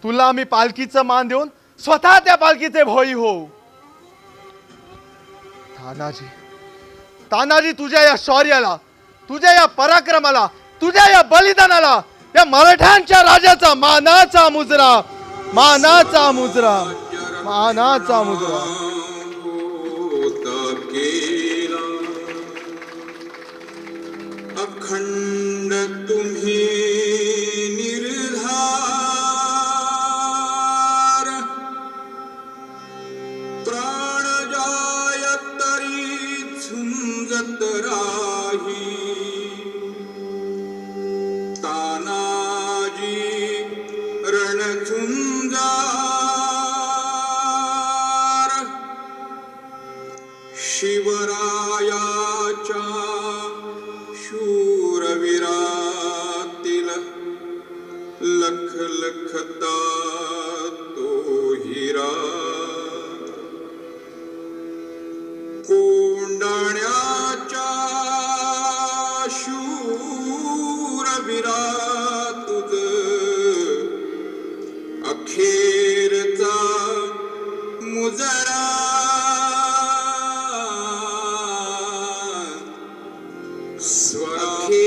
तुला आम्ही पालखीचं मान देऊन स्वतः त्या पालखीचे भोई होऊ. तानाजी, तुझ्या या शौर्याला, तुझ्या या पराक्रमाला, तुझ्या या बलिदानाला या मराठ्यांच्या राजाचा मानाचा मुजरा. अखंड तुम्ही निर्धार, प्राण जाय तरी झुंजत राही. तानाजी रणझुंजार, शिवरायाच्या शूरवीरातील लख लखता तो हिरा. कोंढाण्याच्या शूरवीरा तुझ अखेरचा मुजरा. स्वराखे